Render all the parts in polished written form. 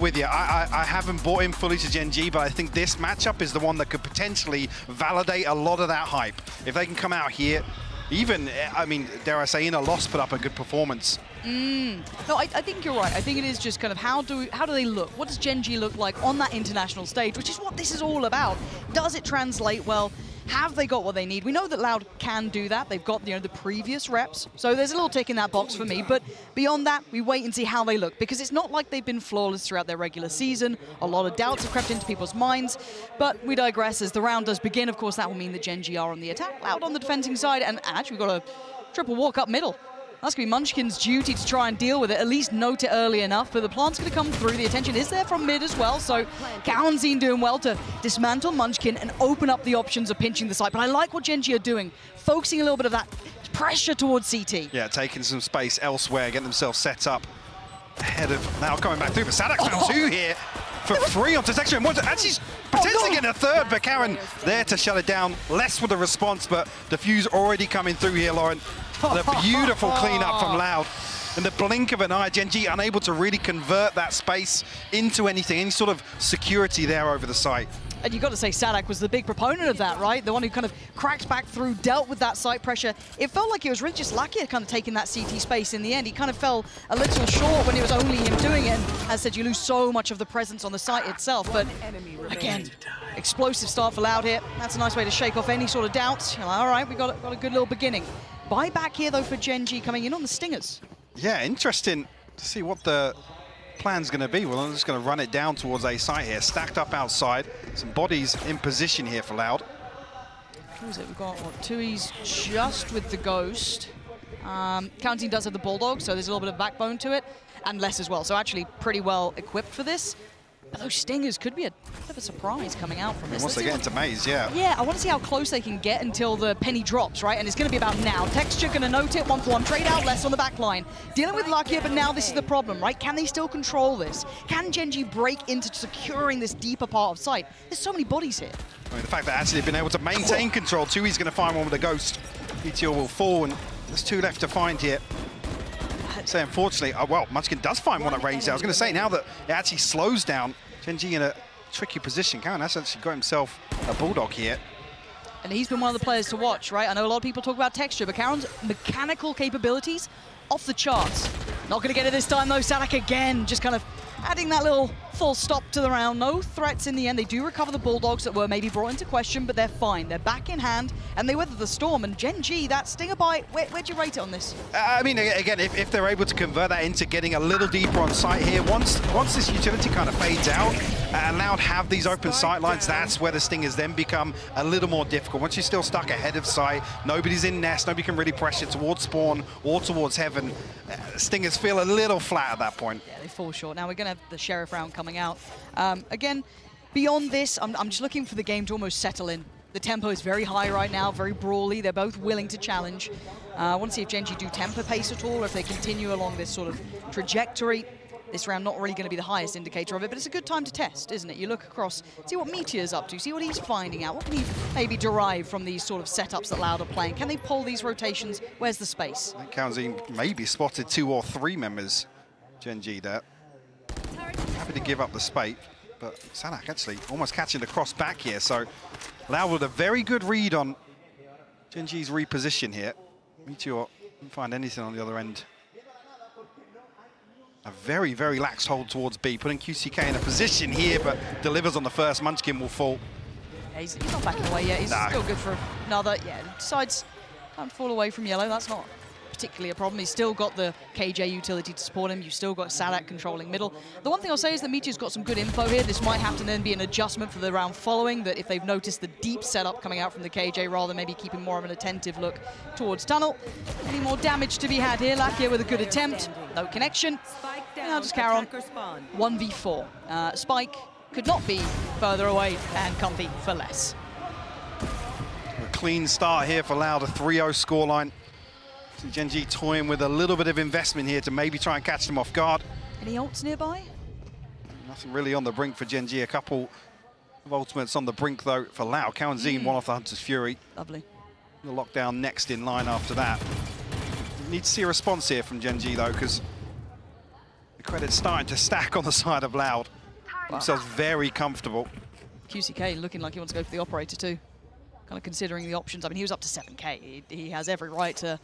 With you. I haven't bought in fully to GENG, but I think this matchup is the one that could potentially validate a lot of that hype. If they can come out here, even, I mean, dare I say, in a loss, put up a good performance. No, I think you're right. I think it is just kind of how do they look? What does GENG look like on that international stage, which is what this is all about. Does it translate well? Have they got what they need? We know that Loud can do that. They've got, you know, the previous reps. So there's a little tick in that box for me. But beyond that, we wait and see how they look. Because it's not like they've been flawless throughout their regular season. A lot of doubts have crept into people's minds. But we digress. As the round does begin, of course, that will mean that GENG are on the attack. Loud on the defending side. And actually, we've got a triple walk up middle. That's going to be Munchkin's duty to try and deal with it, at least note it early enough, but the plant's going to come through. The attention is there from mid as well, so Kaunzine doing well to dismantle Munchkin and open up the options of pinching the site. But I like what GENG are doing, focusing a little bit of that pressure towards CT. Yeah, taking some space elsewhere, getting themselves set up ahead of now coming back through. But Sadak found two here for free onto Texture. And actually potentially getting a third, but Karen there to shut it down. Less with the response, but Diffuse already coming through here, Lauren. The beautiful cleanup from Loud. In the blink of an eye, GENG unable to really convert that space into anything, any sort of security there over the site. And you've got to say Sadak was the big proponent of that, right? The one who kind of cracked back through, dealt with that site pressure. It felt like it was really just lucky at kind of taking that CT space in the end. He kind of fell a little short when it was only him doing it. And as I said, you lose so much of the presence on the site itself. But again, explosive start for Loud here. That's a nice way to shake off any sort of doubts. You're like, all right, we got a good little beginning. Buyback here, though, for GENG coming in on the Stingers. Yeah, interesting to see what the plan's going to be. Well, I'm just going to run it down towards A site here. Stacked up outside. Some bodies in position here for Loud. Who is it? We've got, what, Tui's just with the Ghost. Kaunzine does have the Bulldog, so there's a little bit of backbone to it. And less as well, so actually pretty well equipped for this. But those Stingers could be a bit of a surprise coming out from this. Once they get into Maze, yeah. Yeah, I want to see how close they can get until the penny drops, right? And it's going to be about now. Texture going to note it, 1-for-1 trade out, less on the back line. Dealing with luck here, but now this is the problem, right? Can they still control this? Can GENG break into securing this deeper part of sight? There's so many bodies here. I mean, the fact that actually they've been able to maintain control. Tui's going to find one with a Ghost. ETO will fall, and there's two left to find here. So unfortunately, well, Munchkin does find one at range there. I was going to say, now that it actually slows down, GENG in a tricky position. Karen has actually got himself a Bulldog here. And he's been one of the players to watch, right? I know a lot of people talk about texture, but Karen's mechanical capabilities, off the charts. Not going to get it this time, though. Sadak again, just kind of adding that little full stop to the round. No threats in the end. They do recover the Bulldogs that were maybe brought into question, but they're fine. They're back in hand, and they weather the storm. And GENG, that Stinger bite, where'd you rate it on this? I mean, again, if they're able to convert that into getting a little deeper on site here, once this utility kind of fades out, and Loud have these open sight lines, that's where the Stingers then become a little more difficult. Once you're still stuck ahead of site, nobody's in nest, nobody can really pressure towards spawn or towards heaven. Stingers feel a little flat at that point. Yeah, they fall short. Now we're going to have the Sheriff round coming out. Again, beyond this, I'm just looking for the game to almost settle in. The tempo is very high right now, very brawly. They're both willing to challenge. I want to see if GENG do tempo pace at all, or if they continue along this sort of trajectory. This round not really going to be the highest indicator of it, but it's a good time to test, isn't it? You look across, see what Meteor's up to, see what he's finding out. What can he maybe derive from these sort of setups that Loud are playing? Can they pull these rotations? Where's the space? I think Kaunzine maybe spotted 2 or 3 members, GENG there. Happy to give up the space, but Sadak actually almost catching the cross back here, so Loud with a very good read on GENG's reposition here. Meteor didn't find anything on the other end. A very, very lax hold towards B, putting QCK in a position here, but delivers on the first. Munchkin will fall. Yeah, he's not backing away yet. He's still good for another. Yeah, decides can't fall away from yellow. That's not particularly a problem. He's still got the KJ utility to support him. You've still got Sadak controlling middle. The one thing I'll say is that Meteor's got some good info here. This might have to then be an adjustment for the round following, that if they've noticed the deep setup coming out from the KJ, rather than maybe keeping more of an attentive look towards tunnel. Any more damage to be had here? Lakia with a good attempt. No connection. Now just carry on. 1v4. Spike could not be further away and comfy for less. A clean start here for Loud, a 3-0 scoreline. GENG toying with a little bit of investment here to maybe try and catch them off guard. Any ults nearby? Nothing really on the brink for GENG. A couple of ultimates on the brink, though, for Loud. Kaunzine, one off the Hunter's Fury. Lovely. The lockdown next in line after that. Need to see a response here from GENG, though, because The credit's starting to stack on the side of Loud. Themselves very comfortable. QCK looking like he wants to go for the operator too. Kind of considering the options. I mean, he was up to 7K. He has every right to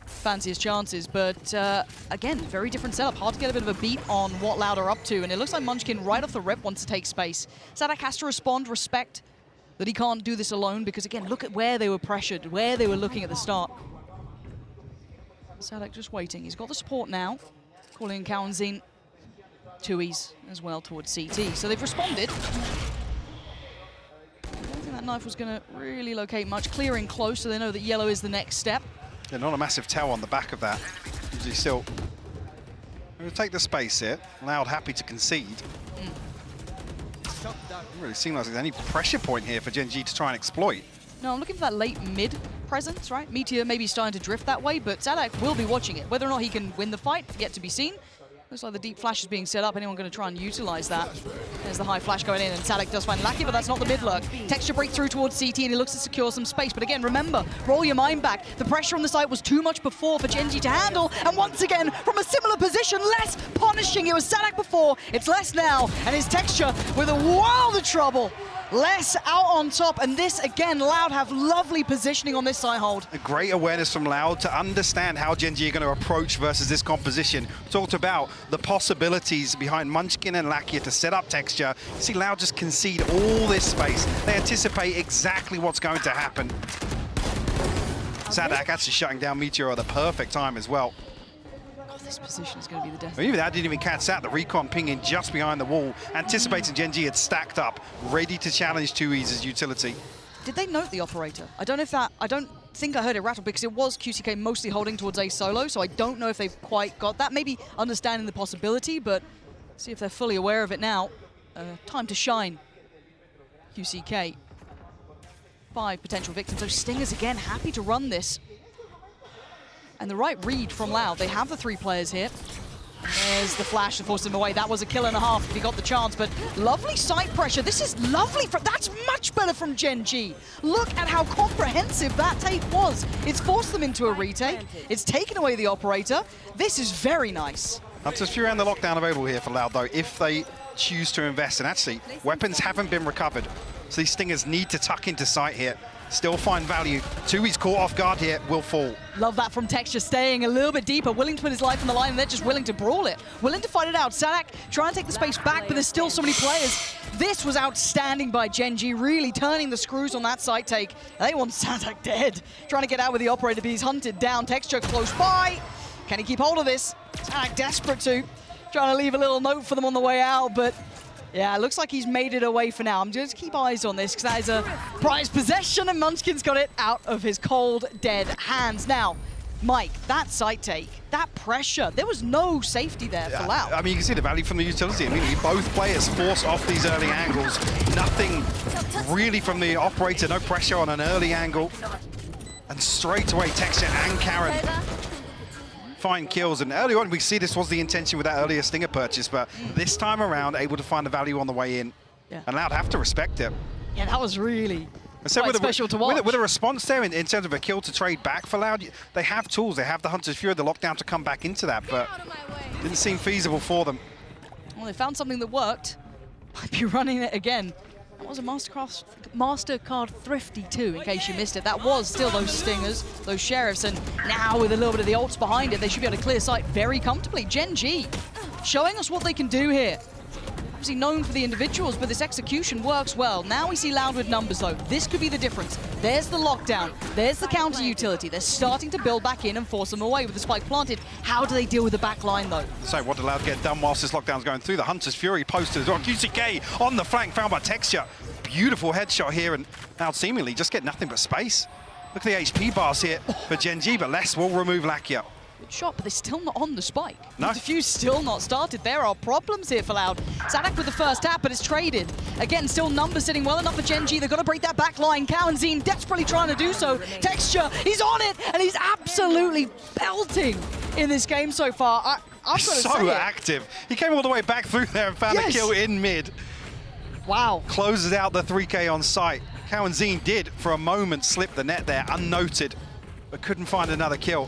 fancy his chances, but again, very different setup. Hard to get a bit of a beat on what Loud are up to, and it looks like Munchkin right off the rip wants to take space. Sadak has to respond, respect that he can't do this alone, because again, look at where they were pressured, where they were looking at the start. Sadak just waiting. He's got the support now, calling in Kawanzin. Tui's as well towards CT, so they've responded. I don't think that knife was going to really locate much. Clearing close, so they know that yellow is the next step. Yeah, not a massive tell on the back of that. Usually still going to take the space here. Loud happy to concede. Doesn't really seem like there's any pressure point here for GENG to try and exploit. No, I'm looking for that late mid presence, right? Meteor maybe starting to drift that way, but Sadak will be watching it. Whether or not he can win the fight, yet to be seen. Looks like the deep flash is being set up. Anyone going to try and utilize that? There's the high flash going in, and Sadak does find Lackey, but that's not the mid lurk. Texture breakthrough towards CT, and he looks to secure some space. But again, remember, roll your mind back. The pressure on the site was too much before for GENG to handle, and once again, from a similar position, less punishing. It was Sadak before, it's less now, and his Texture with a world of trouble. Less out on top, and this again, Loud have lovely positioning on this side hold. A great awareness from Loud to understand how GENG are going to approach versus this composition. Talked about the possibilities behind Munchkin and Lakia to set up Texture. You see Loud just concede all this space. They anticipate exactly what's going to happen. Sadak actually shutting down Meteor at the perfect time as well. God, this position is going to be the death. Even that didn't even catch that. The recon pinging just behind the wall, anticipating GENG had stacked up, ready to challenge Tui's utility. Did they note the operator? I don't know if that, I don't think I heard it rattle, because it was QCK mostly holding towards A solo, so I don't know if they've quite got that. Maybe understanding the possibility, but see if they're fully aware of it now. Time to shine. QCK. 5 potential victims. So Stingers again, happy to run this. And the right read from Loud. They have the 3 players here. There's the flash to force him away. That was a kill and a half if he got the chance, but lovely side pressure. This is lovely. That's much better from GENG. Look at how comprehensive that take was. It's forced them into a retake. It's taken away the operator. This is very nice. Up to a few around the lockdown available here for Loud, though, if they choose to invest. And actually, weapons haven't been recovered, so these Stingers need to tuck into sight here. Still find value. Tui's caught off guard here, will fall. Love that from Texture, staying a little bit deeper, willing to put his life on the line, and they're just willing to brawl it. Willing to fight it out. Sadak trying to take the space back, but there's still so many players. This was outstanding by GENG, really turning the screws on that side take. They want Sadak dead. Trying to get out with the operator, but he's hunted down. Texture close by. Can he keep hold of this? Sadak desperate to. Trying to leave a little note for them on the way out, but yeah, it looks like he's made it away for now. I'm just keep eyes on this, because that is a prized possession, and Munchkin's got it out of his cold, dead hands. Now, Mike, that side take, that pressure, there was no safety there for Loud. I mean, you can see the value from the utility. I mean, both players force off these early angles. Nothing really from the operator, no pressure on an early angle. And straight away, Texture and Karen find kills, and early on we see this was the intention with that earlier Stinger purchase, but this time around able to find the value on the way in. Yeah. And Loud have to respect it. Yeah, that was really so quite special to watch. With a response there in terms of a kill to trade back for Loud, they have tools, they have the Hunter's Fury, the lockdown to come back into that, but didn't seem feasible for them. Well, they found something that worked. Might be running it again. That was a MasterCard Thrifty too, in case you missed it. That was still those Stingers, those Sheriffs, and now with a little bit of the ults behind it, they should be able to clear sight very comfortably. GENG showing us what they can do here. Obviously known for the individuals, but this execution works well. Now we see Loud with numbers though. This could be the difference. There's the lockdown, there's the counter utility. They're starting to build back in and force them away with the spike planted. How do they deal with the back line though? So what did Loud get done whilst this lockdown's going through? The Hunter's Fury posted as well. QCK on the flank, found by Texture. Beautiful headshot here, and Loud seemingly just get nothing but space. Look at the HP bars here for GENG, but less will remove Lakia. Good shot, but they're still not on the spike. No. The defuse still not started. There are problems here for Loud. Sadak with the first tap, but it's traded. Again, still numbers sitting well enough for GENG. They've got to break that back line. Kawanzin desperately trying to do so. Texture, he's on it, and he's absolutely belting in this game so far. I've got to say So active. He came all the way back through there and found a kill in mid. Wow. Closes out the 3K on site. Kawanzin did, for a moment, slip the net there, unnoted, but couldn't find another kill.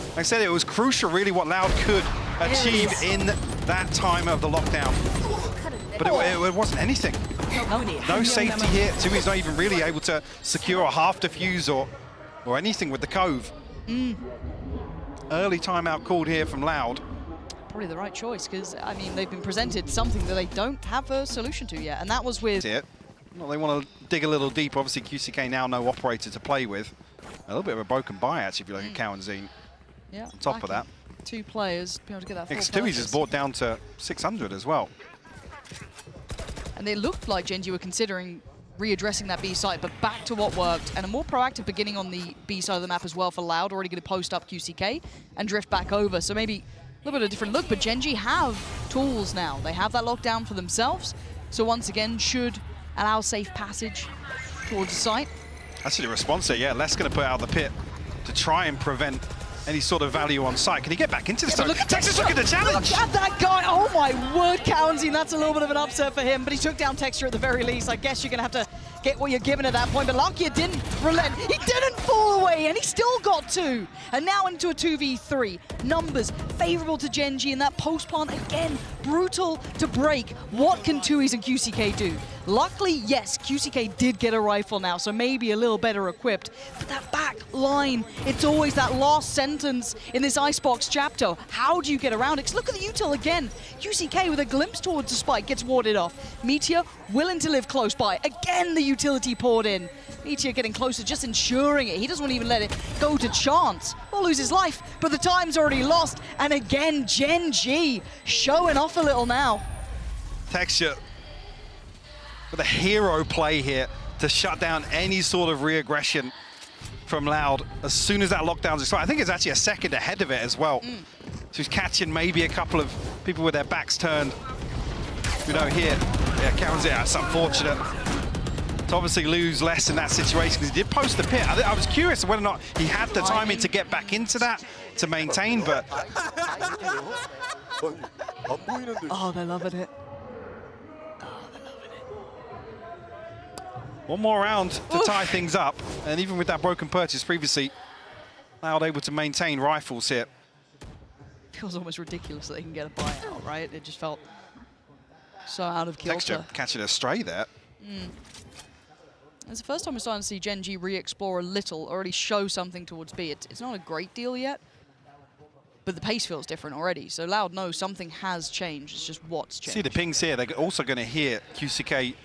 Like I said, it was crucial, really, what Loud could achieve in that time of the lockdown. But it wasn't anything. No safety here. Tui's not even really able to secure a half defuse or anything with the Cove. Early timeout called here from Loud. Probably the right choice, because, I mean, they've been presented something that they don't have a solution to yet, and that was with... That's it. Well, they want to dig a little deep. Obviously, QCK now no operator to play with. A little bit of a broken buy, actually, if you look at Cow and Zine. Yeah, on top of that. 2 players, be able to get that full X2's is brought down to 600 as well. And it looked like GENG were considering readdressing that B site, but back to what worked, and a more proactive beginning on the B side of the map as well for Loud, already going to post up QCK and drift back over. So maybe a little bit of a different look, but GENG have tools now. They have that lockdown for themselves, so once again should allow safe passage towards the site. That's the response there, yeah. Les going to put out the pit to try and prevent any sort of value on site. Can he get back into the zone? Texture, look at the challenge! Look at that guy! Oh my word, Cowanzine, that's a little bit of an upset for him, but he took down Texture at the very least. I guess you're going to have to get what you're given at that point, but Lakia didn't relent. He didn't fall away, and he still got 2. And now into a 2v3. Numbers favorable to GENG, and that post plant, again, brutal to break. What can Tuis and QCK do? Luckily, yes, QCK did get a rifle now, so maybe a little better equipped. But that back line, it's always that last sentence in this Icebox chapter. How do you get around it? 'Cause look at the util again. QCK with a glimpse towards the spike gets warded off. Meteor willing to live close by. Again, the utility poured in. Meteor getting closer, just ensuring it. He doesn't want to even let it go to chance or lose his life, but the time's already lost. And again, GENG showing off a little now. Texture with a hero play here to shut down any sort of re-aggression from Loud as soon as that lockdown's expired. I think it's actually a second ahead of it as well. So he's catching maybe a couple of people with their backs turned. You know, here, yeah, Karen's it. That's unfortunate to obviously lose less in that situation because he did post the pit. I was curious whether or not he had the timing to get back into that to maintain, but oh, they're loving it. one more round to tie things up, and even with that broken purchase previously, Loud able to maintain rifles here. Feels almost ridiculous that they can get a buyout, right? It just felt so out of kilter. Texture catching a stray there. It's the first time we're starting to see GENG re-explore a little, already show something towards B. It's not a great deal yet, but the pace feels different already. So Loud knows something has changed. It's just what's changed. See the pings here. They're also going to hear QCK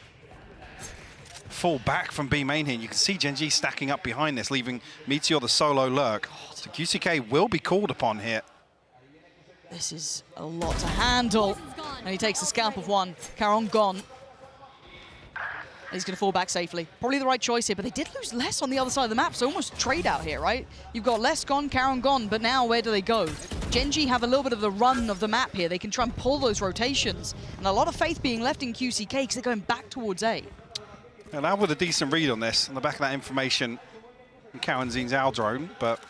fall back from B main here. You can see GENG stacking up behind this, leaving Meteor the solo lurk. So QCK will be called upon here. This is a lot to handle. And he takes the scalp of 1. Caron gone. He's going to fall back safely. Probably the right choice here, but they did lose less on the other side of the map, so almost trade out here, right? You've got less gone, Caron gone, but now where do they go? GENG have a little bit of the run of the map here. They can try and pull those rotations. And a lot of faith being left in QCK because they're going back towards A. And now with a decent read on this, on the back of that information, Cowanzine's Owl drone, but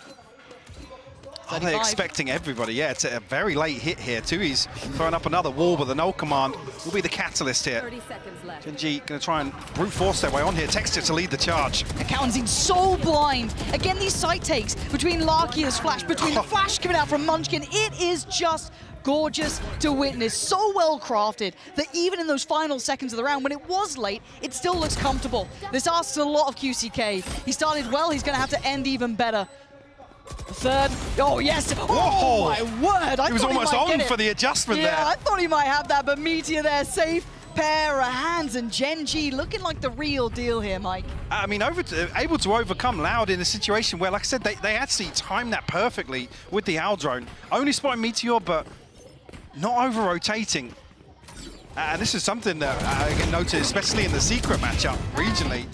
are they expecting everybody? Yeah, it's a very late hit here too. He's throwing up another wall, but the null command will be the catalyst here. 30 seconds left. GENG going to try and brute force their way on here. Texture to lead the charge. And Cowanzine's so blind. Again, these side takes between Lakia's flash, between the flash coming out from Munchkin. It is just gorgeous to witness. So well crafted that even in those final seconds of the round, when it was late, it still looks comfortable. This asks a lot of QCK. He started well, he's going to have to end even better. The third, oh yes, oh my word. He was almost on for the adjustment there. Yeah, I thought he might have that, but Meteor there, safe pair of hands, and GENG looking like the real deal here, Mike. I mean, able to overcome Loud in a situation where, like I said, they actually timed that perfectly with the Owl drone. Only spotting Meteor, but not over-rotating. And this is something that I get noted, especially in the secret matchup regionally.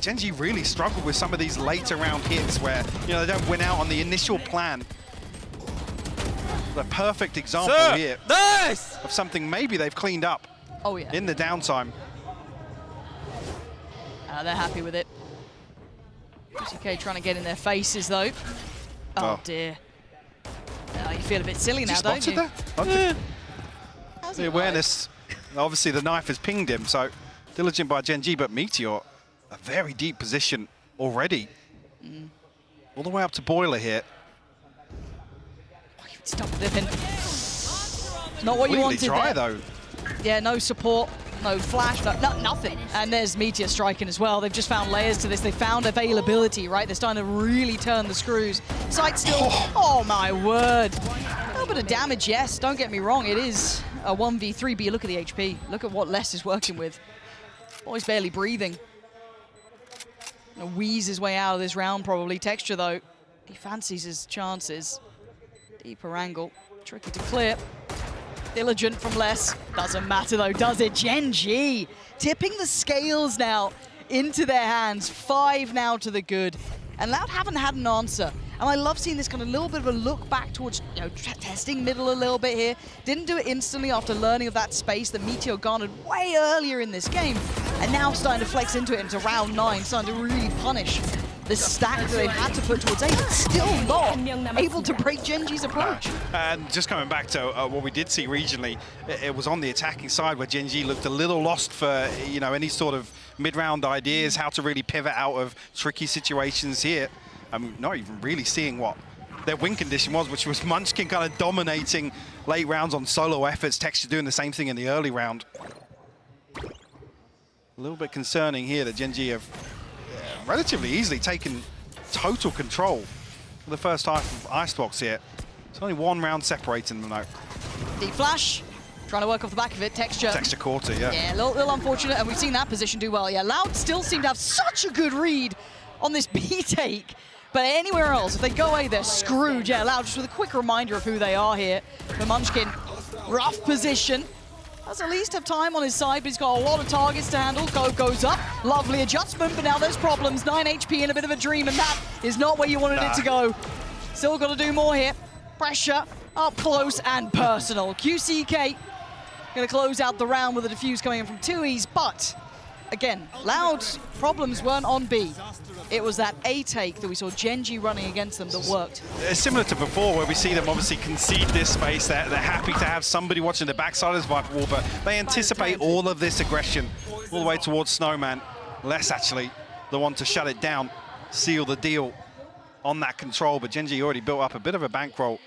GENG really struggled with some of these later round hits where, you know, they don't win out on the initial plan. The perfect example here of something maybe they've cleaned up in the downtime. They're happy with it. QCK trying to get in their faces, though. Oh, dear. You feel a bit silly now, don't you? The awareness, obviously the knife has pinged him, so diligent by GENG, but Meteor, a very deep position already. All the way up to Boiler here. Stop living. Not what you wanted dry, there. though. Yeah, no support, no flash, nothing. And there's Meteor striking as well. They've just found layers to this. They found availability, right? They're starting to really turn the screws. Sight still, oh my word. A little bit of damage, yes, don't get me wrong. It is a 1v3, but you look at the HP. Look at what Les is working with. Oh, he's barely breathing. Gonna wheeze his way out of this round, probably. Texture, though, he fancies his chances. Deeper angle, tricky to clear. Diligent from Les. Doesn't matter, though, does it? GENG tipping the scales now into their hands. 5 now to the good. And Loud haven't had an answer. And I love seeing this kind of little bit of a look back towards, you know, testing middle a little bit here. Didn't do it instantly after learning of that space that Meteor garnered way earlier in this game. And now starting to flex into it into round 9, starting to really punish the stack that they've had to put towards A, but still not able to break GENG's approach. And just coming back to what we did see regionally, it was on the attacking side where GENG looked a little lost for, you know, any sort of mid-round ideas, how to really pivot out of tricky situations here. I'm not even really seeing what their win condition was, which was Munchkin kind of dominating late rounds on solo efforts, Texture doing the same thing in the early round. A little bit concerning here that GENG have relatively easily taken total control for the first half of Icebox here. It's only 1 round separating them though. Deep flash, trying to work off the back of it. Texture Quarter, yeah. Yeah, a little unfortunate, and we've seen that position do well. Yeah, Loud still seem to have such a good read on this B take. But anywhere else, if they go away, they're screwed. Yeah, Loud just with a quick reminder of who they are here. For Munchkin, rough position. Does at least have time on his side, but he's got a lot of targets to handle. Goes up, lovely adjustment, but now there's problems. 9 HP and a bit of a dream, and that is not where you wanted it to go. Still got to do more here. Pressure, up close and personal. QCK gonna close out the round with a defuse coming in from 2Es, but again, Loud's problems weren't on B. It was that A take that we saw GENG running against them that worked. It's similar to before, where we see them obviously concede this space. They're happy to have somebody watching the backside of this Viper wall, but they anticipate all of this aggression all the way towards Snowman. Less actually the one to shut it down, seal the deal on that control, but GENG already built up a bit of a bankroll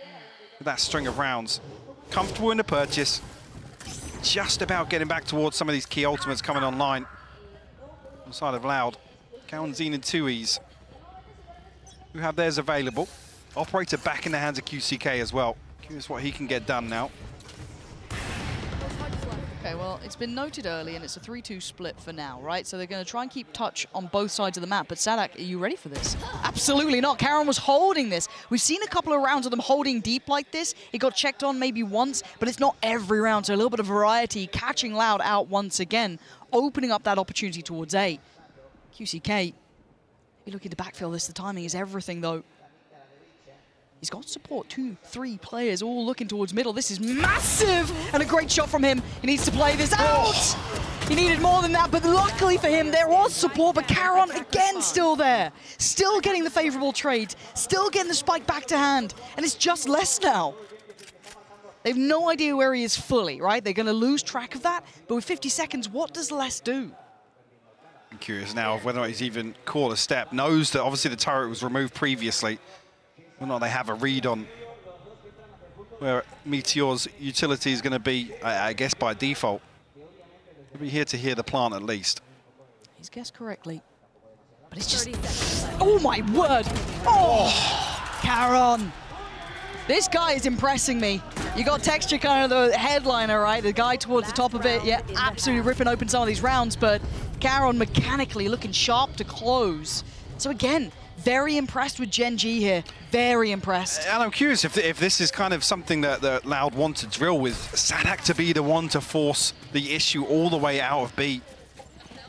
with that string of rounds. Comfortable in the purchase, just about getting back towards some of these key ultimates coming online. On the side of Loud, Kawanzine and 2Es, who have theirs available. Operator back in the hands of QCK as well. Curious what he can get done now. Okay, well, it's been noted early, and it's a 3-2 split for now, right? So they're going to try and keep touch on both sides of the map. But Sadak, are you ready for this? Absolutely not. Karon was holding this. We've seen a couple of rounds of them holding deep like this. It got checked on maybe once, but it's not every round. So a little bit of variety, catching Loud out once again, opening up that opportunity towards A. QCK, you're looking to backfill this. The timing is everything, though. He's got support, 2, 3 players all looking towards middle. This is massive, and a great shot from him. He needs to play this out. He needed more than that, but luckily for him, there was support, but Karon again still there. Still getting the favorable trade, still getting the spike back to hand, and it's just less now. They have no idea where he is fully, right? They're gonna lose track of that, but with 50 seconds, what does Les do? I'm curious now of whether or not he's even called a step. Knows that obviously the turret was removed previously. Whether or not they have a read on where Meteor's utility is going to be, I guess, by default. We'll be here to hear the plant at least. He's guessed correctly. But it's just... Oh, my word! Oh, Karon! This guy is impressing me. You got Texture kind of the headliner, right? The guy towards the top of it, yeah, absolutely ripping open some of these rounds, but Karon mechanically looking sharp to close. So again, very impressed with GENG here. Very impressed. And I'm curious if this is kind of something that Loud want to drill with Sadak to be the one to force the issue all the way out of B.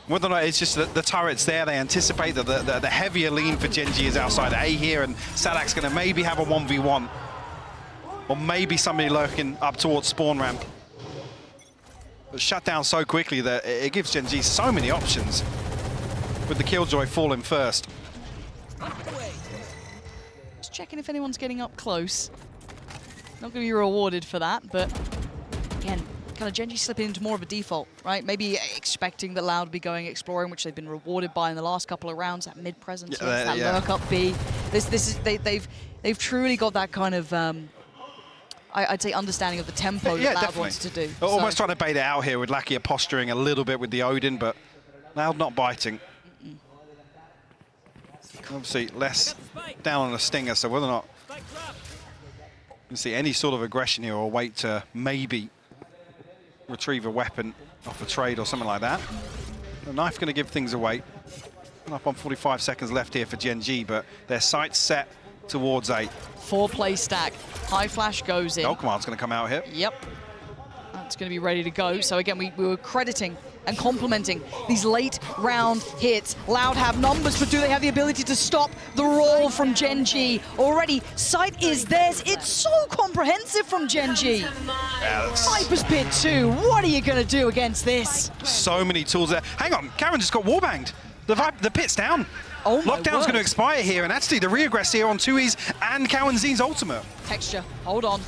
Whether or not it's just that the turret's there, they anticipate that the heavier lean for GENG is outside A here, and Sadak's going to maybe have a 1v1. Or maybe somebody lurking up towards spawn ramp. But shut down so quickly that it gives GENG so many options, with the Killjoy falling first. Just checking if anyone's getting up close. Not going to be rewarded for that, but again, kind of GENG slipping into more of a default, right? Maybe expecting that Loud to be going exploring, which they've been rewarded by in the last couple of rounds. That mid presence, that lurk up B. They've truly got that kind of I'd say, understanding of the tempo that Loud wants to do. Almost trying to bait it out here with Lakia posturing a little bit with the Odin, but Loud not biting. Obviously, less down on a stinger, so whether or not you see any sort of aggression here or wait to maybe retrieve a weapon off a trade or something like that. The knife going to give things away. Up on 45 seconds left here for GENG, but their sights set towards 8. 4-play stack. High flash goes in. Command's going to come out here. Yep. That's going to be ready to go. So again, we were crediting and complimenting these late round hits. Loud have numbers, but do they have the ability to stop the roll from GENG? Already, sight is theirs. It's so comprehensive from GENG. Yeah, Viper's Pit 2, what are you going to do against this? So many tools there. Hang on, Karen just got warbanged. The pit's down. Oh my Lockdown's going to expire here, and actually the re-aggress here on Tui's and Kawenzin's ultimate. Texture, hold on,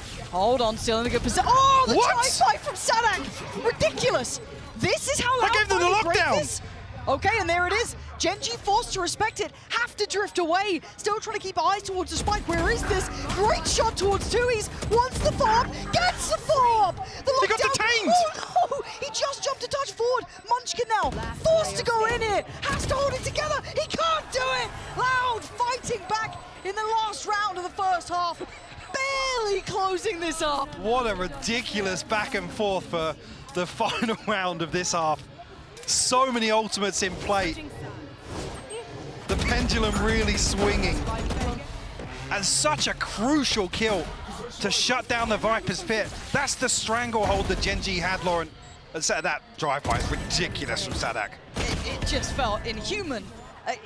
still in a good position. Oh, the time fight from Sadak, ridiculous. This is how Loud gave them the lockdown. This. Okay, and there it is. GENG forced to respect it, have to drift away. Still trying to keep eyes towards the spike. Where is this? Great shot towards Tui's. Wants the fob, gets the fob. He got detained. Oh no, he just jumped a touch forward. Munchkin now, forced to go in here. Has to hold it together. He can't do it. Loud fighting back in the last round of the first half. Barely closing this up. What a ridiculous back and forth for the final round of this half. So many ultimates in play. The pendulum really swinging. And such a crucial kill to shut down the Viper's Pit. That's the stranglehold that GENG had, Lauren. And that drive-by is ridiculous from Sadak. It just felt inhuman.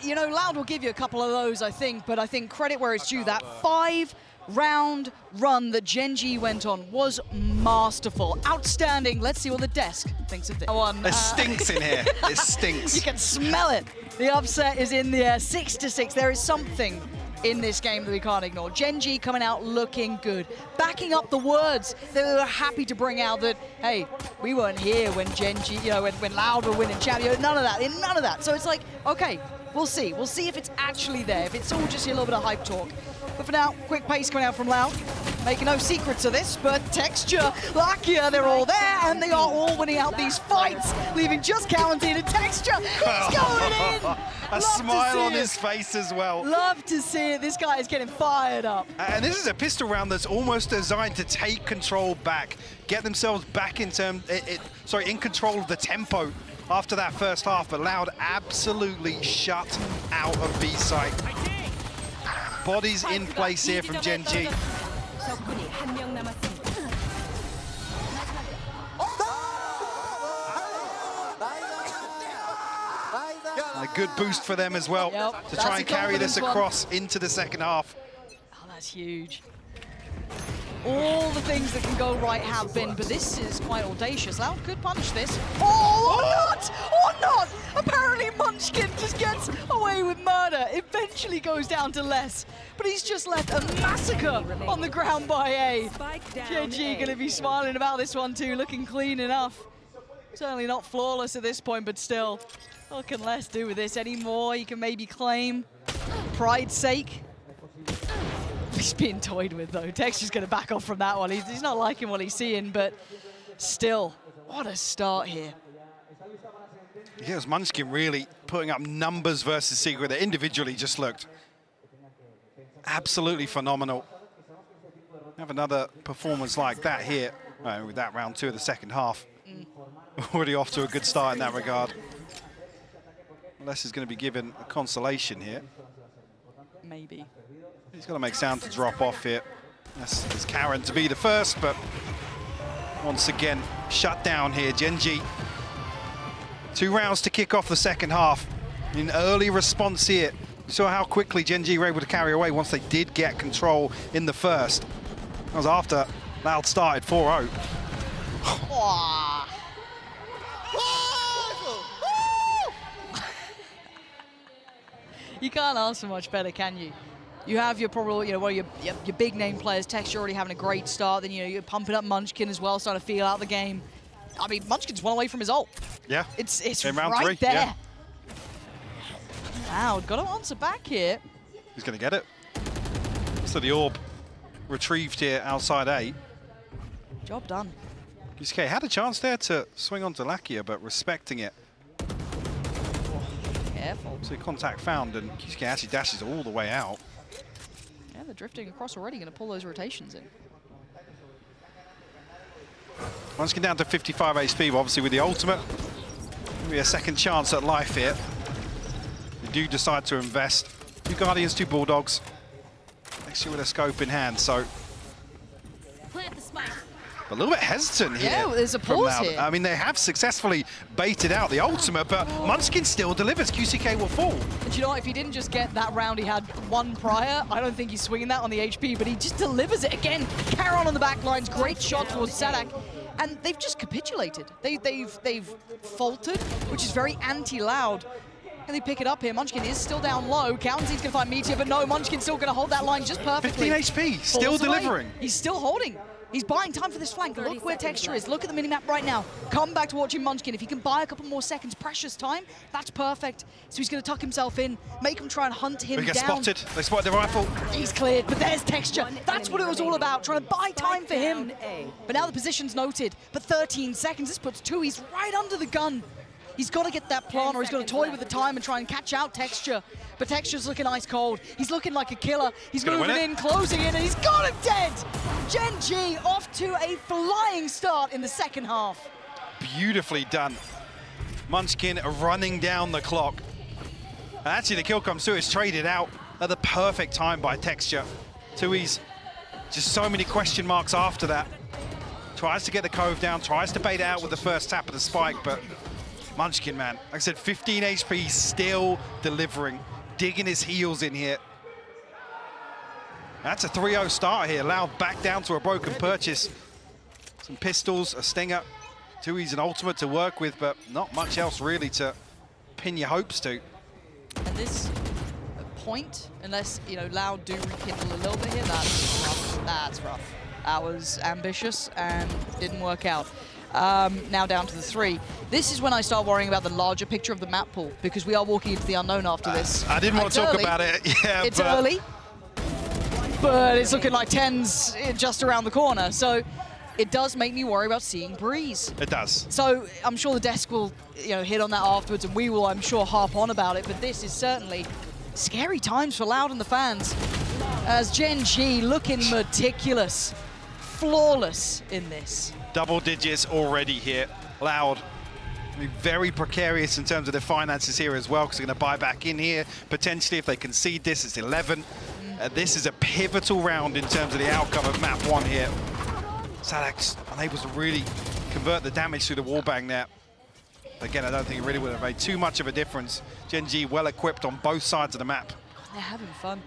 You know, Loud will give you a couple of those, I think, but I think credit where it's due. That 5-round run that GENG went on was masterful, outstanding. Let's see what the desk thinks of this one. It stinks in here. It stinks. You can smell it. The upset is in the air. 6-6. There is something in this game that we can't ignore. GENG coming out looking good, backing up the words that they were happy to bring out that, hey, we weren't here when GENG, you know, when Loud were winning champion. None of that. So it's like, okay, we'll see. We'll see if it's actually there, if it's all just a little bit of hype talk. But for now, quick pace coming out from Loud. Making no secrets of this, but Texture, Lakia, they're all there, and they are all winning out these fights, leaving just Kawentin and Texture. He's going in! A smile on his face as well. Love to see it. This guy is getting fired up. And this is a pistol round that's almost designed to take control back, get themselves back in control of the tempo after that first half, but Loud absolutely shut out of B-site. Bodies in place here from GENG. A good boost for them as well to try and carry this across into the second half. Oh, that's huge. All the things that can go right have been, but this is quite audacious. Loud could punish this. Oh, or not! Apparently Munchkin just gets away with murder. Eventually goes down to less, but he's just left a massacre on the ground by A. GENG gonna be smiling about this one too, looking clean enough. Certainly not flawless at this point, but still. What can Les do with this anymore? You can maybe claim pride's sake. He's being toyed with though. Texture's going to back off from that one. He's not liking what he's seeing, but still, what a start here. Yeah, it was Munchkin really putting up numbers versus Secret that individually just looked absolutely phenomenal. Have another performance like that here with that round 2 of the second half. Already off to a good start in that regard. Les is going to be given a consolation here. Maybe. He's got to make sound to drop off here. That's Karen to be the first, but once again, shut down here. GENG, 2 rounds to kick off the second half. In early response here, you saw how quickly GENG were able to carry away once they did get control in the first. That was after Loud started 4-0. You can't ask for much better, can you? You have your probably, you know, well, your big name players. Texture already having a great start. Then you're pumping up Munchkin as well, starting to feel out the game. I mean, Munchkin's one away from his ult. Yeah. It's in round right 3, there. yeah. Wow, got to answer back here. He's going to get it. So the orb retrieved here outside A. Job done. QCK had a chance there to swing onto Lakia, but respecting it. Careful. So contact found, and QCK actually dashes all the way out. Yeah, they're drifting across already, going to pull those rotations in. Once again down to 55 HP, obviously with the ultimate. Maybe a second chance at life here. They do decide to invest. 2 Guardians, 2 Bulldogs. Next year with a scope in hand, so. A little bit hesitant here. Yeah, there's a from pause Loud. here. I mean, they have successfully baited out the ultimate, but Munchkin still delivers. QCK will fall. And you know what, if he didn't just get that round he had one prior, I don't think he's swinging that on the HP, but he just delivers it again. Charon on the back lines, great shot towards Sadak. And they've just capitulated. They've faltered, which is very anti-Loud. And they pick it up here. Munchkin is still down low. County's gonna find Meteor, but no, Munchkin's still gonna hold that line just perfectly. 15 HP, still Falls away. delivering. He's still holding. He's buying time for this flank. Look where Texture is. Look at the minimap right now. Come back to watching Munchkin. If he can buy a couple more seconds, precious time, that's perfect. So he's going to tuck himself in, make him try and hunt him He gets down. spotted. They spotted the rifle. He's cleared, but there's Texture. That's what it was all about, trying to buy time for him. But now the position's noted. But 13 seconds, this puts two. He's right under the gun. He's got to get that plant, or he's got to toy with the time and try and catch out Texture. But Texture's looking ice cold. He's looking like a killer. He's moving in, closing in, and he's got him dead! GENG off to a flying start in the second half. Beautifully done. Munchkin running down the clock. And actually, the kill comes through. It's traded out at the perfect time by Texture. Tui's just so many question marks after that. Tries to get the cove down, tries to bait it out with the first tap of the spike, but Munchkin, man, like I said, 15 HP, still delivering, digging his heels in here. That's a 3-0 start here. Loud back down to a broken purchase. Some pistols, a stinger. Tui's an ultimate to work with, but not much else really to pin your hopes to. And this point, unless, you know, Loud do rekindle a little bit here, that's rough. That's rough. That was ambitious and didn't work out. Now down to the 3. This is when I start worrying about the larger picture of the map pool, because we are walking into the unknown after this. I didn't want to talk about it. Yeah, it's early, but it's looking like 10's just around the corner. So it does make me worry about seeing Breeze. It does. So I'm sure the desk will, you know, hit on that afterwards, and we will, I'm sure, harp on about it. But this is certainly scary times for Loud and the fans, as GENG looking meticulous, flawless in this. Double digits already here. Loud, very precarious in terms of their finances here as well, because they're going to buy back in here. Potentially, if they concede this, it's 11. This is a pivotal round in terms of the outcome of map 1 here. Sadak's unable to really convert the damage through the wallbang there. Again, I don't think it really would have made too much of a difference. GENG well equipped on both sides of the map. They're having fun.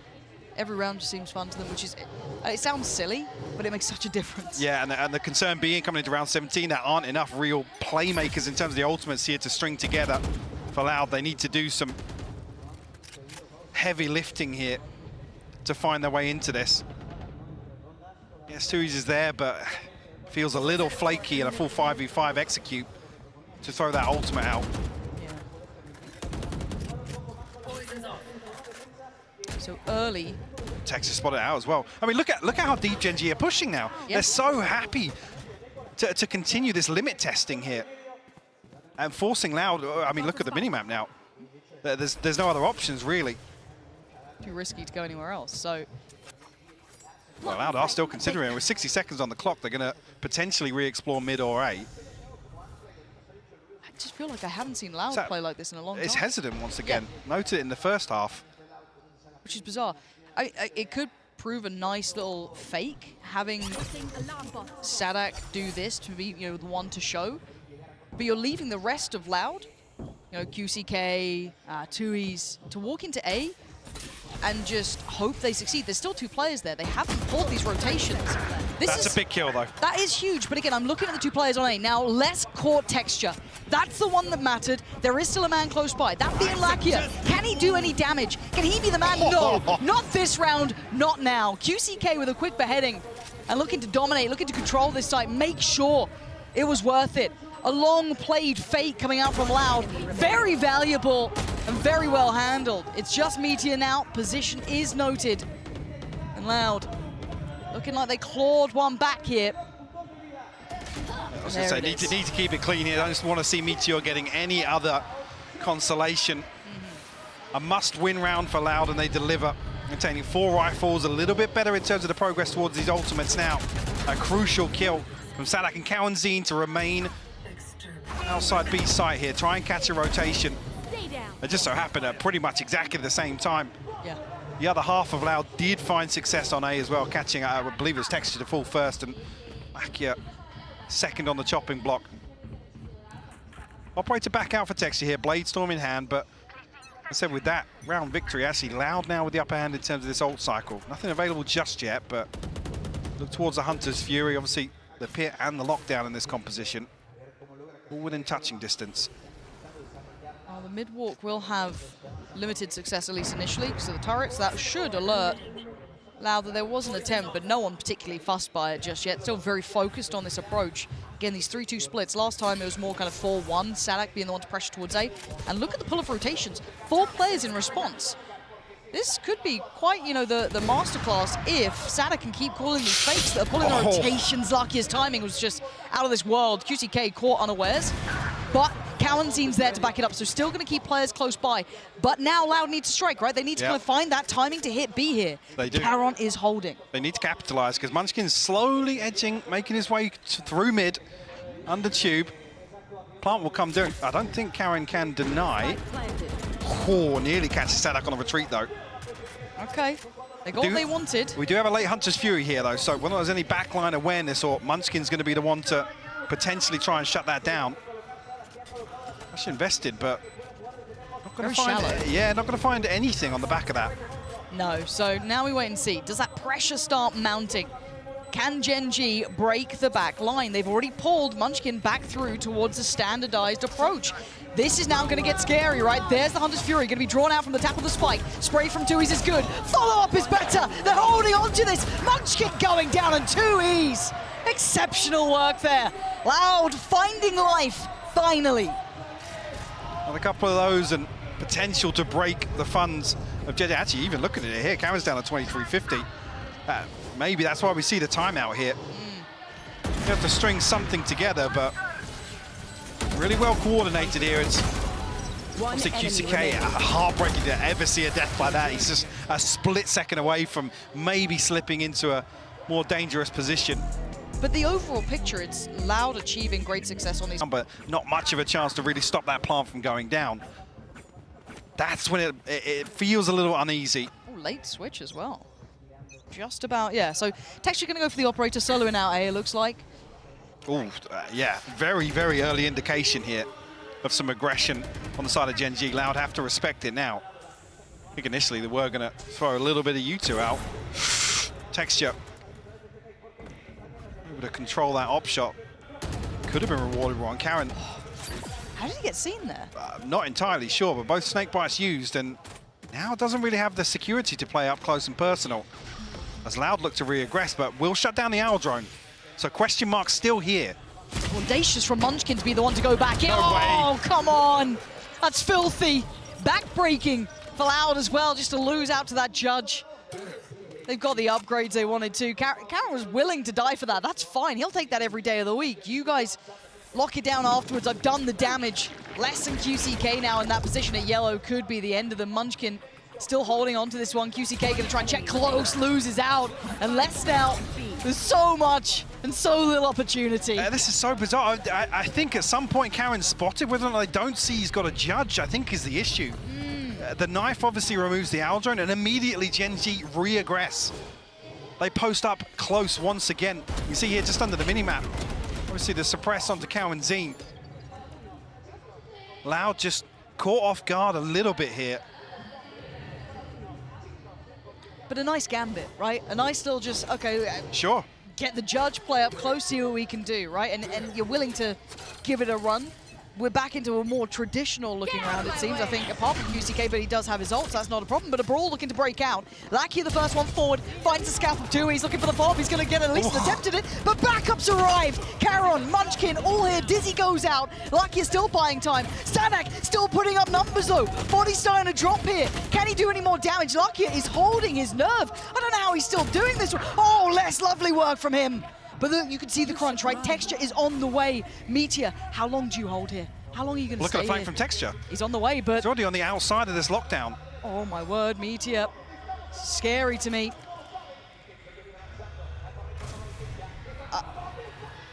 Every round just seems fun to them, which is, it sounds silly, but it makes such a difference. Yeah, and the concern being coming into round 17, there aren't enough real playmakers in terms of the ultimates here to string together for Loud. They need to do some heavy lifting here to find their way into this. Yes, Tui's is there, but feels a little flaky in a full 5v5 execute to throw that ultimate out. So early. Texas spotted it out as well. I mean, look at how deep GENG are pushing now. Yep. They're so happy to continue this limit testing here and forcing Loud. I mean, look at the minimap now. There's no other options really. Too risky to go anywhere else. So. Well, Loud are still considering it. With 60 seconds on the clock, they're going to potentially re-explore mid or A. I just feel like I haven't seen Loud play like this in a long time. It's hesitant once again. Yeah. Noted it in the first half. Which is bizarre. It could prove a nice little fake, having Sadak do this to be, you know, the one to show. But you're leaving the rest of Loud, you know, QCK, Tui's, to walk into A and just hope they succeed. There's still 2 players there. They haven't pulled these rotations. That's a big kill, though. That is huge, but again, I'm looking at the 2 players on A. Now, less caught Texture. That's the one that mattered. There is still a man close by. That being Lakia. Can he do any damage? Can he be the man? No, not this round, not now. QCK with a quick beheading and looking to dominate, looking to control this site, make sure it was worth it. A long played fake coming out from Loud. Very valuable and very well handled. It's just Meteor now. Position is noted. And Loud looking like they clawed one back here. was going to say, need to keep it clean here. I just want to see Meteor getting any other consolation. A must-win round for Loud, and they deliver. Obtaining 4 rifles, a little bit better in terms of the progress towards these ultimates now. A crucial kill from Sadak and Cowanzine to remain outside B site here. Try and catch a rotation. It just so happened at pretty much exactly the same time. Yeah. The other half of Loud did find success on A as well, catching, I believe it was Texture to fall first, and Akia second on the chopping block. Operator back out for Texture here, Bladestorm in hand, but I said with that round victory, actually Loud now with the upper hand in terms of this ult cycle. Nothing available just yet, but look towards the Hunter's Fury. Obviously, the pit and the lockdown in this composition, all within touching distance. Well, the mid-walk will have limited success, at least initially, so the turrets, that should alert Loud that there was an attempt, but no one particularly fussed by it just yet. Still very focused on this approach. Again, these 3-2 splits. Last time it was more kind of 4-1, Sadak being the one to pressure towards A. And look at the pull of rotations. 4 players in response. This could be quite, you know, the masterclass if Sadak can keep calling these fakes that are pulling the rotations. Lucky's timing was just out of this world. QCK caught unawares, but Cowanzine's there to back it up, so still going to keep players close by. But now Loud need to strike, right? They need to kind of find that timing to hit B here. They do. Caron is holding. They need to capitalize because Munchkin's slowly edging, making his way through mid, under tube. Plant will come down. I don't think Karen can deny. Oh, nearly catches Sadak on a retreat though. Okay, they got what they wanted. We do have a late Hunter's Fury here though, so whether there's any backline awareness or Munchkin's going to be the one to potentially try and shut that down. Actually invested, but not going to find. Yeah, not going to find anything on the back of that. No, so now we wait and see. Does that pressure start mounting? Can GENG break the back line? They've already pulled Munchkin back through towards a standardized approach. This is now going to get scary, right? There's the Hunter's Fury, going to be drawn out from the tap of the spike. Spray from 2Es is good. Follow-up is better. They're holding on to this. Munchkin going down on 2Es. Exceptional work there. Loud finding life, finally. Well, a couple of those and potential to break the funds of GENG. Actually, even looking at it here, Cameron's down to 2350. Maybe that's why we see the timeout here. You have to string something together, but really well coordinated here. It's obviously QCK, heartbreaking to ever see a death like that. He's just a split second away from maybe slipping into a more dangerous position. But the overall picture, it's Loud achieving great success on these. But not much of a chance to really stop that plant from going down. That's when it feels a little uneasy. Oh, late switch as well. Just about, yeah. So Texture going to go for the operator, soloing out A, it looks like. Oh, yeah, very, very early indication here of some aggression on the side of GENG. Loud have to respect it now. I think initially they were going to throw a little bit of U2 out. Texture able to control that op shot. Could have been rewarded wrong. Karen. How did he get seen there? Not entirely sure, but both snake bites used, and now doesn't really have the security to play up close and personal. As Loud look to re-aggress, but will shut down the Owl drone. So question mark still here. Audacious from Munchkin to be the one to go back in. No oh, way. Come on. That's filthy. Back-breaking for Loud as well, just to lose out to that judge. They've got the upgrades they wanted to. Karen was willing to die for that. That's fine. He'll take that every day of the week. You guys lock it down afterwards. I've done the damage. Less than QCK now in that position at yellow could be the end of the Munchkin. Still holding on to this one. QCK going to try and check close, loses out. And less now. There's so much and so little opportunity. This is so bizarre. I think at some point Karen spotted. Whether or not they don't see he's got a judge, I think is the issue. The knife obviously removes the Owl drone, and immediately GENG re-aggress. They post up close once again. You see here just under the minimap. Obviously the suppress onto Cowanzine. Loud just caught off guard a little bit here. But a nice gambit, right? A nice little just, okay, sure. Get the judge, play up close, see what we can do, right? And you're willing to give it a run. We're back into a more traditional looking round, it seems. I think, apart from QCK, but he does have his ult, so that's not a problem. But a Brawl looking to break out. Lackey, the first one forward, finds the scalp of 2. He's looking for the bomb. He's going to get at least an attempt at it, but backups arrived. Caron, Munchkin, all here. Dizzy goes out. Lackey is still buying time. Sadak still putting up numbers, though. Body's starting to drop here. Can he do any more damage? Lackey is holding his nerve. I don't know how he's still doing this. Oh, less lovely work from him. But look, you can see the crunch, right? Texture is on the way. Meteor, how long do you hold here? How long are you going to stay Look at the flank here? from Texture. He's on the way, but... He's already on the outside of this lockdown. Oh my word, Meteor. Scary to me. A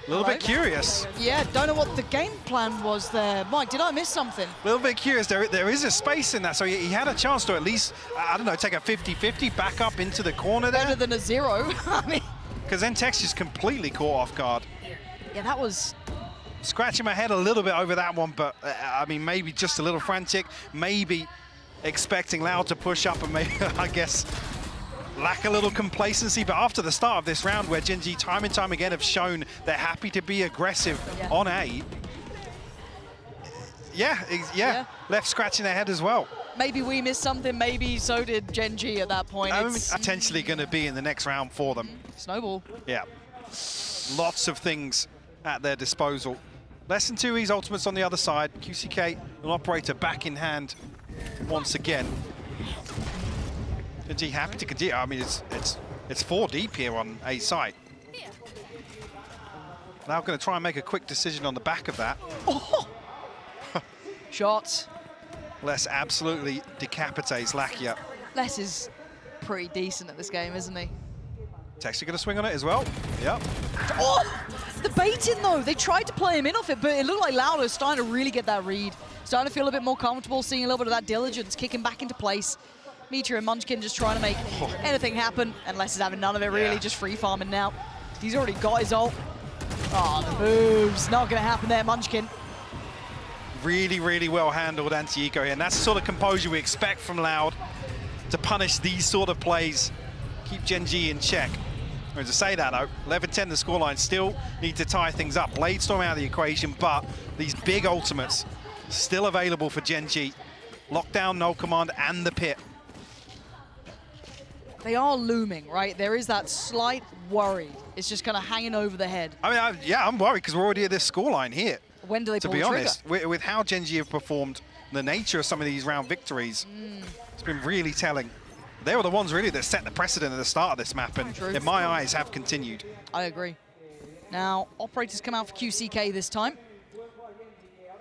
little bit curious. Yeah, don't know what the game plan was there. Mike, did I miss something? A little bit curious. There is a space in that, so he had a chance to at least, I don't know, take a 50-50 back up into the corner there. Better than a 0. I mean... Because then Texture's completely caught off guard. Yeah, that was... Scratching my head a little bit over that one, but I mean, maybe just a little frantic, maybe expecting Loud to push up and maybe, I guess, lack a little complacency. But after the start of this round where GENG time and time again have shown they're happy to be aggressive on A, yeah, left scratching their head as well. Maybe we missed something, maybe so did GENG at that point. It's potentially going to be in the next round for them. Snowball. Yeah, lots of things at their disposal. Less than 2E's ultimates on the other side. QCK, an operator back in hand once again. GENG happy to continue. I mean, it's 4 deep here on A site. Now going to try and make a quick decision on the back of that. Oh. Shots. Les absolutely decapitates Lakia. Les is pretty decent at this game, isn't he? Texture going to swing on it as well. Yep. Oh! The baiting, though. They tried to play him in off it, but it looked like Lauder is starting to really get that read. Starting to feel a bit more comfortable, seeing a little bit of that diligence, kicking back into place. Meteor and Munchkin just trying to make anything happen, and Les is having none of it, really, just free farming now. He's already got his ult. Oh, the moves. Not going to happen there, Munchkin. Really, really well handled anti-eco here, and that's the sort of composure we expect from Loud to punish these sort of plays, keep GENG in check. And to say that, though, 11-10 the scoreline, still need to tie things up. Bladestorm out of the equation, but these big ultimates still available for GENG. Lockdown, no command, and the pit. They are looming, right? There is that slight worry. It's just kind of hanging over the head. I mean, yeah, I'm worried because we're already at this scoreline here. When do they pull the trigger? To be honest, with how GENG have performed, the nature of some of these round victories, it's been really telling. They were the ones really that set the precedent at the start of this map, and in my eyes have continued. I agree. Now, operators come out for QCK this time.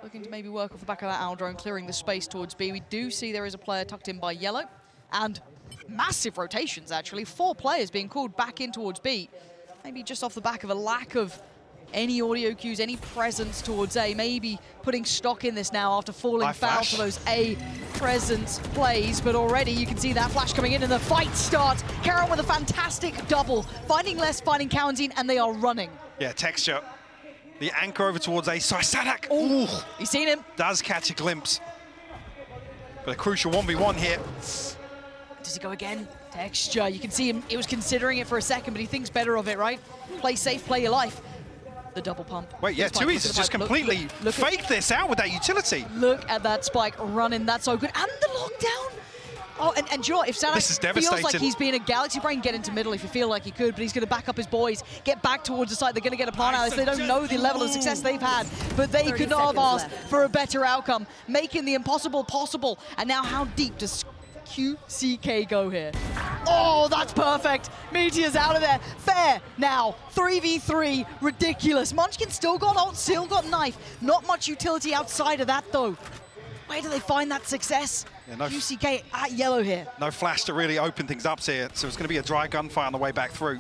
Looking to maybe work off the back of that owl drone, clearing the space towards B. We do see there is a player tucked in by yellow, and massive rotations, actually. 4 players being called back in towards B. Maybe just off the back of a lack of any audio cues, any presence towards A. Maybe putting stock in this now after falling foul to those A presence plays. But already you can see that flash coming in and the fight starts. Karen with a fantastic double. Finding Les, finding Cowanzine, and they are running. Yeah, Texture. The anchor over towards A. Sorry, Sadak. Ooh, you seen him? Does catch a glimpse. But a crucial 1v1 here. Does he go again? Texture. You can see him. He was considering it for a second, but he thinks better of it, right? Play safe, play your life. The double pump. Wait, yeah, 2E's has just completely faked this out with that utility. Look at that spike running. That's so good. And the lockdown. Oh, and do you know what? If Sadak feels like he's being a Galaxy Brain, get into middle if you feel like he could, but he's going to back up his boys, get back towards the side. They're going to get a plan out of this. They don't know the level of success they've had, but they could not have asked for a better outcome, making the impossible possible. And now how deep does QCK go here? Oh, that's perfect. Meteor's out of there. Fair. Now, 3v3. Ridiculous. Munchkin still got ult, still got knife. Not much utility outside of that, though. Where do they find that success? Yeah, no QCK at yellow here. No flash to really open things up here, so it's going to be a dry gunfire on the way back through.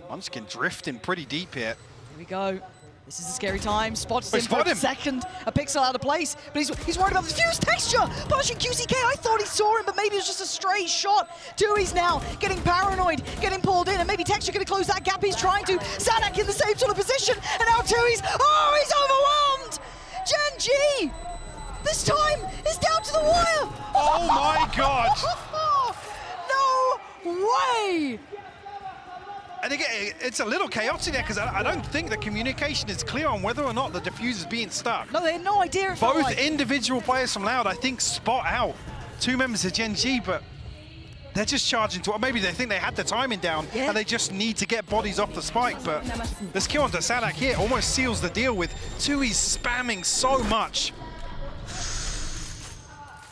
Munchkin drifting pretty deep here. Here we go. This is a scary time. Spots him for a second. A pixel out of place, but he's worried about the fuse. Texture punishing QCK. I thought he saw him, but maybe it was just a stray shot. 2E's now getting paranoid, getting pulled in, and maybe Texture going to close that gap. He's trying to. Sadak in the same sort of position, and now 2E's. Oh, he's overwhelmed. GENG. This time is down to the wire. Oh my God. No way. And again, it's a little chaotic there because I don't think the communication is clear on whether or not the diffuse is being stuck. No, they had no idea. Both individual players from Loud, I think, spot out 2 members of GENG, but they're just charging to, maybe they think they had the timing down and they just need to get bodies off the spike. But this kill onto Sadak here almost seals the deal with 2E's spamming so much.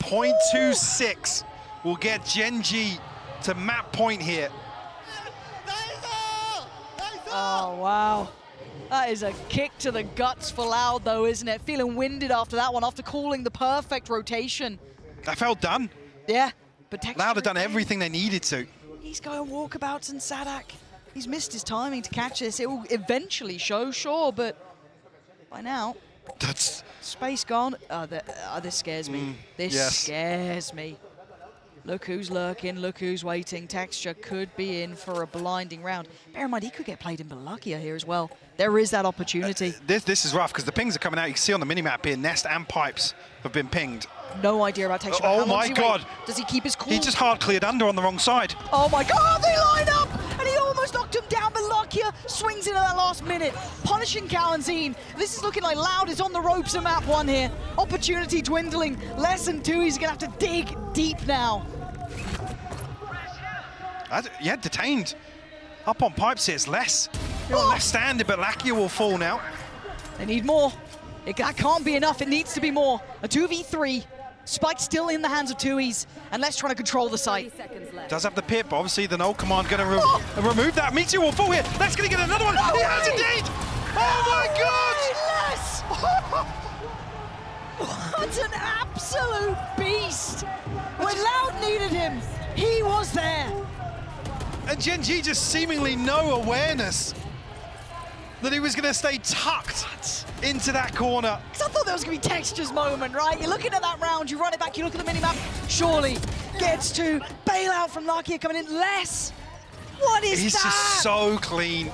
0.26 will get GENG to map point here. Oh, wow. That is a kick to the guts for Loud, though, isn't it? Feeling winded after that one, after calling the perfect rotation. I felt done. Yeah, but Texture Loud had done again. everything they needed to. He's going walkabouts and Sadak. He's missed his timing to catch this. It will eventually show, sure, but by now, That's space gone. This scares me. This scares me. Look who's lurking, look who's waiting. Texture could be in for a blinding round. Bear in mind, he could get played in Balakia here as well. There is that opportunity. This is rough because the pings are coming out. You can see on the minimap here, Nest and Pipes have been pinged. No idea about Texture. Oh my God. Does he keep his cool? He just hard cleared under on the wrong side. Oh my God, they line up! And he almost knocked him down. Balakia swings in at that last minute, punishing Kalanzine. This is looking like Loud is on the ropes in map 1 here. Opportunity dwindling. Less than 2. He's gonna have to dig deep now. Yeah, detained. Up on Pipes here, it's less. Left-standed, but Lakia will fall now. They need more. That can't be enough. It needs to be more. A 2v3. Spike still in the hands of Tui's, and let's try to control the site. Does have the pit, but obviously the null command going to remove that. Meteor will fall here. Let's going to get another one. No He has way. indeed. Oh my God! What an absolute beast! When Loud needed him, he was there. And GENG just seemingly no awareness that he was going to stay tucked into that corner. Because I thought there was going to be Texture's moment, right? You're looking at that round, you run it back, you look at the minimap, surely gets to bail out from Lakia coming in less. What is He's that? just so clean.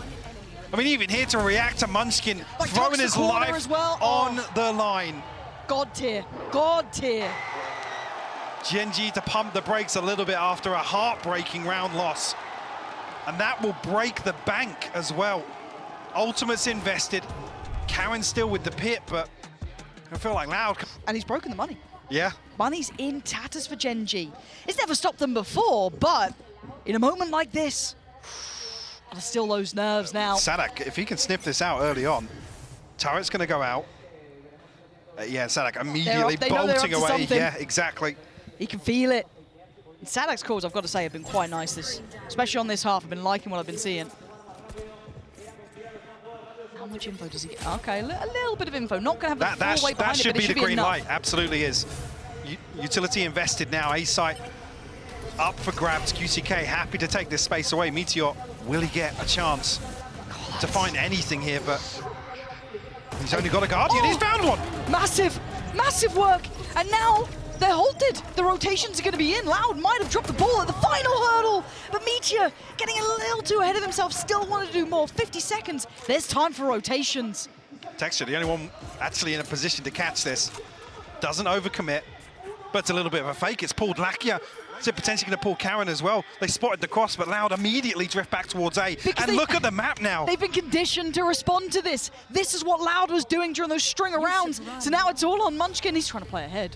I mean, even here to react to Munchkin, Like, throwing touch the his corner life as well. on the line. God tier, God tier. GENG to pump the brakes a little bit after a heartbreaking round loss. And that will break the bank as well. Ultimate's invested. Karen's still with the pit, but I feel like Loud. And he's broken the money. Yeah. Money's in tatters for GENG. It's never stopped them before, but in a moment like this, gotta still those nerves now. Sadak, if he can sniff this out early on, turret's going to go out. Yeah, Sadak immediately they know they're up bolting to away. something. Yeah, exactly. He can feel it. And Sadak's calls, I've got to say, have been quite nice, especially on this half. I've been liking what I've been seeing. How much info does he get? Okay, a little bit of info. Not going to have the full weight behind that it, should but be it should the green enough. light. Absolutely is. Utility invested now. A-site up for grabs. QCK happy to take this space away. Meteor, will he get a chance to find anything here? But he's only got a Guardian. He's found one. Massive, massive work. And now they're halted. The rotations are going to be in. Loud might have dropped the ball at the final hurdle, but Meteor getting a little too ahead of himself. Still wanted to do more. 50 seconds. There's time for rotations. Texture, the only one actually in a position to catch this. Doesn't overcommit, but it's a little bit of a fake. It's pulled Lakia. Is it potentially going to pull Karen as well? They spotted the cross, but Loud immediately drift back towards A. Because and look at the map now. They've been conditioned to respond to this. This is what Loud was doing during those string of rounds. So now it's all on Munchkin. He's trying to play ahead.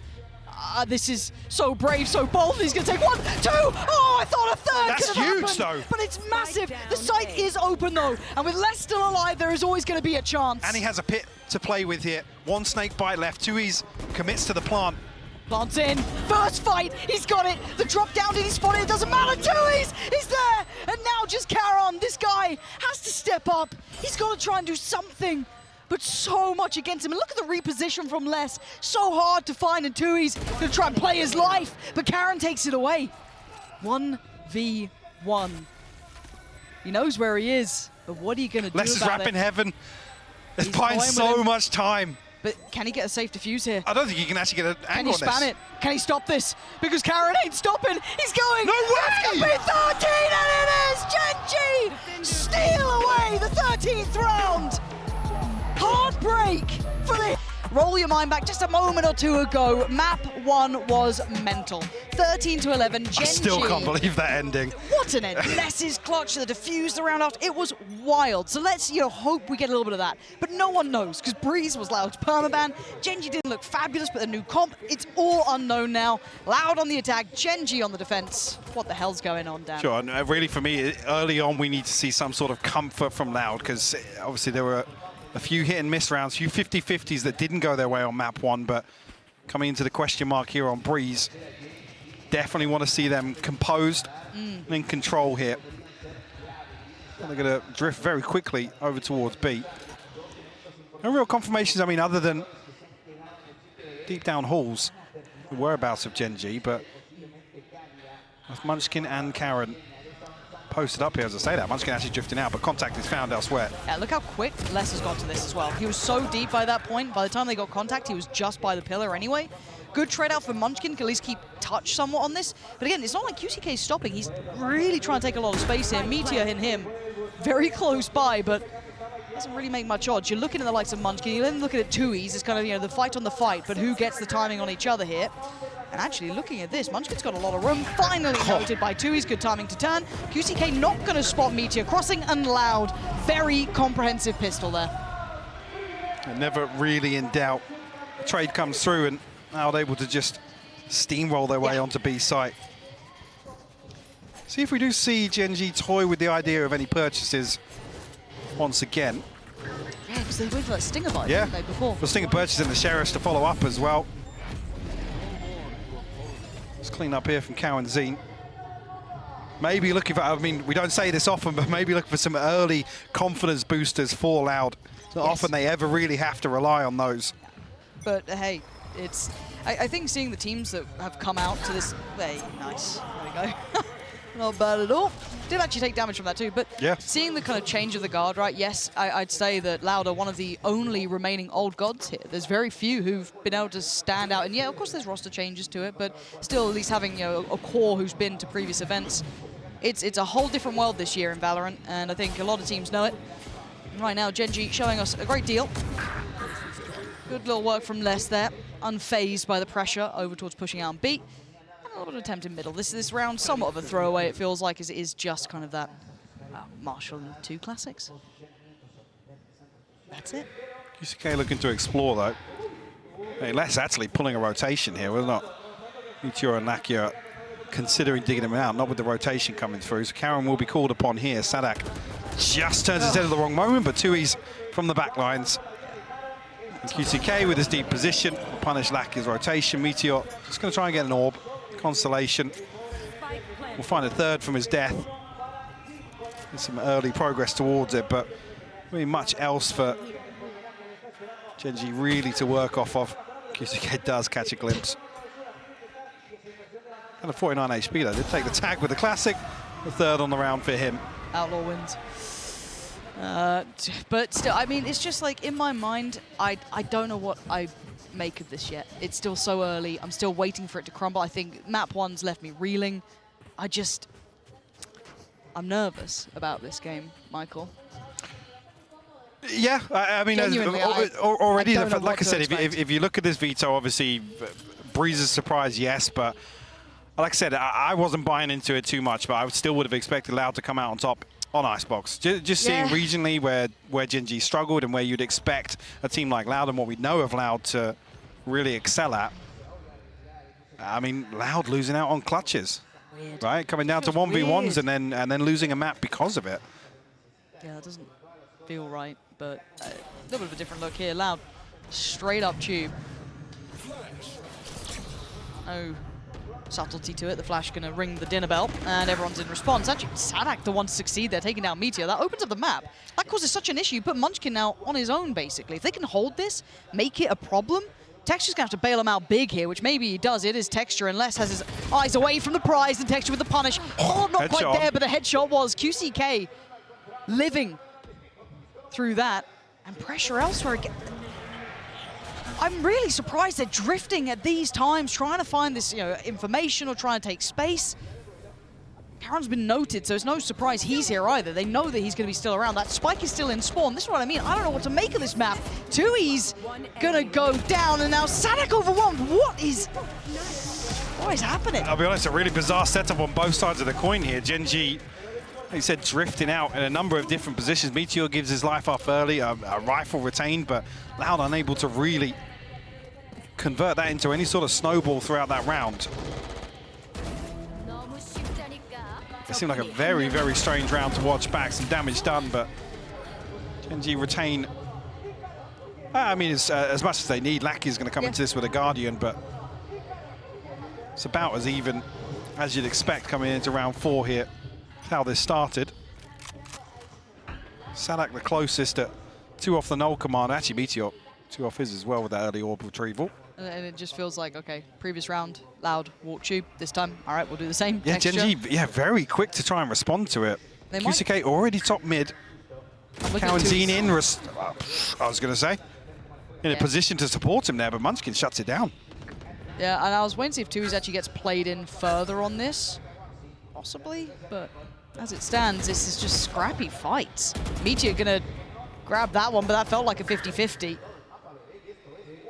This is so brave, so bold. He's going to take 1, 2. Oh, I thought a third That's could have huge, happened. though. But it's massive. The site is open, though. And with Les still alive, there is always going to be a chance. And he has a pit to play with here. One snake bite left. Tui's commits to the plant. Plants in. First fight. He's got it. The drop down, did he spot it? It doesn't matter. Tui's is there. And now just Caron. This guy has to step up. He's got to try and do something. But so much against him. And look at the reposition from Les. So hard to find, and Tui's going to try and play his life. But Karen takes it away. 1v1. He knows where he is, but what are you going to do Les is about wrapping it? heaven. It's He's buying toying with so him. much time. But can he get a safe defuse here? I don't think he can actually get an Can angle he on this. spam it? Can he stop this? Because Karen ain't stopping. He's going. No It's way! gonna be 13, and it is GENG! Steal away the 13th round. Heartbreak for the... Roll your mind back just a moment or two ago. Map 1 was mental. 13-11, GENG. I still can't believe that ending. What an end. Les's clutch, the defuse the round after. It was wild. So let's, hope we get a little bit of that. But no one knows, because Breeze was Loud's permaban. GENG didn't look fabulous, but the new comp, it's all unknown now. Loud on the attack, GENG on the defense. What the hell's going on, Dan? Sure, and really for me, early on, we need to see some sort of comfort from Loud, because obviously there were a few hit and miss rounds, a few 50-50s that didn't go their way on map 1, but coming into the question mark here on Breeze, definitely want to see them composed and in control here. They're going to drift very quickly over towards B. No real confirmations, I mean, other than deep down halls, the whereabouts of GENG, but with Munchkin and Karen posted up here, as I say that. Munchkin actually drifting out, but contact is found elsewhere. Yeah, look how quick Les has got to this as well. He was so deep by that point. By the time they got contact, he was just by the pillar anyway. Good trade out for Munchkin, can at least keep touch somewhat on this. But again, it's not like QCK is stopping. He's really trying to take a lot of space here. Meteor and him very close by, but doesn't really make much odds. You're looking at the likes of Munchkin. You're then looking at 2Es. It's kind of, you know, the fight on the fight, but who gets the timing on each other here? And actually, looking at this, Munchkin's got a lot of room. Finally noted by 2Es. Good timing to turn. QCK not going to spot Meteor crossing, and Loud. Very comprehensive pistol there. Never really in doubt. The trade comes through, and Loud able to just steamroll their way onto B site. See if we do see GENG toy with the idea of any purchases once again. Yeah, because they waited for that Stinger buy, yeah, didn't they, before? The Stinger purchasing the Sheriffs to follow up as well. Let's clean up here from Cow and Zine. Maybe looking for, I mean, we don't say this often, but maybe looking for some early confidence boosters for Loud. It's not often they ever really have to rely on those. But hey, it's, I think seeing the teams that have come out to this, hey, nice, there we go. Not bad at all. Did actually take damage from that too, but seeing the kind of change of the guard, right? Yes, I'd say that Loud are one of the only remaining old gods here. There's very few who've been able to stand out, and yeah, of course there's roster changes to it, but still at least having, you know, a core who's been to previous events. It's a whole different world this year in Valorant, and I think a lot of teams know it. And right now, GENG showing us a great deal. Good little work from Les there, unfazed by the pressure over towards pushing out on B. A little attempt in middle. This round, somewhat of a throwaway, it feels like, as it is just kind of that Marshall 2 classics. That's it. QCK looking to explore, though. Hey, Les actually pulling a rotation here, was not Meteor and Nakia considering digging him out, not with the rotation coming through. So Karen will be called upon here. Sadak just turns his head at the wrong moment, but 2Es from the back lines. And QCK with his deep position will punish Lakia's rotation. Meteor just going to try and get an orb. Constellation will find a third from his death. There's some early progress towards it, but really much else for GENG really to work off of. QCK does catch a glimpse. And a 49 HP though. Did take the tag with the classic. The third on the round for him. Outlaw wins. But still, I mean, it's just like in my mind, I don't know what I make of this yet. It's still so early. I'm still waiting for it to crumble. I think map 1's left me reeling. I'm nervous about this game, Michael. Yeah, I mean, already, like I said, if you look at this veto, obviously, Breeze's surprise, yes, but like I said, I wasn't buying into it too much, but I still would have expected Loud to come out on top on Icebox. Just seeing regionally where GENG struggled and where you'd expect a team like Loud and what we know of Loud to really excel at. I mean, Loud losing out on clutches, right? Coming down to 1v1s and then losing a map because of it. Yeah, that doesn't feel right, but a little bit of a different look here. Loud, straight up tube. No subtlety to it. The flash going to ring the dinner bell, and everyone's in response. Actually, Sadak the one to succeed there, taking down Meteor. That opens up the map. That causes such an issue. You put Munchkin now on his own, basically. If they can hold this, make it a problem, Texture's going to have to bail him out big here, which maybe he does. It is Texture, and Les has his eyes away from the prize, and Texture with the punish. Oh, not quite there, but the headshot was QCK living through that. And pressure elsewhere again. I'm really surprised they're drifting at these times, trying to find this, you know, information or trying to take space. Karen's been noted, so it's no surprise he's here either. They know that he's going to be still around. That spike is still in spawn. This is what I mean. I don't know what to make of this map. 2Es going to go down, and now Sadak overwhelmed. What is happening? I'll be honest, a really bizarre setup on both sides of the coin here. GENG, like you said, drifting out in a number of different positions. Meteor gives his life up early, a rifle retained, but Loud unable to really convert that into any sort of snowball throughout that round. It seemed like a very, very strange round to watch back. Some damage done, but GENG retain. I mean, as much as they need. Lackey's going to come into this with a Guardian, but it's about as even as you'd expect coming into round 4 here. That's how this started. Sadak the closest at 2 off the null command. Actually, Meteor 2 off his as well with that early orb retrieval. And it just feels like, okay, previous round, Loud, walk tube. This time, all right, we'll do the same. Yeah, Texture. GENG, yeah, very quick to try and respond to it. They QCK already top mid. Kawanzine in, I was going to say, in a position to support him there, but Munchkin shuts it down. Yeah, and I was waiting to see if Tui's actually gets played in further on this. Possibly, but as it stands, this is just scrappy fights. Meteor gonna grab that one, but that felt like a 50-50.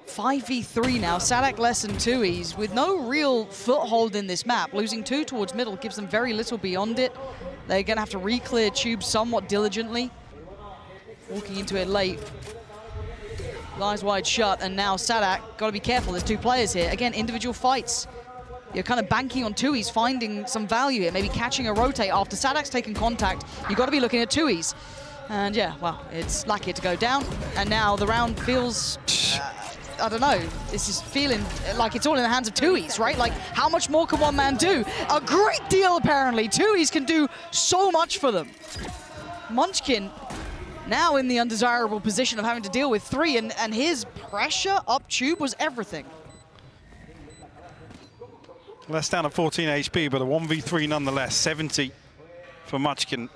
5v3 now, Sadak less than Tui's with no real foothold in this map. Losing 2 towards middle gives them very little beyond it. They're gonna have to re-clear tube somewhat diligently. Walking into it late. Eyes wide shut, and now Sadak, gotta be careful, there's 2 players here. Again, individual fights. You're kind of banking on Tui's finding some value here, maybe catching a rotate after Sadak's taken contact. You've got to be looking at Tui's. And yeah, well, it's lucky to go down. And now the round feels, I don't know, this is feeling like it's all in the hands of Tui's, right? Like, how much more can one man do? A great deal, apparently. Tui's can do so much for them. Munchkin now in the undesirable position of having to deal with 3, and his pressure up tube was everything. Less down at 14 HP, but a 1v3 nonetheless. 70 for Munchkin.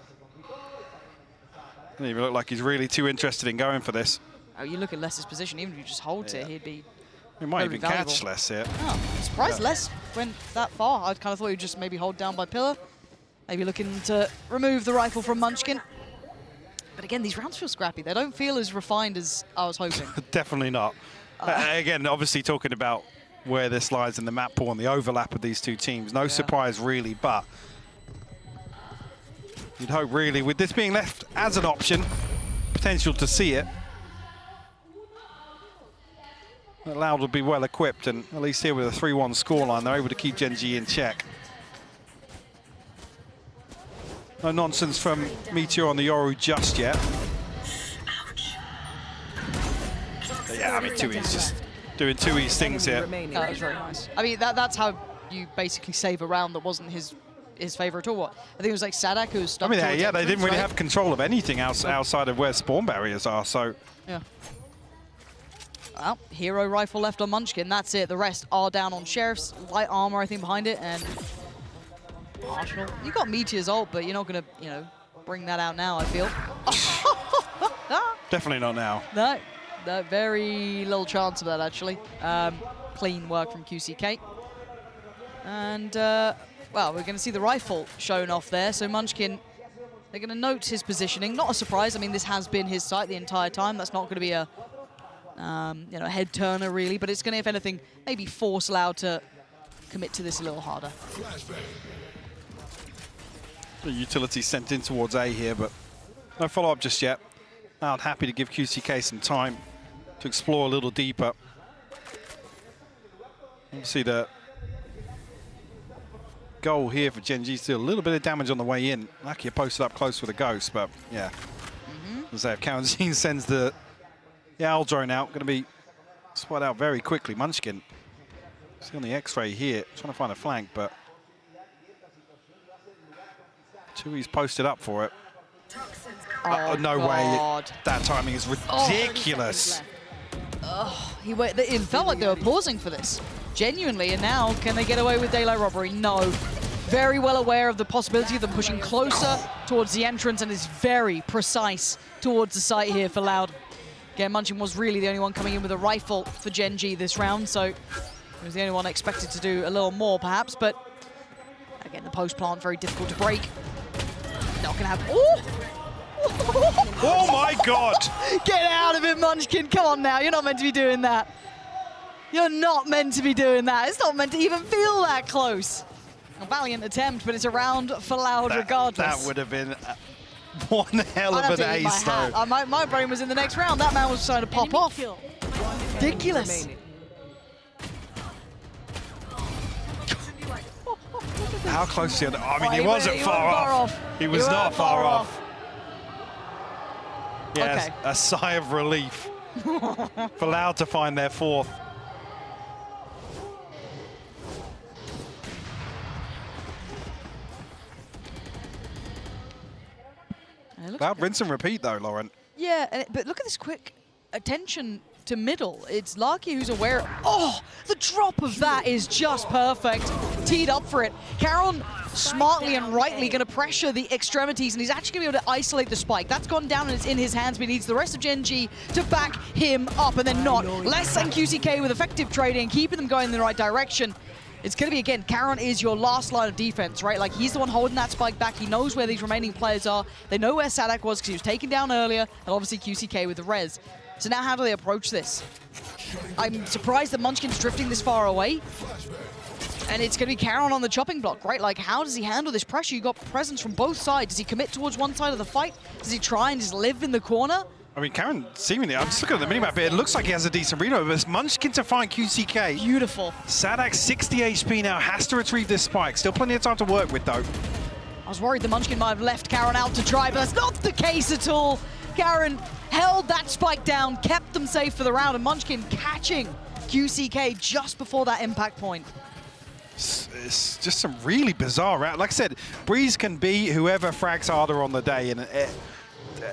Doesn't even look like he's really too interested in going for this. Oh, you look at Les's position, even if he just holds it, he'd be He might even valuable. catch Les here. Oh, I'm surprised Les went that far. I kind of thought he'd just maybe hold down by pillar. Maybe looking to remove the rifle from Munchkin. But again, these rounds feel scrappy. They don't feel as refined as I was hoping. Definitely not. Again, obviously talking about where this lies in the map pool and the overlap of these 2 teams. No surprise, really, but you'd hope, really, with this being left as an option, potential to see it, that Loud would be well equipped, and at least here with a 3-1 scoreline, they're able to keep GENG in check. No nonsense from Meteor on the Yoru just yet. But yeah, I mean, Tui's just doing Tui's things here. That was very nice. I mean, that's how you basically save a round that wasn't his favor at all. What? I think it was like Sadak who was stuck. I mean, yeah, they didn't really right? have control of anything outside of where spawn barriers are, so. Yeah. Well, hero rifle left on Munchkin, that's it. The rest are down on Sheriff's. Light armor, I think, behind it, and Marshall. You got Meteor's ult, but you're not gonna, you know, bring that out now, I feel. Definitely not now. No, very little chance of that, actually. Clean work from QCK. And, well, we're going to see the rifle shown off there. So Munchkin, they're going to note his positioning. Not a surprise. I mean, this has been his site the entire time. That's not going to be a, you know, head turner, really. But it's going to, if anything, maybe force Loud to commit to this a little harder. The utility sent in towards A here, but no follow-up just yet. Loud happy to give QCK some time to explore a little deeper. Obviously, the goal here for GENG is to do a little bit of damage on the way in. Lucky posted up close with a ghost, but yeah. As if Kawanzine sends the owl drone out, going to be spotted out very quickly. Munchkin, see on the X-ray here, trying to find a flank, but Tui's posted up for it. Oh, no God. way. That timing is ridiculous. It felt like they were pausing for this. Genuinely, and now can they get away with daylight robbery? No. Very well aware of the possibility of them pushing closer towards the entrance, and is very precise towards the site here for Loud. Again, Munchkin was really the only one coming in with a rifle for GENG this round, so he was the only one expected to do a little more, perhaps, but again, the post plant very difficult to break. Not gonna have. Oh my God! Get out of it, Munchkin. Come on now. You're not meant to be doing that. You're not meant to be doing that. It's not meant to even feel that close. A valiant attempt, but it's a round for Loud regardless. That would have been one hell of an ace, though. My brain was in the next round. That man was trying to pop off. Ridiculous. How close to the other? I mean, he wasn't far off. He was not far off. Yes, okay. A sigh of relief for Loud to find their 4th. It Loud rinse and repeat, though, Lauren. Yeah, but look at this quick attention to middle. It's Larky who's aware. Oh, the drop of that is just perfect. Teed up for it. Caron smartly and rightly going to pressure the extremities, and he's actually going to be able to isolate the spike. That's gone down and it's in his hands, but he needs the rest of GENG to back him up, and then not. Less than QCK with effective trading, keeping them going in the right direction. It's going to be, again, Caron is your last line of defense, right? Like, he's the one holding that spike back. He knows where these remaining players are. They know where Sadak was because he was taken down earlier, and obviously QCK with the res. So now how do they approach this? I'm surprised that Munchkin's drifting this far away. And it's going to be Caron on the chopping block, right? Like, how does he handle this pressure? You got presence from both sides. Does he commit towards one side of the fight? Does he try and just live in the corner? I mean, Caron seemingly, I'm just looking at the minimap here, it looks like he has a decent reload, but it's Munchkin to find QCK. Beautiful. Sadak, 60 HP now, has to retrieve this spike. Still plenty of time to work with, though. I was worried the Munchkin might have left Caron out to try, but that's not the case at all. Caron held that spike down, kept them safe for the round, and Munchkin catching QCK just before that impact point. It's just some really bizarre round. Like I said, Breeze can be whoever frags harder on the day, and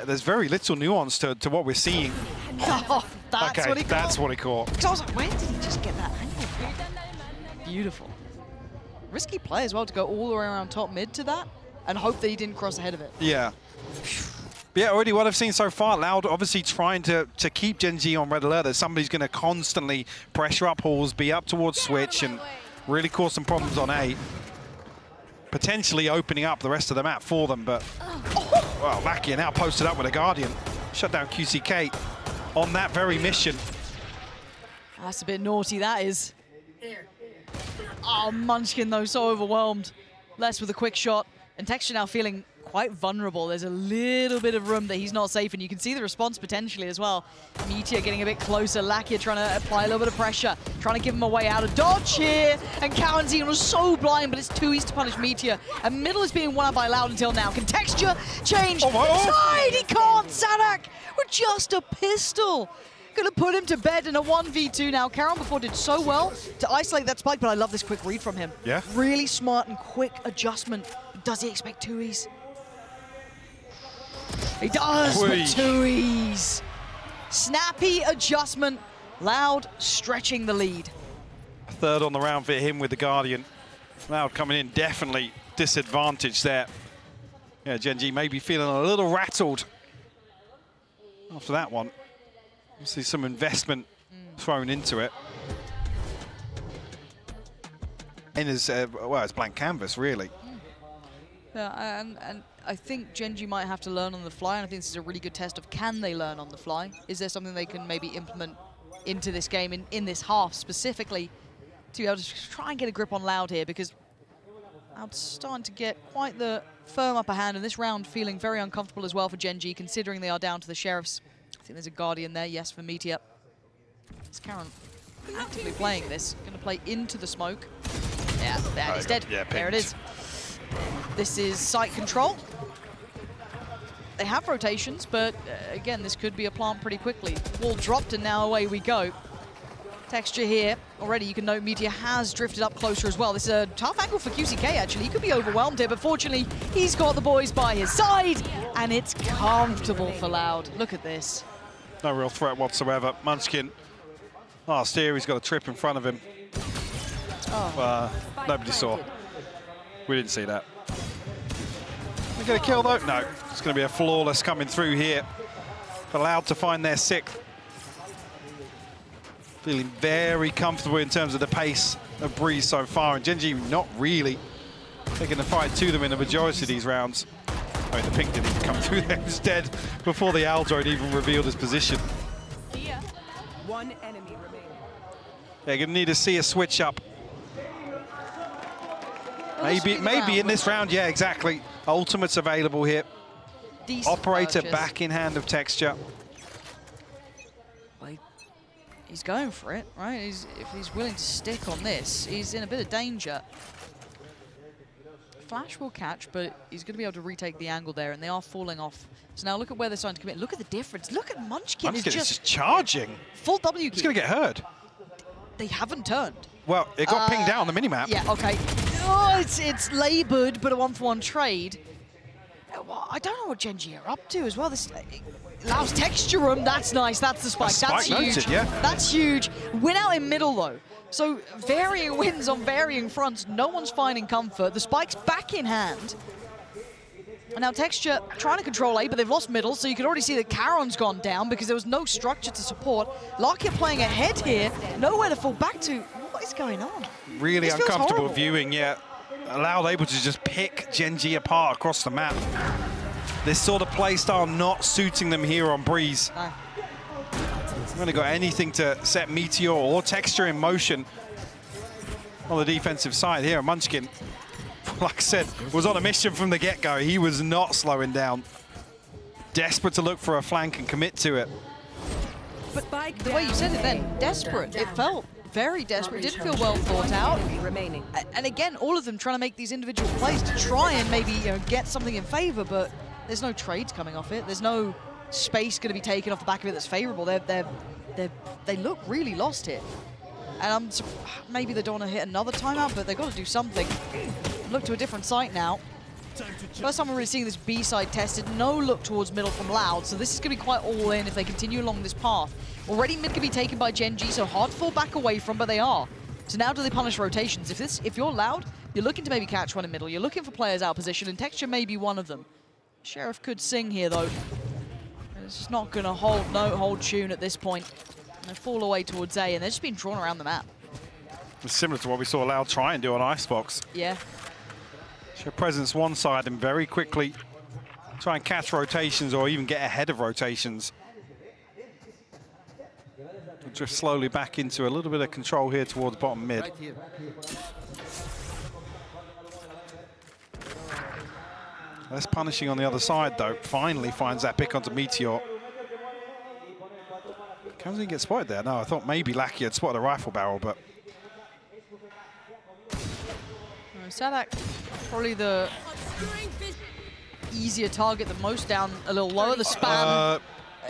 there's very little nuance to what we're seeing. Oh, that's okay, what he caught. That's what he caught. Because I was like, where did he just get that angle? Beautiful. Risky play as well to go all the way around top mid to that and hope that he didn't cross ahead of it. Yeah. Yeah, already what I've seen so far, Loud obviously trying to keep GENG on red alert that somebody's going to constantly pressure up halls, be up towards switch, and really cause some problems on A. Potentially opening up the rest of the map for them, but well, Vakia now posted up with a Guardian. Shut down QCK on that very mission. That's a bit naughty, that is. Oh, Munchkin, though, so overwhelmed. Less with a quick shot. And Texture now feeling quite vulnerable. There's a little bit of room that he's not safe, and you can see the response potentially as well. Meteor getting a bit closer. Lakia trying to apply a little bit of pressure, trying to give him a way out of dodge here. And Karanzine was so blind, but it's too easy to punish Meteor. And middle is being won out by Loud until now. Can Texture change side? He can't. Sadak with just a pistol. Gonna put him to bed in a 1v2 now. Caron before did so well to isolate that spike, but I love this quick read from him. Yeah. Really smart and quick adjustment. Does he expect 2Es? He does, but 2Es. Snappy adjustment. Loud stretching the lead. Third on the round for him with the Guardian. Loud coming in, definitely disadvantaged there. Yeah, GENG maybe feeling a little rattled after that one. See some investment thrown into it. And well, it's blank canvas, really. Yeah, and I think GENG might have to learn on the fly, and I think this is a really good test of can they learn on the fly? Is there something they can maybe implement into this game, in this half specifically, to be able to try and get a grip on Loud here, because Loud's starting to get quite the firm upper hand, and this round feeling very uncomfortable as well for GENG, considering they are down to the Sheriffs. I think there's a Guardian there, yes, for Meteor. Is Caron actively playing this? Going to play into the smoke. Yeah, and he's dead. Yeah, there it is. This is site control. They have rotations, but again, this could be a plant pretty quickly. Wall dropped, and now away we go. Texture here. Already, you can note Meteor has drifted up closer as well. This is a tough angle for QCK, actually. He could be overwhelmed here, but fortunately, he's got the boys by his side, and it's comfortable for Loud. Look at this. No real threat whatsoever. Munchkin last year, he's got a trip in front of him. Nobody saw. We didn't see that. We get a kill though? No. It's going to be a flawless coming through here. Allowed to find their sixth. Feeling very comfortable in terms of the pace of Breeze so far, and GENG not really taking the fight to them in the majority of these rounds. I mean, the pink didn't even come through there instead before the Aldro had even revealed his position. One enemy remaining. They're going to need to see a switch up. Maybe in this round, yeah, exactly. Ultimate's available here. Decent Operator purchase. back in hand of Texture. Well, he's going for it, right? If he's willing to stick on this, he's in a bit of danger. Flash will catch, but he's going to be able to retake the angle there, and they are falling off. So now look at where they're starting to commit. Look at the difference. Look at Munchkin is just charging. Full W key. He's going to get hurt. They haven't turned. Well, it got pinged out on the minimap. Yeah, okay. Oh, it's laboured, but a 1-for-1 trade. Well, I don't know what GENG are up to as well. This allows texture room. That's nice. That's the spike. That's huge. Noted, yeah. That's huge. Win out in middle though. So varying wins on varying fronts. No one's finding comfort. The spike's back in hand. And now Texture trying to control A, but they've lost middle, so you can already see that Charon's gone down because there was no structure to support. Larkia playing ahead here, nowhere to fall back to. What is going on? Really This feels uncomfortable horrible. viewing, yeah. Loud able to just pick GENG apart across the map. This sort of play style not suiting them here on Breeze. No. They've only got anything to set Meteor or Texture in motion on the defensive side here. Munchkin, like I said, was on a mission from the get-go. He was not slowing down. Desperate to look for a flank and commit to it. But the way you said it then, desperate. It felt very desperate. It didn't feel well thought out. Remaining. And again, all of them trying to make these individual plays to try and maybe get something in favor, but there's no trades coming off it. There's no space going to be taken off the back of it that's favorable. They look really lost here. And maybe they don't want to hit another timeout, but they've got to do something. Look to a different site now. First time we're really seeing this B side tested. No look towards middle from Loud, so this is going to be quite all in if they continue along this path. Already mid can be taken by GENG, so hard to fall back away from, but they are. So now do they punish rotations? If you're Loud, you're looking to maybe catch one in middle. You're looking for players out of position, and Texture may be one of them. Sheriff could sing here, though. It's just not going to hold tune at this point. They fall away towards A, and they're just being drawn around the map. It's similar to what we saw Loud try and do on Icebox. Yeah. Show presence one side and very quickly try and catch rotations or even get ahead of rotations. Drift slowly back into a little bit of control here towards bottom mid. Right here. Less punishing on the other side, though. Finally finds that pick onto Meteor. Can he get spotted there? No, I thought maybe Lackey had spotted a rifle barrel, but... Sadak, probably the easier target, the most down a little lower. The spam,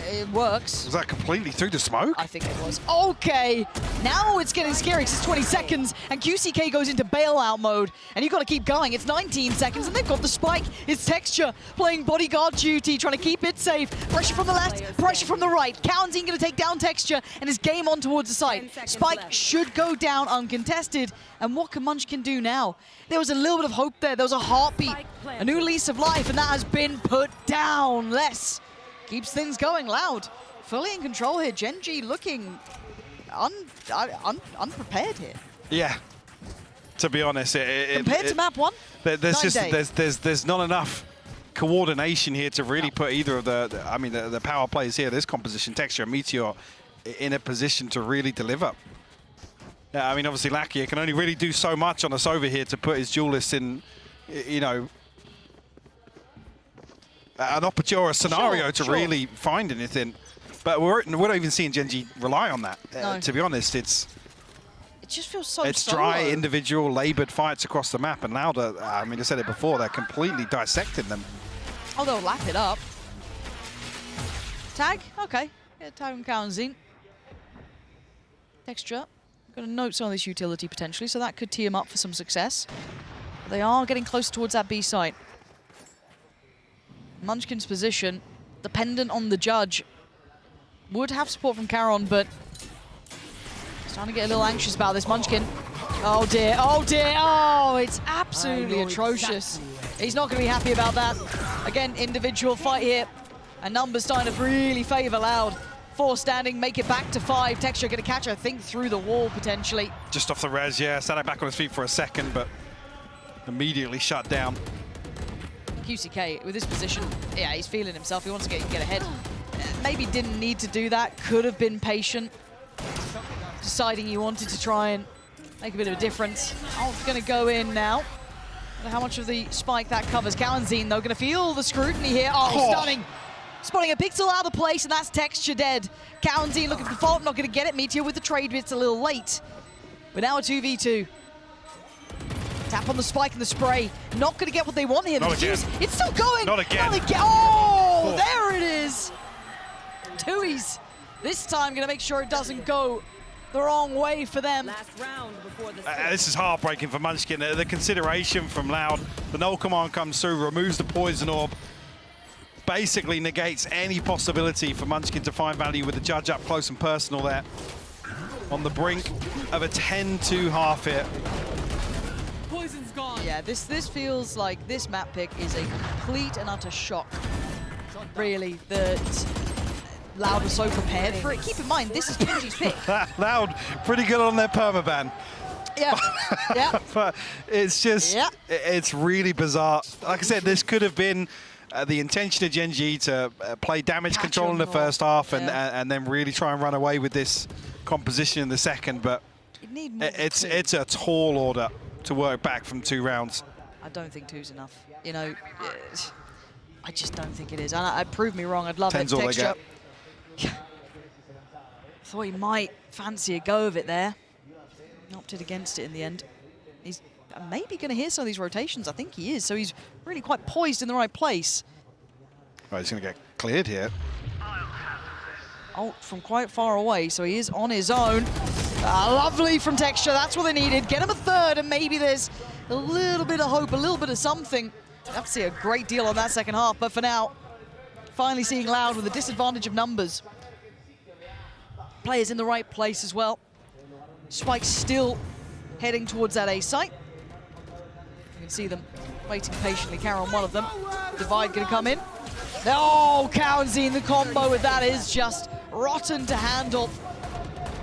it works. Was that completely through the smoke? I think it was. Okay, now it's getting scary because it's 20 seconds and QCK goes into bailout mode and you've got to keep going. It's 19 seconds and they've got the spike. It's Texture playing bodyguard duty, trying to keep it safe. Pressure from the left, pressure from the right. Kaunzine going to take down Texture and his game on towards the side. Spike should go down uncontested. And what can Munchkin do now? There was a little bit of hope there. There was a heartbeat, a new lease of life, and that has been put down. Less keeps things going. Loud, fully in control here. GENG looking unprepared here. Yeah, to be honest, compared to map one, there's not enough coordination here to really put either of the power plays here, this composition, Texture and Meteor, in a position to really deliver. Yeah, I mean, obviously, Lackey can only really do so much on us over here to put his duelists in, an opportune scenario to really find anything. But we're not even seeing GENG rely on that. No. To be honest, it just feels so it's solo. dry, individual, laboured fights across the map. And now, I mean, I said it before, they're completely dissecting them. Oh, they'll lap it up. Tag? Okay. Yeah, tag and Kaunzine. Texture. Going to note some of this utility potentially, so that could tee him up for some success. They are getting close towards that B site. Munchkin's position, dependent on the judge, would have support from Charon, but starting to get a little anxious about this. Munchkin. Oh dear, oh dear, oh, it's absolutely atrocious. He's not going to be happy about that. Again, individual fight here, and numbers starting to really favour Loud. 4 standing, make it back to 5. Texture going to catch, I think, through the wall, potentially. Just off the res, yeah. Sadak back on his feet for a second, but immediately shut down. QCK, with this position, yeah, he's feeling himself. He wants to get ahead. Maybe didn't need to do that. Could have been patient. Deciding he wanted to try and make a bit of a difference. Oh, going to go in now. I don't know how much of the spike that covers. Kaunzine, though, going to feel the scrutiny here. Oh, stunning. Spotting a pixel out of place, and that's Texture dead. Kaunzine looking for the fault, not going to get it. Meteor with the trade, but it's a little late. But now a 2v2. Tap on the spike and the spray. Not going to get what they want here. Not again. It's still going. Not again. Not again. Oh, there it is. Tui's. This time going to make sure it doesn't go. the wrong way for them. Last round before the This is heartbreaking for Munchkin. The consideration from Loud. The null command comes through, removes the poison orb, basically negates any possibility for Munchkin to find value with the judge up close and personal there. On the brink of a 10-2 half hit. Poison's gone. Yeah, this feels like this map pick is a complete and utter shock. Really, that Loud was so prepared for it. Keep in mind, this is GENG's pick. Loud, pretty good on their permaban. Yeah, yeah. But it's just, it's really bizarre. Like I said, this could have been the intention of GENG to play damage Catch control in the on first half and, yeah. and then really try and run away with this composition in the second. But You'd need more than two. it's a tall order to work back from 2 rounds. I don't think 2's enough. You know, I just don't think it is. And prove me wrong, I'd love 10's it. all they Texture. get. Thought he might fancy a go of it there. Opted against it in the end. He's maybe going to hear some of these rotations. I think he is. So he's really quite poised in the right place. Right, he's going to get cleared here. Oh, from quite far away, so he is on his own. Lovely from Texture, that's what they needed. Get him a third, and maybe there's a little bit of hope, a little bit of something. Have to see a great deal on that second half, but for now, finally seeing Loud with a disadvantage of numbers. Players in the right place as well. Spike still heading towards that A site. You can see them waiting patiently. Carry on one of them. Divide gonna come in. Oh, Cowanzy in the combo with that is just rotten to handle.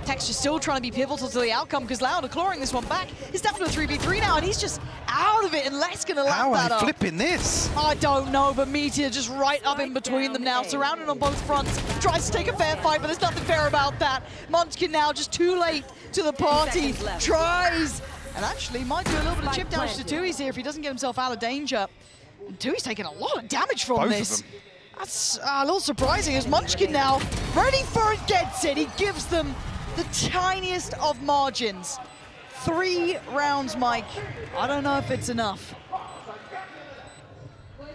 Texture still trying to be pivotal to the outcome because Loud are clawing this one back. He's down to a 3v3 now and he's just out of it and Les gonna lap How that are up. they flipping this? I don't know, but Meteor just right up in between them now, surrounded on both fronts. Tries to take a fair fight, but there's nothing fair about that. Munchkin now just too late to the party. Tries, and actually might do a little bit of chip damage to Tui's here if he doesn't get himself out of danger. And Tui's taking a lot of damage from Both this. of them. That's a little surprising as Munchkin now ready for it, gets it. He gives them the tiniest of margins. 3 rounds, Mike. I don't know if it's enough.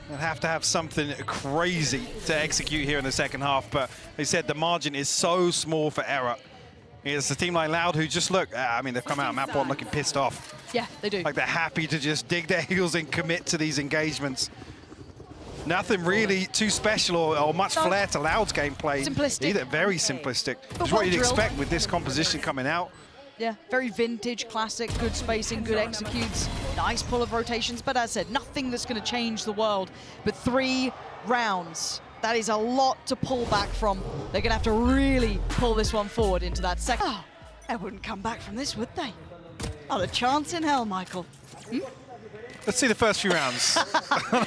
They'll have to have something crazy to execute here in the second half, but they said the margin is so small for error. It's a team like Loud who just look, I mean, they've come out of map one looking pissed off. Yeah, they do. Like they're happy to just dig their heels and commit to these engagements. Nothing really too special or much flair to Loud's gameplay. Simplistic. Either. Very simplistic. But It's what you'd well-drilled. expect with this composition coming out. Yeah, very vintage, classic, good spacing, good executes, nice pull of rotations, but as I said, nothing that's going to change the world. But 3 rounds, that is a lot to pull back from. They're going to have to really pull this one forward into that second. Oh, they wouldn't come back from this, would they? Not a chance in hell, Michael. Let's see the first few rounds,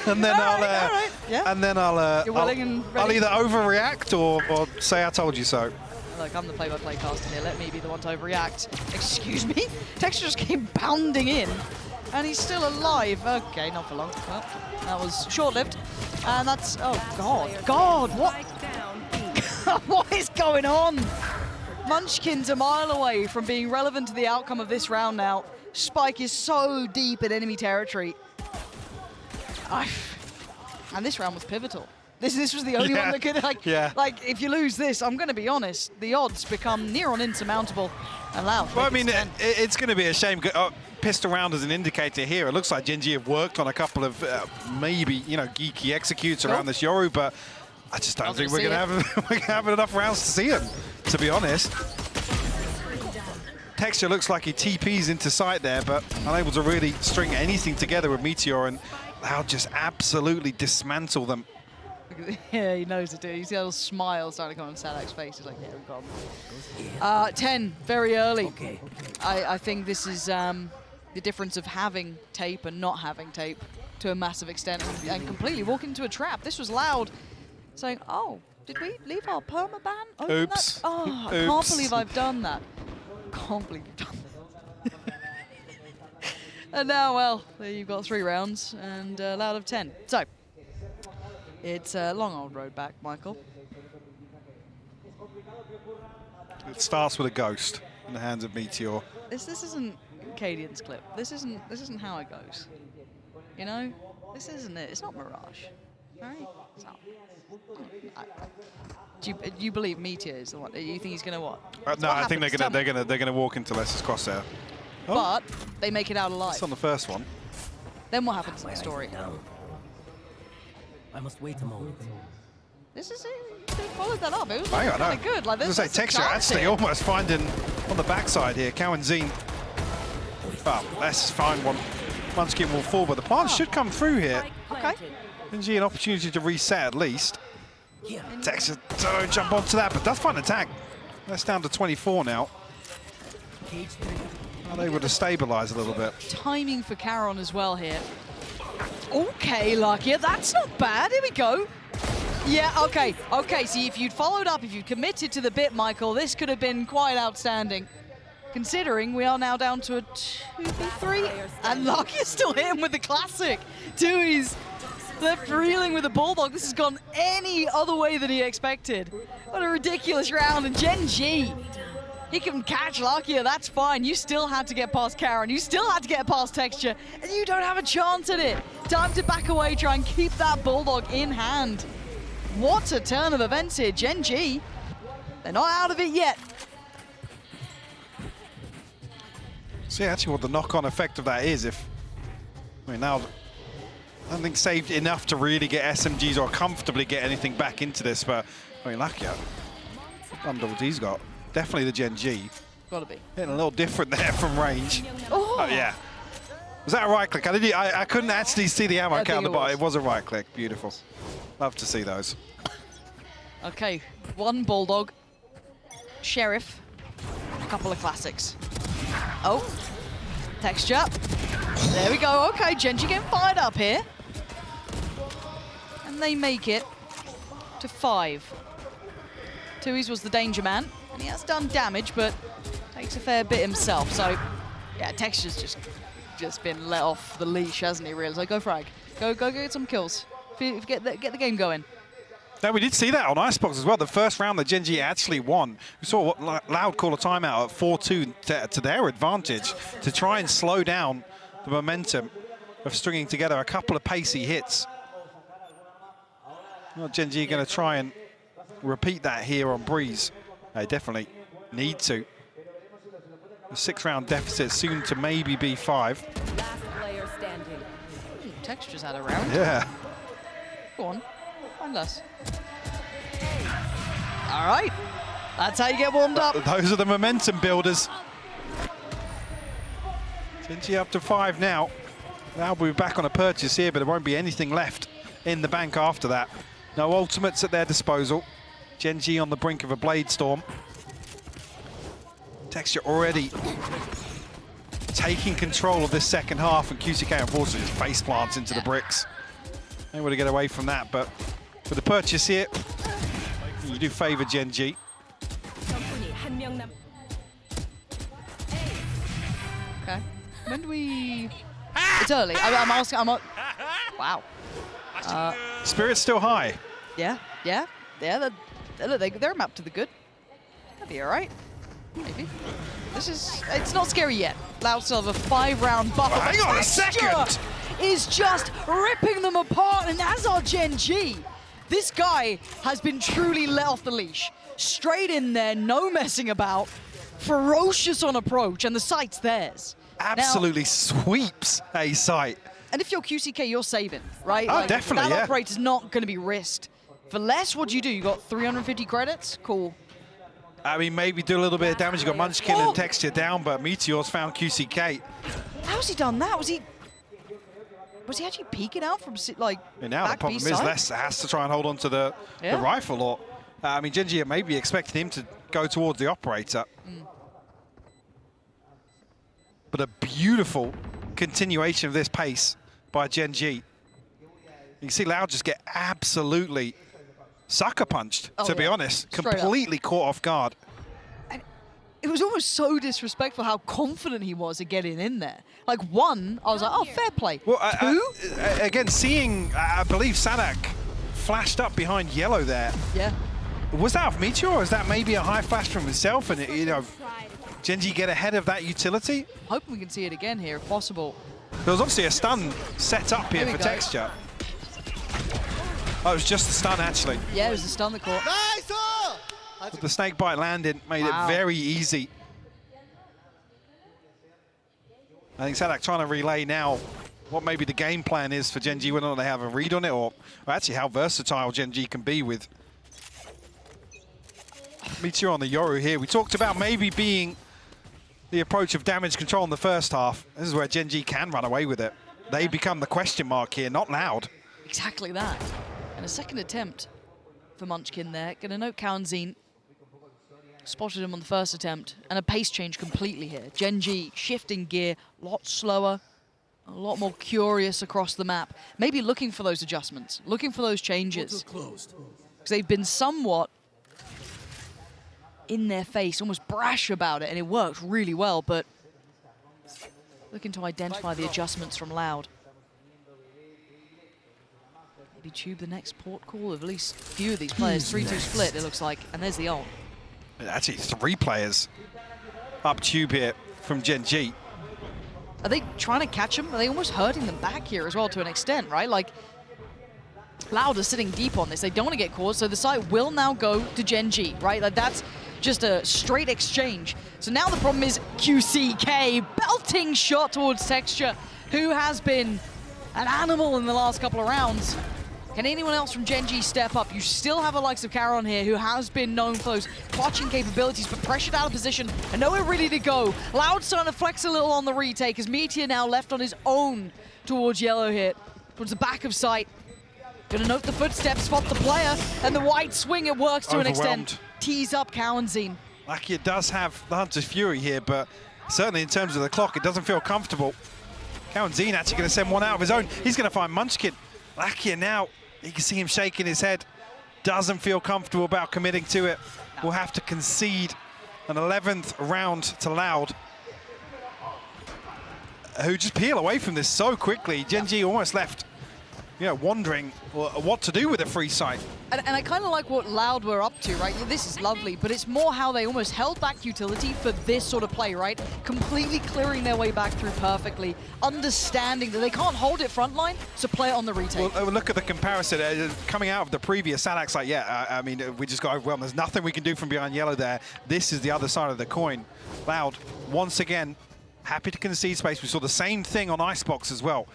and then You're willing and I'll ready? either overreact or say I told you so. Look, I'm the play-by-play caster here. Let me be the one to overreact. Excuse me? Texture just came bounding in, and he's still alive. Okay, not for long. Well, that was short-lived. And that's, oh, God, what? What is going on? Munchkin's a mile away from being relevant to the outcome of this round now. Spike is so deep in enemy territory. And this round was pivotal. This was the only one that could, like, if you lose this, I'm going to be honest, the odds become near on insurmountable and Loud. Well, I mean, it's going to be a shame. Pissed around as an indicator here. It looks like GENG have worked on a couple of maybe, you know, geeky executes around this Yoru, but I just don't think we're going to have enough rounds to see him, to be honest. Texture looks like he TPs into sight there, but unable to really string anything together with Meteor, and Loud just absolutely dismantle them. Yeah, he knows it, dude. You see that little smile starting to come on Sadak's face. He's like, yeah, we've got him. 10, very early. Okay. I think this is the difference of having tape and not having tape to a massive extent, and completely walk into a trap. This was Loud saying, oh, did we leave our permaban open? Oops. Oh, I can't believe I've done that. Can't believe you've done that. And now, well, there you've got 3 rounds and Loud of 10. So, it's a long old road back, Michael. It starts with a ghost in the hands of Meteor. This isn't Cadian's clip. This isn't how it goes. You know, this isn't it. It's not Mirage. All right. So, do you believe Meteor is the one? You think he's gonna what? No, What I think happens? they're gonna walk into Lester's crosshair. Oh, But they make it out alive. that's on the first one. Then what happens in the story? I must wait a moment. This is it. They followed that up. It was Hang on, really no. good. Like I this was gonna is say, Texture actually almost finding on the backside here. Cowan Zine. Well, let's find one. Munchkin will fall, but the plant should come through here. Okay. Genji an opportunity to reset at least. Texture don't jump onto that, but does find a tag. That's down to 24 now. Are able to stabilize a little bit. Timing for Caron as well here. Okay, Lucky. That's not bad. Here we go. Yeah, okay. Okay, see, if you'd followed up, if you'd committed to the bit, Michael, this could have been quite outstanding. Considering we are now down to a 2v3, and Lucky is still hitting with the classic. Dewey's left reeling with the Bulldog. This has gone any other way than he expected. What a ridiculous round, and GENG. He can catch Lakia, that's fine. You still had to get past Karen. You still had to get past Texture, and you don't have a chance at it. Time to back away, try and keep that Bulldog in hand. What a turn of events here. GENG, they're not out of it yet. See actually what the knock-on effect of that is if, I mean now, I don't think saved enough to really get SMGs or comfortably get anything back into this, but I mean Lakia, undoubled he's got. Definitely the GENG. Gotta be. Hitting a little different there from range. Oh, Yeah. Was that a right click? I couldn't actually see the ammo counter, but it was a right click. Beautiful. Love to see those. Okay, one Bulldog, Sheriff, a couple of classics. Oh, Texture. There we go. Okay, GENG getting fired up here. And they make it to 5. Tui's was the danger man, and he has done damage, but takes a fair bit himself. So, yeah, Texture's just been let off the leash, hasn't he, really? So go frag. Go get some kills. Get the game going. Now, we did see that on Icebox as well. The first round that GENG actually won. We saw what Loud call a timeout at 4-2 to their advantage to try and slow down the momentum of stringing together a couple of pacey hits. Well, GENG going to try and repeat that here on Breeze. They definitely need to. The 6-round deficit soon to maybe be 5. Last player standing. Texture's had a round. Yeah. Go on, find us. All right, that's how you get warmed up. Those are the momentum builders. GENG up to 5 now. Now we'll be back on a purchase here, but there won't be anything left in the bank after that. No ultimates at their disposal. GENG on the brink of a blade storm. Texture already taking control of this second half, and QCK unfortunately just face plants into the bricks. Able to get away from that, but with the purchase here, you do favour GENG. Okay, when do we? It's early. I'm asking. Wow. Spirit's still high. Yeah. They're up to the good. That'd be all right. Maybe. It's not scary yet. Loud still have a 5-round buffer. Oh, hang on a Texture second! is just ripping them apart, and as are GENG. This guy has been truly let off the leash. Straight in there, no messing about. Ferocious on approach, and the site's theirs. Absolutely sweeps a site. And if you're QCK, you're saving, right? Oh, definitely, That yeah. operator's not going to be risked. For less, what do? You got 350 credits? Cool. I mean, maybe do a little bit of damage. You got Munchkin Oh. and Texture down, but Meteor's found QCK. How's he done that? Was he actually peeking out from like And now the back problem is B-side? Lester has to try and hold on to the rifle, or I mean, GENG may be expecting him to go towards the operator. But a beautiful continuation of this pace by GENG. You can see Loud just get absolutely sucker punched, to be honest. Straight up. Completely caught off guard. And it was almost so disrespectful how confident he was at getting in there. Like, one, I was like, oh, fair play. Well, Two? again, seeing, I believe Sadak flashed up behind yellow there. Yeah. Was that off Meteor, or is that maybe a high flash from himself? And, you know, GENG get ahead of that utility? Hoping we can see it again here, if possible. There was obviously a stun set up here There we for go. Texture. Oh, it was just the stun, actually. Yeah, it was the stun that caught. But the snake bite landed, made it very easy. I think Sadak trying to relay now what maybe the game plan is for GENG, whether or not they have a read on it, or actually how versatile GENG can be with Meteor on the Yoru here. We talked about maybe being the approach of damage control in the first half. This is where GENG can run away with it. They become the question mark here, not Loud. Exactly that. And a second attempt for Munchkin there. Gonna note Kaunzin spotted him on the first attempt, and a pace change completely here. GENG shifting gear, a lot slower, a lot more curious across the map. Maybe looking for those adjustments, looking for those changes. Because they've been somewhat in their face, almost brash about it, and it worked really well, but looking to identify the adjustments from Loud. Maybe tube the next port call of at least a few of these players. 3-2 split, it looks like, and there's the ult. Actually, 3 players up tube here from GENG. Are they trying to catch him? Are they almost hurting them back here as well to an extent, right? Like, Loud is sitting deep on this. They don't want to get caught, so the site will now go to GENG, right? Like, that's just a straight exchange. So now the problem is QCK, belting shot towards Texture, who has been an animal in the last couple of rounds. Can anyone else from GENG step up? You still have a likes of Caron here, who has been known for those clutching capabilities, but pressured out of position and nowhere really to go. Loud starting to flex a little on the retake as Meteor now left on his own towards Yellow here, towards the back of sight. Gonna note the footsteps, spot the player, and the wide swing, it works to an extent. Tease up Kaunzin. Lucky it does have the Hunter's Fury here, but certainly in terms of the clock, it doesn't feel comfortable. Kaunzin actually gonna send one out of his own. He's gonna find Munchkin. Lucky now. You can see him shaking his head. Doesn't feel comfortable about committing to it. We'll have to concede an 11th round to Loud, who just peel away from this so quickly. GENG almost left, you know, wondering what to do with a free site. And I kind of like what Loud were up to, right? This is lovely, but it's more how they almost held back utility for this sort of play, right? Completely clearing their way back through perfectly, understanding that they can't hold it frontline, so play it on the retake. Well, look at the comparison. Coming out of the previous, Sadak's like, yeah, I mean, we just got overwhelmed. There's nothing we can do from behind Yellow there. This is the other side of the coin. Loud, once again, happy to concede space. We saw the same thing on Icebox as well.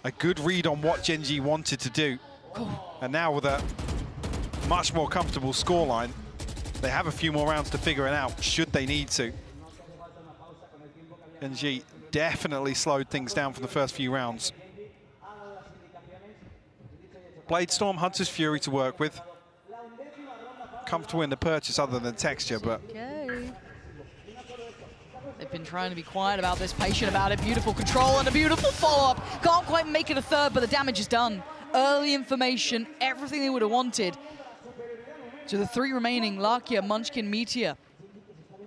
A good read on what GENG wanted to do. And now with a much more comfortable scoreline, they have a few more rounds to figure it out, should they need to. GENG definitely slowed things down for the first few rounds. Bladestorm, Hunter's Fury to work with. Comfortable in the purchase other than Texture, but... Okay. They've been trying to be quiet about this, patient about it. Beautiful control and a beautiful follow-up. Can't quite make it a third, but the damage is done. Early information, everything they would have wanted. So the 3 remaining, Lakia, Munchkin, Meteor,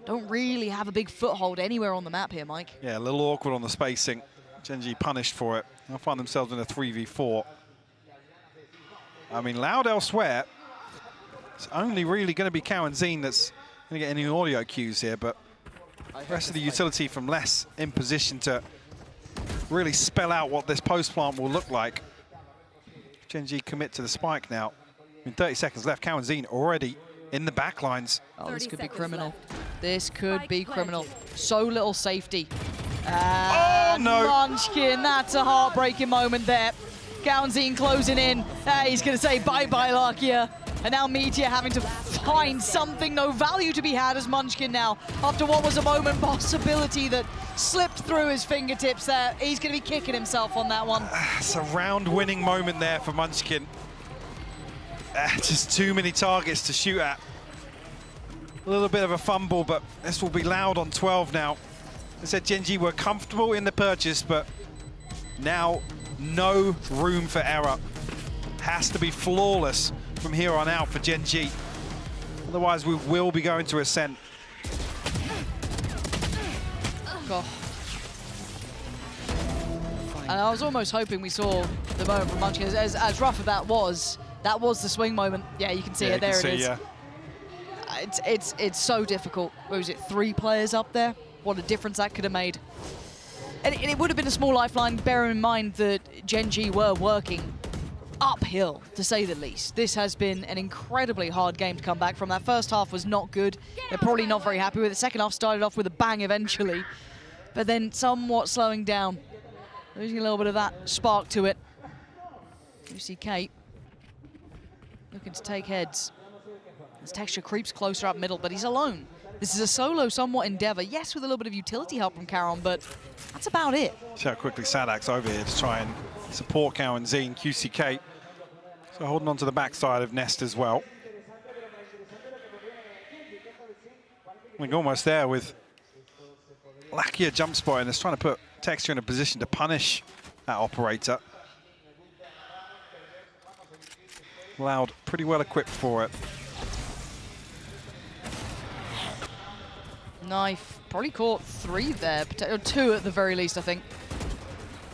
don't really have a big foothold anywhere on the map here, Mike. Yeah, a little awkward on the spacing. GENG punished for it. They'll find themselves in a 3v4. I mean, Loud elsewhere. It's only really going to be Kaunzin that's going to get any audio cues here, but the rest of the utility from less in position to really spell out what this post plant will look like. GENG commit to the spike now. I mean, 30 seconds left. Kaunzin already in the back lines. Oh, this could be criminal. This could be criminal. So little safety. Oh, no. Munchkin, that's a heartbreaking moment there. Kaunzin closing in. He's going to say bye-bye, Lakia. And now Meteor having to find something, no value to be had as Munchkin now. After what was a moment possibility that slipped through his fingertips there. He's going to be kicking himself on that one. It's a round-winning moment there for Munchkin. Just too many targets to shoot at. A little bit of a fumble, but this will be Loud on 12 now. I said GENG were comfortable in the purchase, but now no room for error. Has to be flawless from here on out for GENG. Otherwise, we will be going to Ascent. God. And I was almost hoping we saw the moment from Munchkin. As rough as that was the swing moment. Yeah, you can see it. There it is. Yeah. It's so difficult. What was it, 3 players up there? What a difference that could have made. And it would have been a small lifeline, bearing in mind that GENG were working uphill, to say the least. This has been an incredibly hard game to come back from. That first half was not good. They're probably not very happy with it. Second half started off with a bang eventually, but then somewhat slowing down. Losing a little bit of that spark to it. You see Kate looking to take heads. His Texture creeps closer up middle, but he's alone. This is a solo somewhat endeavor. Yes, with a little bit of utility help from Karon, but that's about it. See how quickly Sadak's over here to try and support Karon Z and QCK. So holding on to the backside of Nest as well. I think almost there with Lakia jump spot and is trying to put Texture in a position to punish that operator. Loud pretty well equipped for it. Knife probably caught 3 there, or 2 at the very least, I think.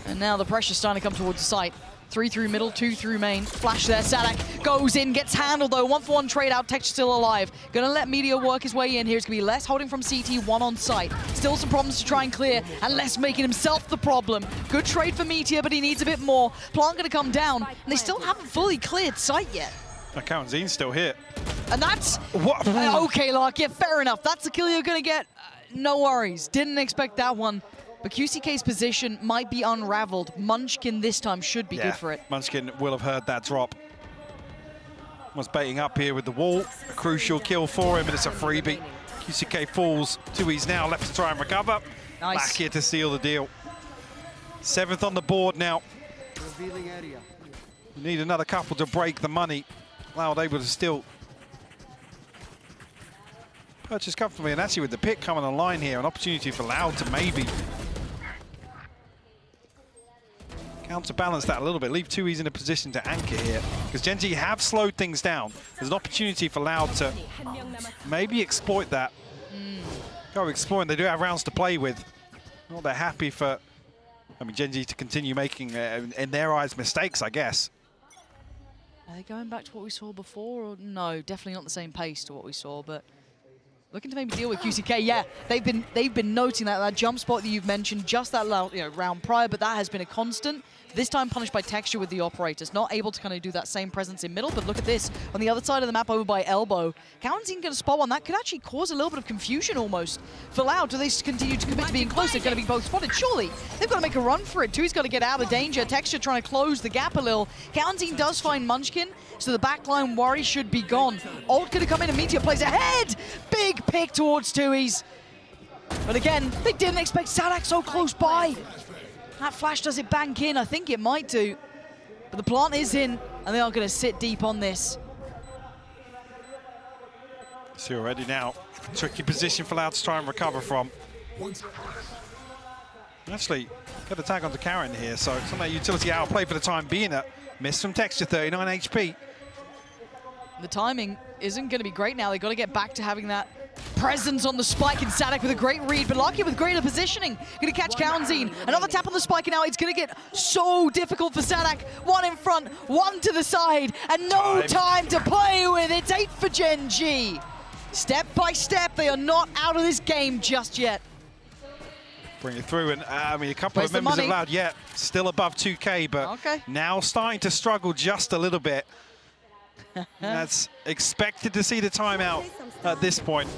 And now the pressure's starting to come towards the site. 3 through middle, 2 through main. Flash there, Sadak goes in, gets handled though. 1-for-1 trade out, Texture still alive. Gonna let Meteor work his way in here. It's gonna be Less holding from CT, 1 on site. Still some problems to try and clear, and Less making himself the problem. Good trade for Meteor, but he needs a bit more. Plant gonna come down, and they still haven't fully cleared site yet. Karon Z's still here. And that's... What? Okay, Lark, yeah, fair enough. That's the kill you're gonna get. No worries. Didn't expect that one. But QCK's position might be unraveled. Munchkin this time should be good for it. Munchkin will have heard that drop. Was baiting up here with the wall. A crucial kill for him, and it's a freebie. QCK falls. 2E's now left to try and recover. Nice. Back here to seal the deal. 7th on the board now. Revealing area. You need another couple to break the money. Loud able to still purchase comfortably, and actually with the pick coming online here, an opportunity for Loud to maybe counterbalance that a little bit, leave 2E's in a position to anchor here, because GENG have slowed things down. There's an opportunity for Loud to maybe exploit that. Go exploit, they do have rounds to play with. Well, they're happy for, I mean, GENG to continue making, in their eyes, mistakes, I guess. Are they going back to what we saw before? Or no, definitely not the same pace to what we saw, but looking to maybe deal with QCK. Yeah, they've been noting that jump spot that you've mentioned, just that round prior, but that has been a constant. This time punished by Texture with the operators, not able to kind of do that same presence in middle, but look at this. On the other side of the map over by Elbow, Karon's even going to spot one. That could actually cause a little bit of confusion almost. For Loud, do they continue to commit to being close? They're going to be both spotted. Surely, they've got to make a run for it. 2E's got to get out of danger. Texture trying to close the gap a little. Karon does find Munchkin, so the backline worry should be gone. Ult could have come in and Meteor plays ahead. Big pick towards 2E's. But again, they didn't expect Sadak so close by. That flash, does it bank in? I think it might do. But the plant is in, and they are going to sit deep on this. See already now, tricky position for Loud to try and recover from. Actually, get the tag onto Karon here, so some of that utility outplay for the time being. A miss from Texture, 39 HP. The timing isn't going to be great now. They've got to get back to having that presence on the spike, and Sadak with a great read, but Lucky with greater positioning. Going to catch Karon. Another tap on the spike, and now it's going to get so difficult for Sadak. 1 in front, 1 to the side, and no time to play with. It's 8 for GENG. Step by step, they are not out of this game just yet. Bring it through, and I mean, a couple of members of Loud yet still above 2K, but now starting to struggle just a little bit. That's expected to see the timeout at this point.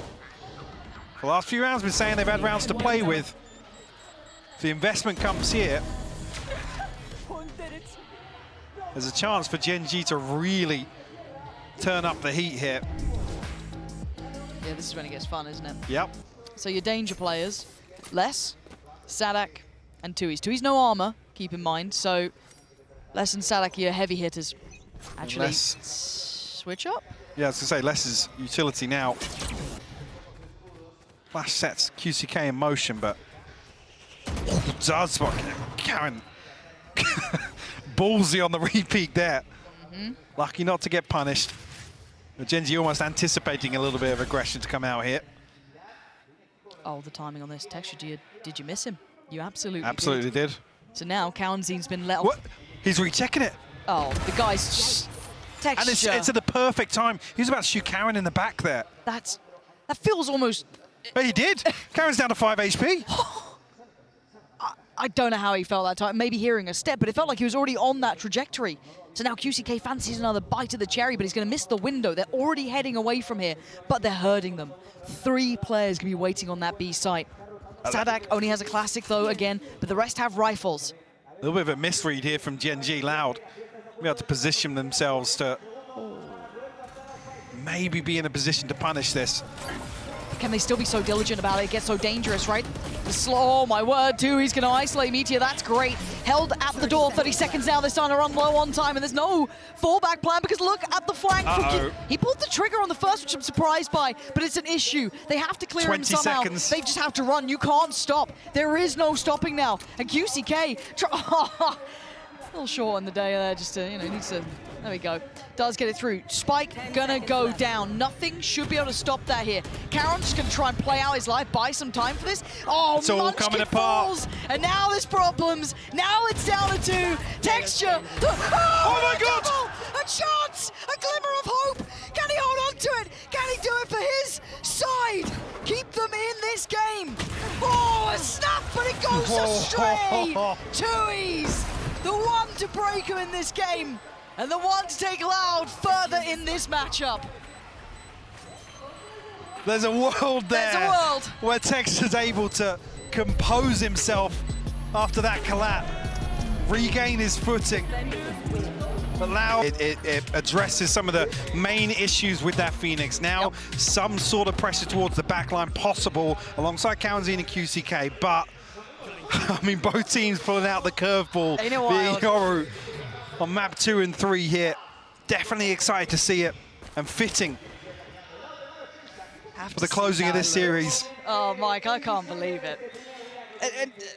The last few rounds, we've been saying they've had rounds to play with. The investment comes here. There's a chance for GENG to really turn up the heat here. Yeah, this is when it gets fun, isn't it? Yep. So your danger players, Less, Sadak, and 2E's. 2E's no armor, keep in mind, so Less and Sadak are your heavy hitters. Actually, switch up? Yeah, I was going to say, Less's utility now. Flash sets QCK in motion, but does spot Karon. Ballsy on the repeat there. Lucky not to get punished. GENG almost anticipating a little bit of aggression to come out here. Oh, the timing on this. Texture, did you miss him? You absolutely did. So now Karon's been let off. What? He's rechecking it. Oh, the guy's just Texture. And it's at the perfect time. He was about to shoot Karon in the back there. That feels almost... But he did. Karon's down to 5 HP. I don't know how he felt that time, maybe hearing a step, but it felt like he was already on that trajectory. So now QCK fancies another bite of the cherry, but he's going to miss the window. They're already heading away from here, but they're hurting them. 3 players going to be waiting on that B site. Sadak only has a classic though again, but the rest have rifles. A little bit of a misread here from GENG. Loud be able to position themselves to maybe be in a position to punish this. Can they still be so diligent about it? It gets so dangerous, right? The slow, oh my word, too. He's going to isolate Meteor. That's great. Held at the door, 30 seconds now. They're starting to run low on time, and there's no fallback plan because look at the flank. He pulled the trigger on the first, which I'm surprised by, but it's an issue. They have to clear him somehow. 20 seconds. They just have to run. You can't stop. There is no stopping now. And QCK, a little short on the day there, just to, needs to, there we go. Does get it through. Spike gonna go down. Nothing should be able to stop that here. Karon's just gonna try and play out his life, buy some time for this. Oh, it's all coming apart. Falls, and now there's problems. Now it's down to 2. Texture. Oh my God! A chance, a glimmer of hope. Can he hold on to it? Can he do it for his side? Keep them in this game. Oh, a snap, but it goes astray. Tui's the one to break him in this game. And the one to take Loud further in this matchup. There's a world there. There's a world. Where Texture's able to compose himself after that collapse, regain his footing. But Loud, it addresses some of the main issues with that Phoenix. Now, some sort of pressure towards the backline possible alongside Kaonzine and QCK, but I mean, both teams pulling out the curveball. Ain't it wild? Yoru on map 2 and 3 here. Definitely excited to see it and fitting for the closing of this series. Oh, Mike, I can't believe it.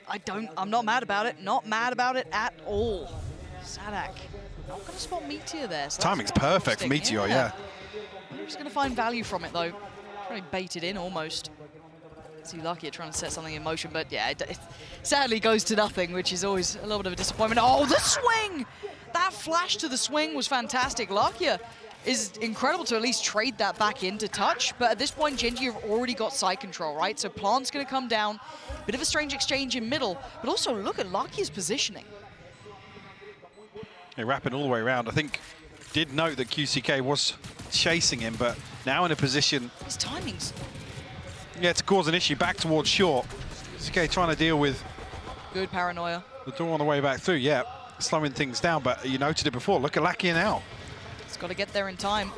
I'm not mad about it. Not mad about it at all. Sadak, not going to spot Meteor there. So timing's perfect for Meteor, yeah. We're just going to find value from it, though. Trying to bait it in almost. Too lucky at trying to set something in motion, but yeah, it sadly goes to nothing, which is always a little bit of a disappointment. Oh, the swing! That flash to the swing was fantastic. Lakia is incredible to at least trade that back into touch, but at this point, GENG have already got side control, right? So Plant's going to come down. Bit of a strange exchange in middle, but also look at Lakia's positioning. Yeah, wrapping all the way around. I think did note that QCK was chasing him, but now in a position. His timing's. Yeah, to cause an issue back towards short. QCK trying to deal with. Good paranoia. The door on the way back through, yeah. Slowing things down, but you noted it before. Look at Lakia now. He's got to get there in time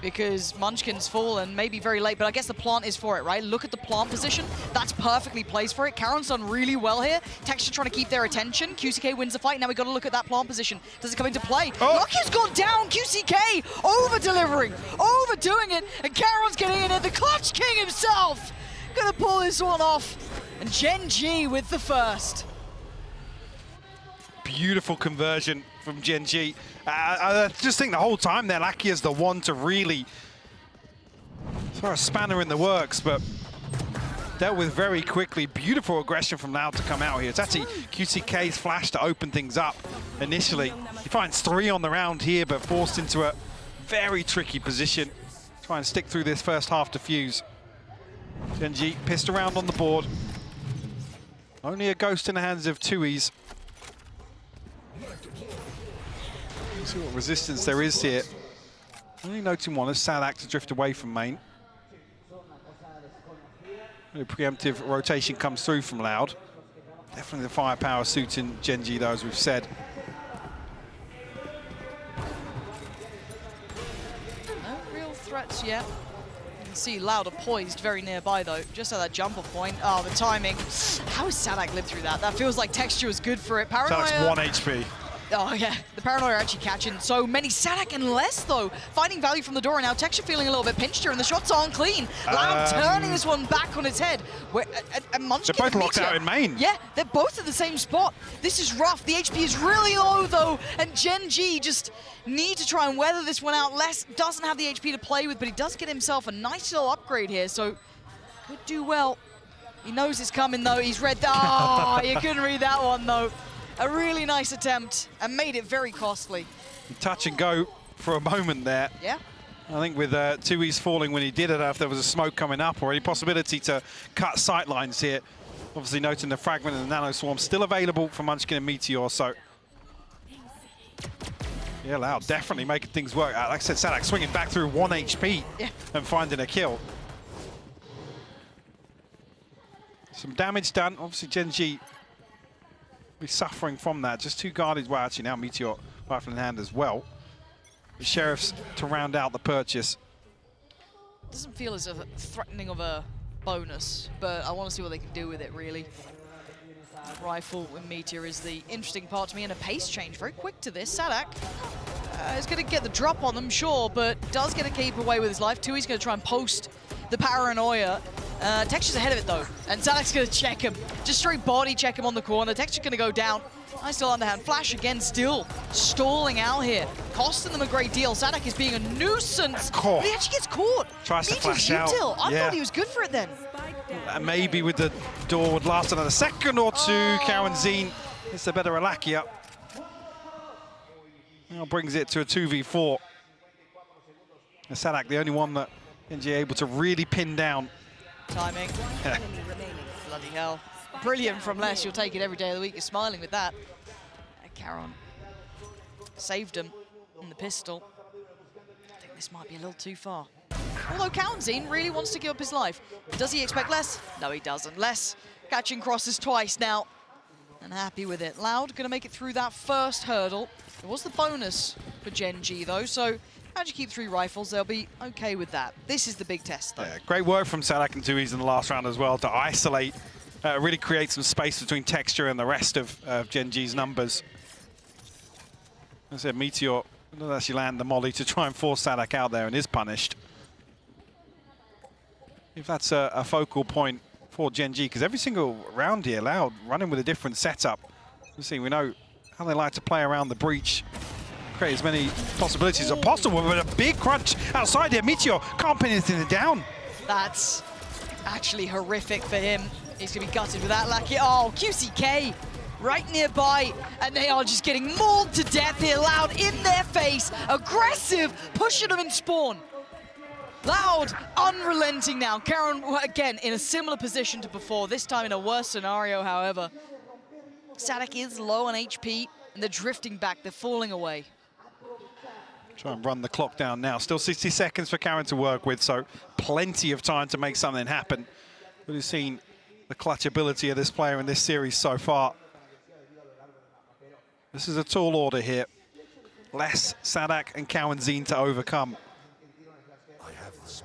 because Munchkin's fallen, maybe very late, but I guess the plant is for it, right? Look at the plant position. That's perfectly placed for it. Karon's done really well here. Texture trying to keep their attention. QCK wins the fight. Now we got to look at that plant position. Does it come into play? Lakia's gone down. QCK over-delivering, overdoing it, and Karon's getting in it. The Clutch King himself gonna pull this one off. And GENG with the first. Beautiful conversion from GENG. I just think the whole time there, Lakia's the one to really throw a spanner in the works, but dealt with very quickly. Beautiful aggression from Loud to come out here. It's actually QCK's flash to open things up initially. He finds 3 on the round here, but forced into a very tricky position. Try and stick through this first half to fuse. GENG pissed around on the board. Only a ghost in the hands of Tui's. See what resistance there is here. Only noting one as Sadak to drift away from main. A preemptive rotation comes through from Loud. Definitely the firepower suiting GENG though, as we've said. No real threats yet. You can see Loud are poised very nearby though, just at that jumper point. Oh, the timing. How has Sadak lived through that? That feels like Texture was good for it. Paranoia. Sadak's 1 HP. Oh yeah, the Paranoia actually catching so many. Sadak and less though, finding value from the door, and now Texture feeling a little bit pinched here, and the shots aren't clean. Loud turning this one back on its head. Where, and Munchkin they're both and locked Meteor, out in main. Yeah, they're both at the same spot. This is rough. The HP is really low though, and GENG just need to try and weather this one out. Les doesn't have the HP to play with, but he does get himself a nice little upgrade here, so could do well. He knows it's coming though. He's read that. Oh, you couldn't read that one though. A really nice attempt and made it very costly. Touch and go for a moment there. Yeah. I think with Tui's falling when he did it, if there was a smoke coming up or any possibility to cut sight lines here. Obviously noting the fragment and the nano swarm still available for Munchkin and Meteor, so yeah, Loud definitely making things work. Like I said, Sadak swinging back through 1 HP and finding a kill. Some damage done. Obviously, GENG be suffering from that. Just 2 guardians. Well, actually now Meteor rifle in hand as well. The Sheriffs to round out the purchase. Doesn't feel as a threatening of a bonus, but I want to see what they can do with it, really. Rifle with Meteor is the interesting part to me, and a pace change. Very quick to this. Sadak is going to get the drop on them, sure, but does get to keep away with his life. Tui's going to try and post the paranoia. Texture's ahead of it, though, and Sadak's going to check him. Just straight body check him on the corner. Texture's going to go down. Nice still underhand. Flash again, still stalling out here. Costing them a great deal. Sadak is being a nuisance. But he actually gets caught. Tries to flash out. I thought he was good for it then. Maybe with the door would last another second or two. Karen Zine gets a better Alakia. Now brings it to a 2v4. And Sadak, the only one that GENG able to really pin down. Timing. Bloody hell. Brilliant from Les. You'll take it every day of the week. You're smiling with that. Karen saved him on the pistol. I think this might be a little too far. Although Kaunzine really wants to give up his life. Does he expect less? No, he doesn't. Les catching crosses twice now. And happy with it. Loud going to make it through that first hurdle. It was the bonus for GENG though, so how'd you keep 3 rifles? They'll be okay with that. This is the big test though. Yeah, great work from Sadak and Tui's in the last round as well to isolate, really create some space between Texture and the rest of GENG's numbers. As I said, Meteor doesn't actually land the molly to try and force Sadak out there and is punished. If that's a focal point for GENG, because every single round here, Loud running with a different setup. We know how they like to play around the breach, create as many possibilities as possible, but a big crunch outside here. Meteor can't pin anything down. That's actually horrific for him. He's going to be gutted with that lucky. Oh, QCK right nearby, and they are just getting mauled to death here. Loud in their face, aggressive, pushing them in spawn. Loud, unrelenting now. Karen, again, in a similar position to before, this time in a worse scenario, however. Sadak is low on HP, and they're drifting back. They're falling away. Try and run the clock down now. Still 60 seconds for Karen to work with, so plenty of time to make something happen. We've seen the clutch ability of this player in this series so far. This is a tall order here. Les, Sadak, and Kaunzine to overcome.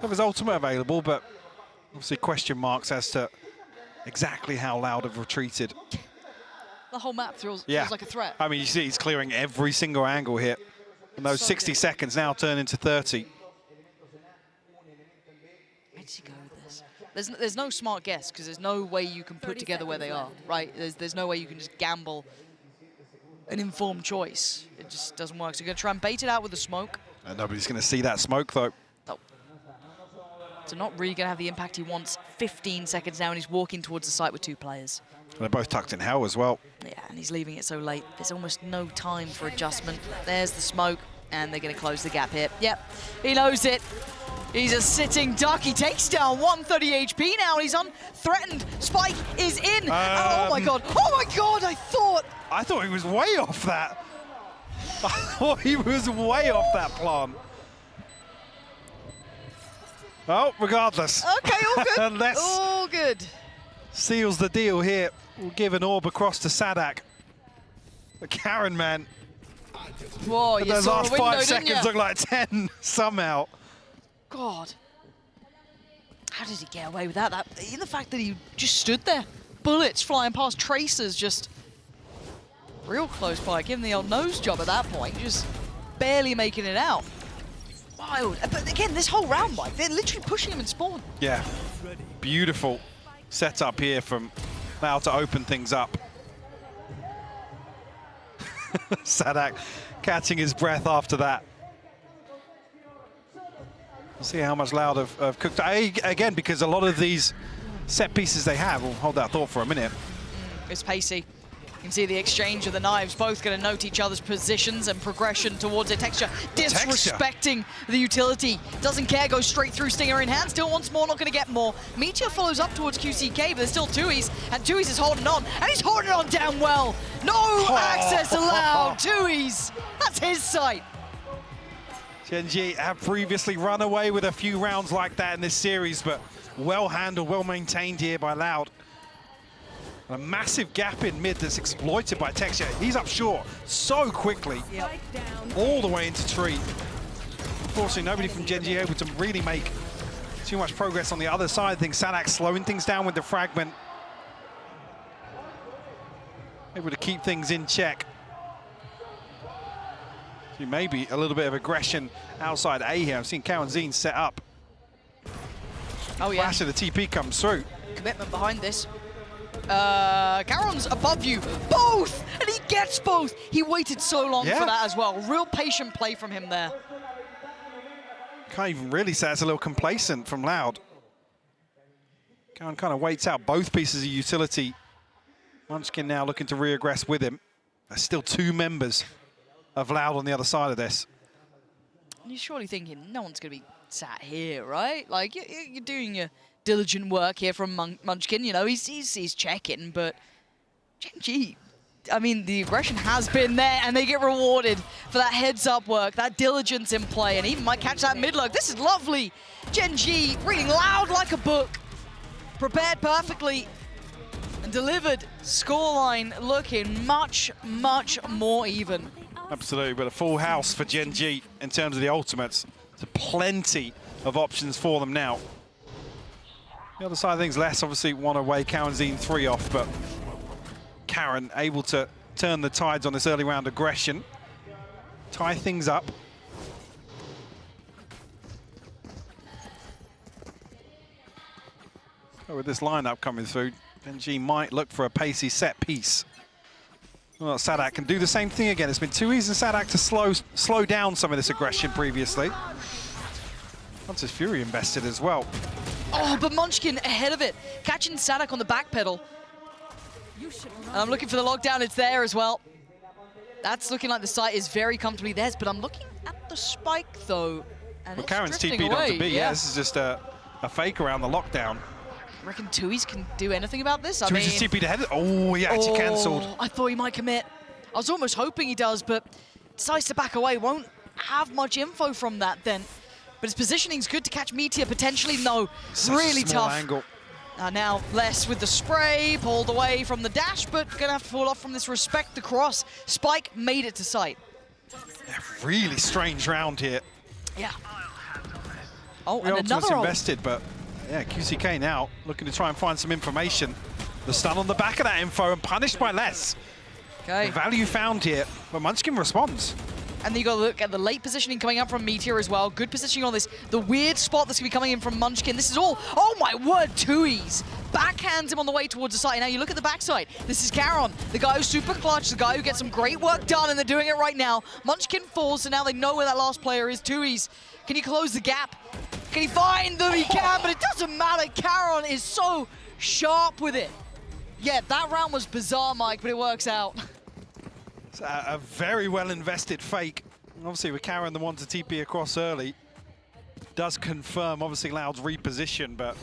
There was ultimate available, but obviously question marks as to exactly how Loud have retreated. The whole map feels like a threat. I mean, you see he's clearing every single angle here. And those 60 seconds now turn into 30. Where does he go with this? There's no smart guess, because there's no way you can put together where they are, right? There's no way you can just gamble an informed choice. It just doesn't work. So you're going to try and bait it out with the smoke. Nobody's going to see that smoke, though. No. So not really going to have the impact he wants. 15 seconds now, and he's walking towards the site with 2 players. They're both tucked in hell as well. Yeah, and he's leaving it so late. There's almost no time for adjustment. There's the smoke, and they're going to close the gap here. Yep, he knows it. He's a sitting duck. He takes down 130 HP now, and he's unthreatened. Spike is in. Oh my god. Oh my god, I thought he was way off that. I thought he was way off that plan. Oh, regardless. Okay, all good. Unless all good. Seals the deal here. We'll give an orb across to Sadak. The Karen, man. Whoa, you those saw last a window, 5 seconds didn't you? look like 10 somehow. God. How did he get away with that? In the fact that he just stood there. Bullets flying past, tracers just real close by. Give him the old nose job at that point. Just barely making it out. Wild. But again, this whole round, Mike, they're literally pushing him in spawn. Yeah. Beautiful setup here from now to open things up. Sadak catching his breath after that. We'll see how much Loud have cooked. Again, because a lot of these set pieces they have, we'll hold that thought for a minute. It's pacey. You can see the exchange of the knives, both going to note each other's positions and progression towards it. Texture disrespecting the utility. Doesn't care, goes straight through Stinger in hand. Still wants more, not going to get more. Meteor follows up towards QCK, but there's still Tui's, and Tui's is holding on, and he's holding on damn well. No access allowed. Tui's, that's his site. GENG have previously run away with a few rounds like that in this series, but well handled, well maintained here by Loud. A massive gap in mid that's exploited by Texture. He's up short so quickly, all the way into tree. Unfortunately, nobody from GENG able to really make too much progress on the other side. I think Sadak slowing things down with the fragment. Able to keep things in check. So maybe a little bit of aggression outside A here. I've seen Kawan Zine set up. Oh yeah. Flash of the TP comes through. Commitment behind this. Karon's above you, both, and he gets both. He waited so long for that as well. Real patient play from him there. Can't even really say it's a little complacent from Loud. Karon kind of waits out both pieces of utility. Munchkin now looking to reaggress with him. There's still two members of Loud on the other side of this. You're surely thinking, no one's going to be sat here, right? Like, you're doing your diligent work here from Munchkin, you know, he's checking, but GENG, I mean, the aggression has been there, and they get rewarded for that heads-up work, that diligence in play, and even might catch that mid-lurk. This is lovely. GENG reading Loud like a book, prepared perfectly, and delivered. Scoreline looking much, much more even. Absolutely, but a full house for GENG in terms of the ultimates. There's plenty of options for them now. The other side of things, less obviously one away, Kawan Zine 3 off, but Karon able to turn the tides on this early round aggression, tie things up. So with this lineup coming through, GENG might look for a pacey set piece. Well, Sadak can do the same thing again. It's been too easy for Sadak to slow down some of this aggression previously. Once his Fury invested as well. Oh, but Munchkin ahead of it, catching Sadak on the back pedal. And I'm looking for the lockdown, it's there as well. That's looking like the site is very comfortably theirs, but I'm looking at the spike though. And well, Karen's TP'd onto B, yeah. This is just a fake around the lockdown. I reckon Tui's can do anything about this. Tui's just TP'd ahead. Oh, he actually cancelled. I thought he might commit. I was almost hoping he does, but decides to back away. Won't have much info from that then. But his positioning's good to catch Meteor, potentially. No, really tough. Angle. Now less with the spray, pulled away from the dash, but gonna have to fall off from this respect the cross. Spike made it to sight. Yeah, really strange round here. Yeah. Oh, and another invested, but yeah, QCK now looking to try and find some information. The stun on the back of that info and punished by less. Okay. The value found here, but Munchkin responds. And then you got to look at the late positioning coming up from Meteor as well. Good positioning on this. The weird spot that's going to be coming in from Munchkin. This is all, oh my word, Tui's. Backhands him on the way towards the side. Now you look at the backside. This is Karon, the guy who's super clutch, the guy who gets some great work done, and they're doing it right now. Munchkin falls, so now they know where that last player is. Tui's. Can he close the gap? Can he find them? He can, but it doesn't matter. Karon is so sharp with it. Yeah, that round was bizarre, Mike, but it works out. It's a very well invested fake. Obviously with Karon the one to TP across early, does confirm obviously Loud's reposition, but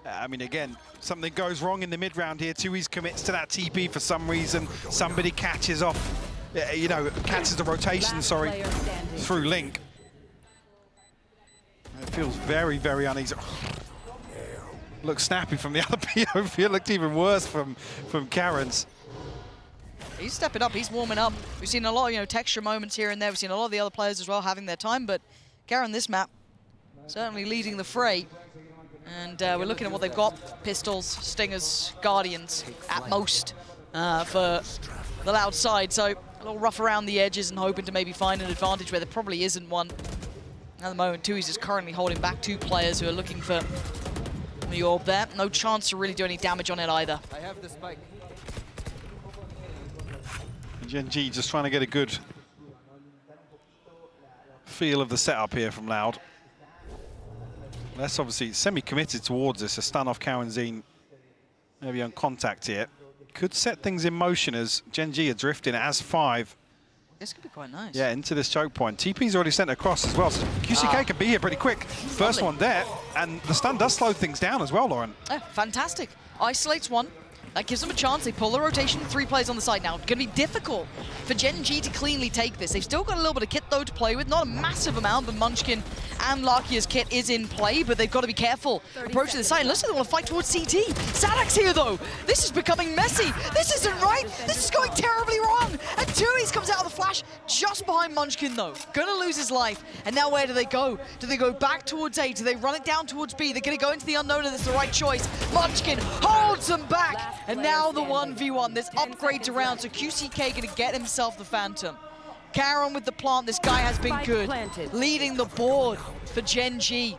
I mean again, something goes wrong in the mid round here. Tui's commits to that TP for some reason. Somebody catches off, you know, catches the rotation, sorry, through Link. It feels very, very uneasy. Looks snappy from the other POV. It looked even worse from Karen's. He's stepping up, he's warming up. We've seen a lot of, you know, texture moments here and there. We've seen a lot of the other players as well having their time, but Karon this map certainly leading the fray. And we're looking at what they've got. Pistols, Stingers, Guardians at most for the Loud side. So a little rough around the edges and hoping to maybe find an advantage where there probably isn't one. At the moment, Tui's is currently holding back two players who are looking for the orb there. No chance to really do any damage on it either. I have the spike. GENG just trying to get a good feel of the setup here from Loud. That's obviously semi-committed towards this. A stun off Kawan Zine, maybe on contact here. could set things in motion as GENG are drifting as 5. This could be quite nice. Yeah, into this choke point. TP's already sent across as well, so QCK can be here pretty quick. First one there, and the stun does slow things down as well, Lauren. Fantastic. Isolates one. That gives them a chance. They pull the rotation, 3 players on the side now. Going to be difficult for GENG to cleanly take this. They've still got a little bit of kit, though, to play with. Not a massive amount, but Munchkin and Lakia's kit is in play, but they've got to be careful approaching the side. Looks like they want to fight towards CT. Sadak's here, though. This is becoming messy. This isn't right. This is going terribly wrong. And Tui's comes out of the flash just behind Munchkin, though. Going to lose his life. And now where do they go? Do they go back towards A? Do they run it down towards B? They're going to go into the unknown, and that's the right choice. Munchkin holds them back. And now the 1v1, this upgrade to round, so QCK gonna get himself the Phantom. Karen with the plant, this guy has been good. Leading the board for GENG.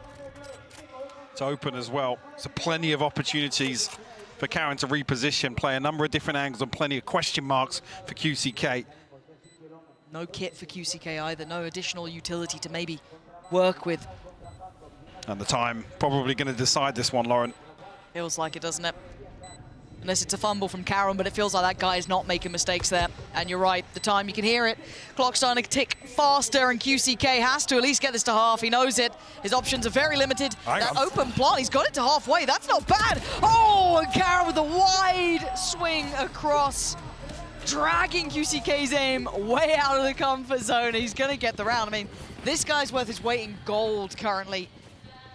It's open as well, so plenty of opportunities for Karen to reposition, play a number of different angles and plenty of question marks for QCK. No kit for QCK either, no additional utility to maybe work with. And the time probably gonna decide this one, Lauren. Feels like it, doesn't it? Unless it's a fumble from Karen, but it feels like that guy is not making mistakes there. And you're right, the time, you can hear it. Clock's starting to tick faster, and QCK has to at least get this to half. He knows it. His options are very limited. That open plant, he's got it to halfway. That's not bad. Oh, and Karen with a wide swing across, dragging QCK's aim way out of the comfort zone. He's going to get the round. I mean, this guy's worth his weight in gold currently.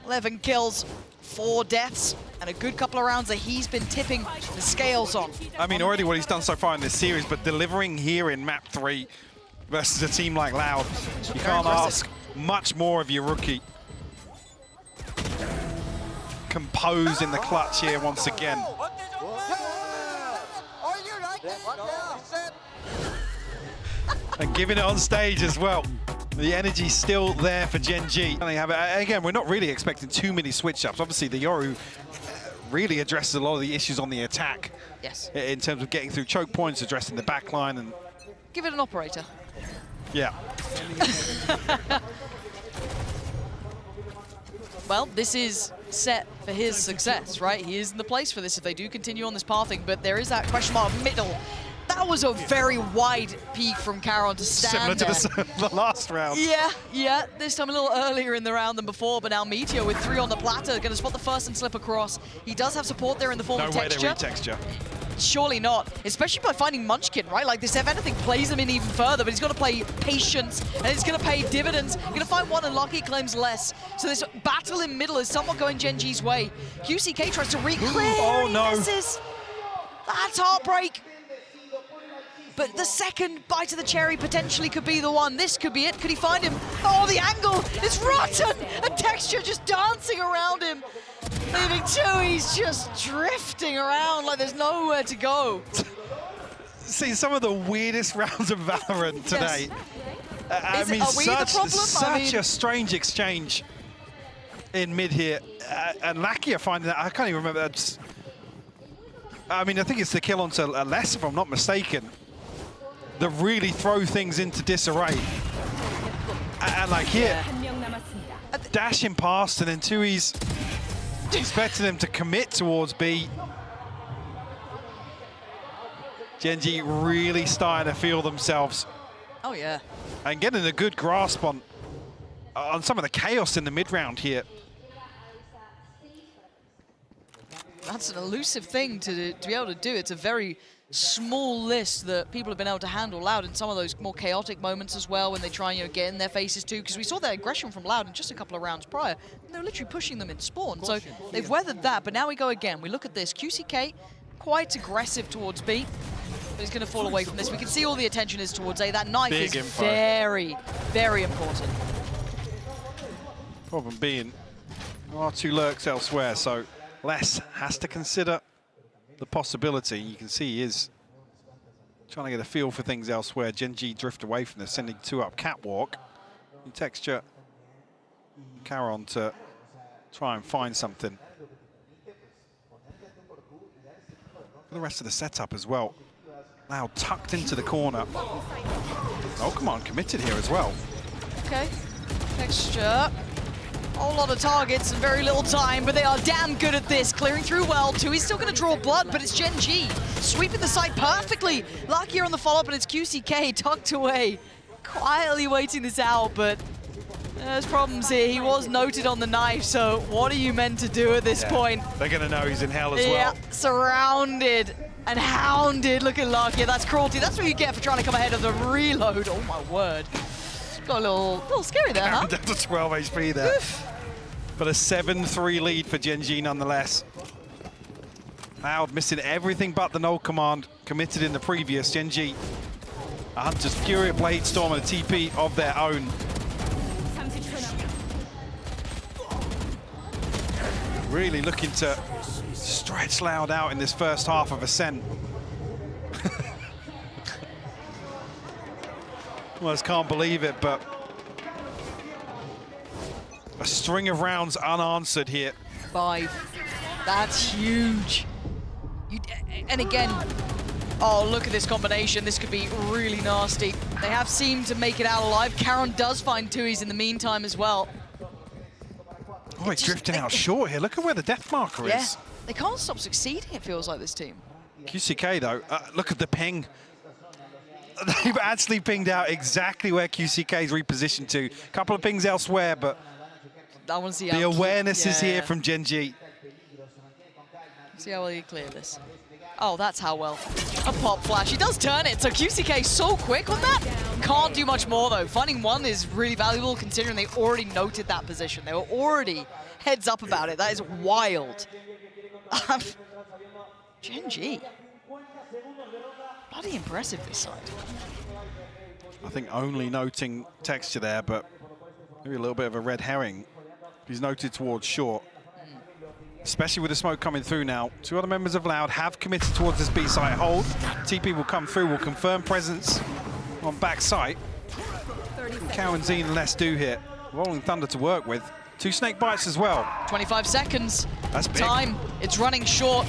11 kills, 4 deaths, and a good couple of rounds that he's been tipping the scales on. I mean, already what he's done so far in this series, but delivering here in map 3 versus a team like Loud, you can't ask much more of your rookie. Composed in the clutch here once again. And giving it on stage as well. The energy's still there for GENG. And they have, again, we're not really expecting too many switch-ups. Obviously, the Yoru really addresses a lot of the issues on the attack. Yes. In terms of getting through choke points, addressing the backline, and give it an operator. Yeah. Well, this is set for his success, right? He is in the place for this if they do continue on this pathing, but there is that question mark middle. That was a very wide peak from Caron to stand Similar to the last round. Yeah. This time a little earlier in the round than before, but now Meteor with 3 on the platter, going to spot the first and slip across. He does have support there in the form of texture. No way they re-texture. Surely not, especially by finding Munchkin, right? Like this, if anything, plays him in even further, but he's got to play patience, and it's going to pay dividends. He's going to find one, and Lucky claims less. So this battle in middle is somewhat going GENG's way. QCK tries to re-clear. Oh, no. Misses. That's heartbreak. But the second bite of the cherry potentially could be the one. This could be it. Could he find him? Oh, the angle is rotten! And texture just dancing around him. Leaving Tui's just drifting around like there's nowhere to go. See some of the weirdest rounds of Valorant today. Yes. I mean, are we the problem? Such a strange exchange in mid here. And Lakia finding that, I can't even remember that. I mean, I think it's the kill onto Les, if I'm not mistaken, that really throw things into disarray. And like here, dashing past, and then Tui's expecting them to commit towards B. GENG really starting to feel themselves. Oh yeah. And getting a good grasp on some of the chaos in the mid round here. That's an elusive thing to be able to do. It's a very small list that people have been able to handle. Loud in some of those more chaotic moments as well when they try and get in their faces too, because we saw that aggression from Loud in just a couple of rounds prior. And they were literally pushing them in spawn. So they've weathered that, but now we go again. We look at this. QCK, quite aggressive towards B, but he's going to fall away from this. We can see all the attention is towards A. That knife is very, very important. Problem being, R2 lurks elsewhere, so Les has to consider the possibility. You can see he is trying to get a feel for things elsewhere. GENG drift away from this, sending 2 up catwalk. In texture, Caron to try and find something. For the rest of the setup as well. Now tucked into the corner. Oh, come on, committed here as well. Okay, texture Whole lot of targets and very little time, but they are damn good at this. Clearing through well. Tui's still going to draw blood, but it's GENG sweeping the side perfectly. Lucky on the follow-up, and it's QCK tucked away. Quietly waiting this out, but there's problems here. He was noted on the knife, so what are you meant to do at this point? They're going to know he's in hell as well. Yeah, surrounded and hounded. Look at Lucky. That's cruelty. That's what you get for trying to come ahead of the reload. Oh, my word. Got a little scary there, huh? Down to 12 HP there. Oof. But a 7-3 lead for GENG nonetheless. Loud missing everything but the null command committed in the previous. GENG, a Hunter's Fury, a Blade Storm, and a TP of their own. Really looking to stretch Loud out in this first half of Ascent. Almost can't believe it, but a string of rounds unanswered here. 5. That's huge. And again, oh, look at this combination. This could be really nasty. They have seemed to make it out alive. Karon does find Tui's in the meantime as well. Oh, he's drifting out short here. Look at where the death marker Yeah, is. they can't stop succeeding, it feels like, this team. QCK, though, look at the ping. They've actually pinged out exactly where QCK's repositioned to. A couple of pings elsewhere, but I want to see the how awareness is here from GENG. See how well you clear this. Oh, that's how well. A pop flash. He does turn it, so QCK so quick on that. Can't do much more, though. Finding one is really valuable considering they already noted that position. They were already heads up about it. That is wild. GENG. Bloody impressive this side. I think only noting texture there, but maybe a little bit of a red herring. He's noted towards short. Especially with the smoke coming through now. 2 other members of Loud have committed towards this B site hold. TP will come through, will confirm presence on back site. Cow and Zine and less do here. Rolling Thunder to work with. 2 snake bites as well. 25 seconds. That's big. Time. It's running short.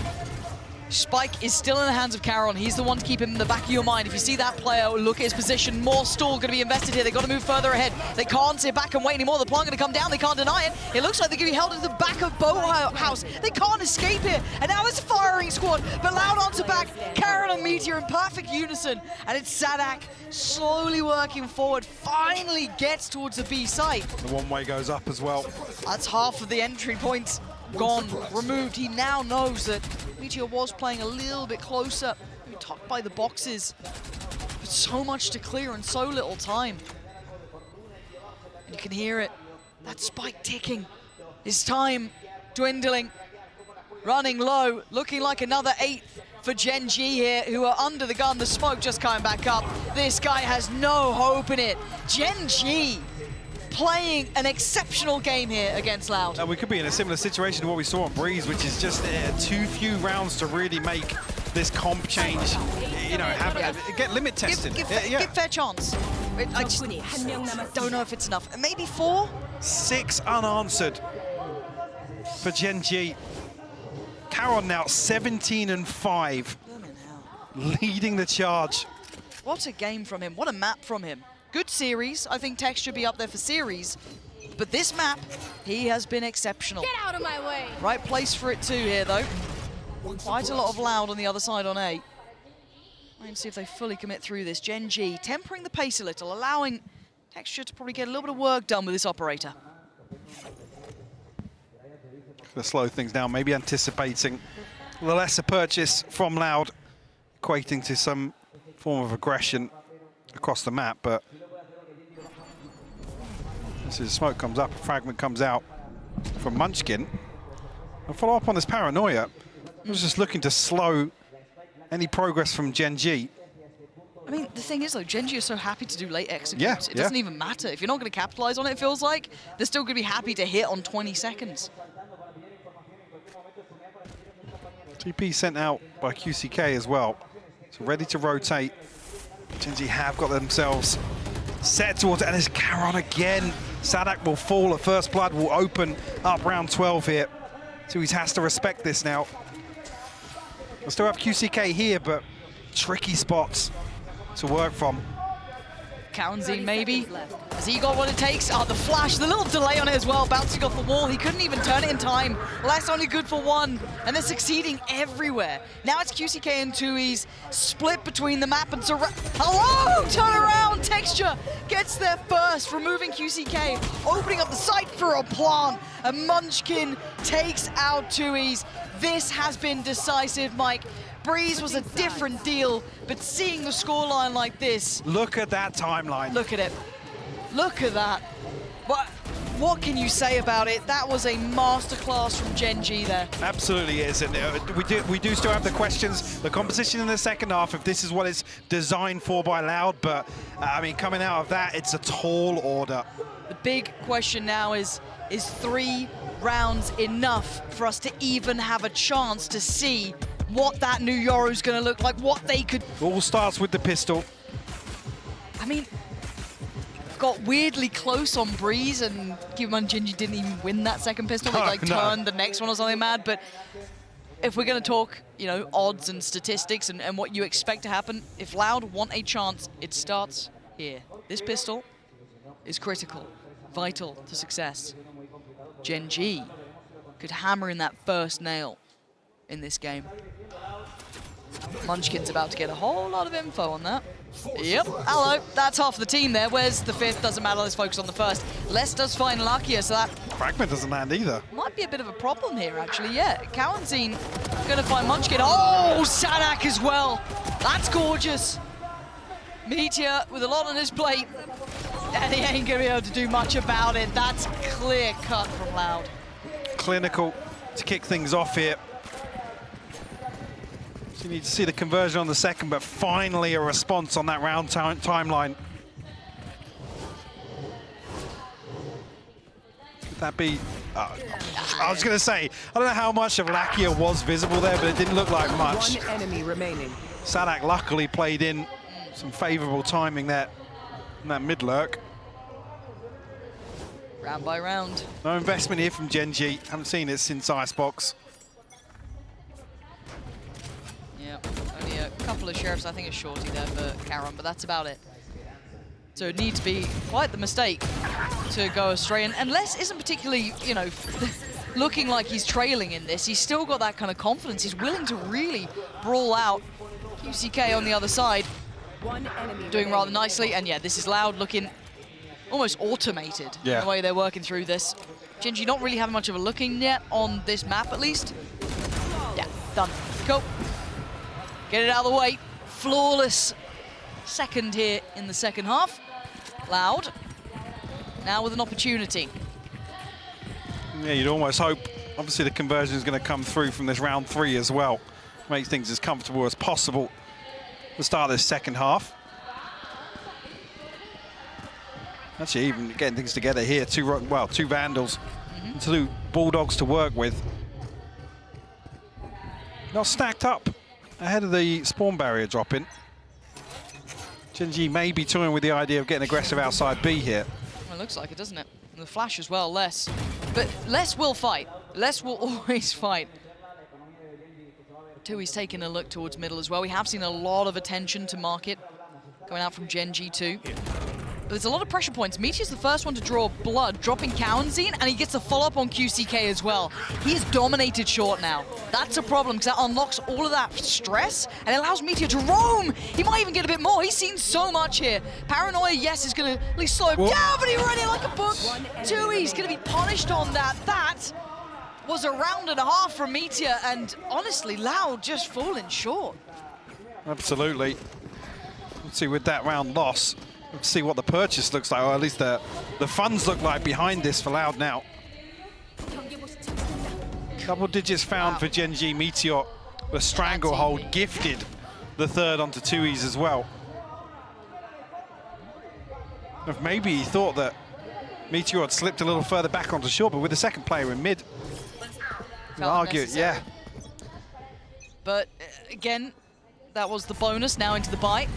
Spike is still in the hands of Karon. He's the one to keep him in the back of your mind. If you see that player, look at his position. More stall going to be invested here. They've got to move further ahead. They can't sit back and wait anymore. The plant going to come down. They can't deny it. It looks like they're going to be held at the back of Boathouse. They can't escape here. And now it's a firing squad. But Loud onto back. Karon and Meteor in perfect unison. And it's Sadak slowly working forward. Finally gets towards the B site. The one-way goes up as well. That's half of the entry points gone, removed. He now knows that Meteor was playing a little bit closer, tucked by the boxes. But so much to clear and so little time. And you can hear it. That spike ticking. His time dwindling. Running low, looking like another 8th for GENG here, who are under the gun. The smoke just coming back up. This guy has no hope in it. GENG playing an exceptional game here against Loud. And we could be in a similar situation to what we saw on Breeze, which is just too few rounds to really make this comp change, you know, get limit tested. Give fair chance. I just don't know if it's enough. Maybe 4? 6 unanswered for GENG. Karon now 17-5, leading the charge. What a game from him. What a map from him. Good series. I think Tex should be up there for series. But this map, he has been exceptional. Get out of my way. Right place for it too here, though. Quite a lot of Loud on the other side on A. Wait and see if they fully commit through this. GENG tempering the pace a little, allowing Texture to probably get a little bit of work done with this operator. To slow things down, maybe anticipating the lesser purchase from Loud, equating to some form of aggression across the map, but as the smoke comes up, a fragment comes out from Munchkin. And follow up on this paranoia. I was just looking to slow any progress from GENG. I mean, the thing is, though, GENG is so happy to do late executes. Yeah, it doesn't even matter. If you're not going to capitalize on it, it feels like, they're still going to be happy to hit on 20 seconds. TP sent out by QCK as well. So ready to rotate. GENG have got themselves set towards it, and there's Karon again. Sadak will fall, at first blood will open up round 12 here. So he has to respect this now. We'll still have QCK here, but tricky spots to work from. Kaunzin maybe. Has he got what it takes? Oh, the flash, the little delay on it as well, bouncing off the wall. He couldn't even turn it in time. Less only good for one, and they're succeeding everywhere. Now it's QCK and Tui's split between the map and hello! Turn around! Texture gets there first, removing QCK, opening up the site for a plant, and Munchkin takes out Tui's. This has been decisive, Mike. Breeze was a different deal, but seeing the scoreline like this... Look at that timeline. Look at it. Look at that. What can you say about it? That was a masterclass from GENG there. Absolutely is, and we do still have the questions, the composition in the second half, if this is what it's designed for by Loud, but I mean, coming out of that, it's a tall order. The big question now is 3 rounds enough for us to even have a chance to see what that new Yoru's gonna look like, what they could... All starts with the pistol. I mean, got weirdly close on Breeze, and GENG didn't even win that second pistol. They turned the next one or something mad, but if we're gonna talk, you know, odds and statistics and what you expect to happen, if Loud want a chance, it starts here. This pistol is critical, vital to success. GENG could hammer in that first nail in this game. Munchkin's about to get a whole lot of info on that. Yep, hello, that's half the team there. Where's the 5th? Doesn't matter, let's focus on the 1st. Les does find luckier, so that... Fragment doesn't land either. Might be a bit of a problem here, actually, yeah. Kaunzin gonna find Munchkin. Oh, Sadak as well. That's gorgeous. Meteor with a lot on his plate, and he ain't gonna be able to do much about it. That's clear cut from Loud. Clinical to kick things off here. So you need to see the conversion on the second, but finally a response on that round timeline. Could that be... I was going to say, I don't know how much of Lakia was visible there, but it didn't look like much. One enemy remaining. Sadak luckily played in some favourable timing there in that mid-lurk. Round by round. No investment here from GENG. Haven't seen it since Icebox. Yeah, only a couple of sheriffs. I think it's shorty there for Karen, but that's about it. So it needs to be quite the mistake to go astray. And Les isn't particularly, you know, looking like he's trailing in this. He's still got that kind of confidence. He's willing to really brawl out. QCK on the other side, doing rather nicely. And yeah, this is Loud looking almost automated in the way they're working through this. GENG not really having much of a looking yet on this map, at least. Yeah, done. Cool. Get it out of the way. Flawless second here in the second half. Loud now with an opportunity. Yeah, you'd almost hope. Obviously, the conversion is going to come through from this round 3 as well. Make things as comfortable as possible at the start of this second half. Actually, even getting things together here. Two Vandals, 2 Bulldogs to work with. Not stacked up ahead of the spawn barrier dropping. GENG may be toying with the idea of getting aggressive outside B here. Well, it looks like it, doesn't it? And the flash as well, Les. But Les will fight. Les will always fight. Tui's taking a look towards middle as well. We have seen a lot of attention to market going out from GENG too. But there's a lot of pressure points. Meteor's the first one to draw blood, dropping Kaunzin, and he gets a follow-up on QCK as well. He is dominated short now. That's a problem, because that unlocks all of that stress, and it allows Meteor to roam. He might even get a bit more. He's seen so much here. Paranoia, yes, is going to at least slow him down, but he ran it like a book. Tui's going to be punished on that. That was a round and a half from Meteor, and honestly, Loud just falling short. Absolutely. Let's see, with that round loss, let's see what the purchase looks like, or at least the funds look like behind this for Loud now. Double digits found for GENG. Meteor, the stranglehold gifted the third onto Tui's as well. If maybe he thought that Meteor had slipped a little further back onto short, but with the second player in mid, argue, yeah. But again, that was the bonus now into the bite.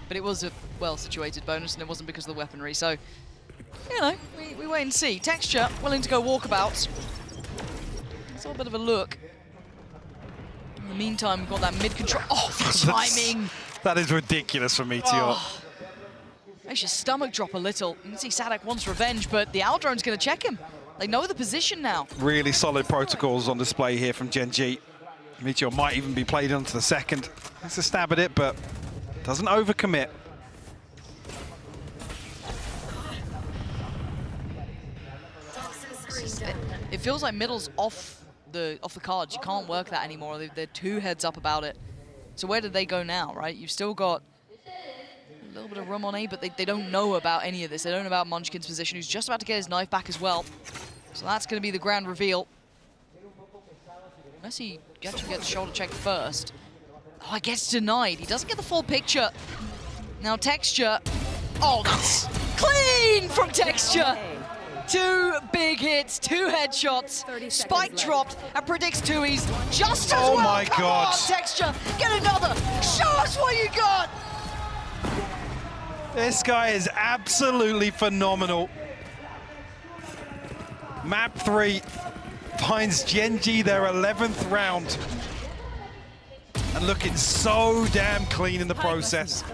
But it was a well-situated bonus, and it wasn't because of the weaponry. So, you know, we wait and see. Texture willing to go walkabouts. It's a bit of a look. In the meantime, we've got that mid-control. Oh, the timing! That is ridiculous for Meteor. Oh. Makes your stomach drop a little. You can see Sadak wants revenge, but the Aldrone's going to check him. They know the position now. Really solid protocols on display here from GENG. Meteor might even be played onto the second. It's a stab at it, but doesn't overcommit. It feels like middle's off the cards. You can't work that anymore. They're 2 heads up about it. So where did they go now, right? You've still got a little bit of room on A, but they don't know about any of this. They don't know about Munchkin's position, who's just about to get his knife back as well. So that's going to be the grand reveal. Unless he actually gets shoulder checked first. Oh, I guess denied. He doesn't get the full picture. Now Texture. Oh, that's clean from Texture. 2 big hits, 2 headshots. Spike dropped and predicts 2Es just as well. Oh my God. On, Texture, get another. Show us what you got. This guy is absolutely phenomenal. Map 3 finds GENG their 11th round. And looking so damn clean in the process.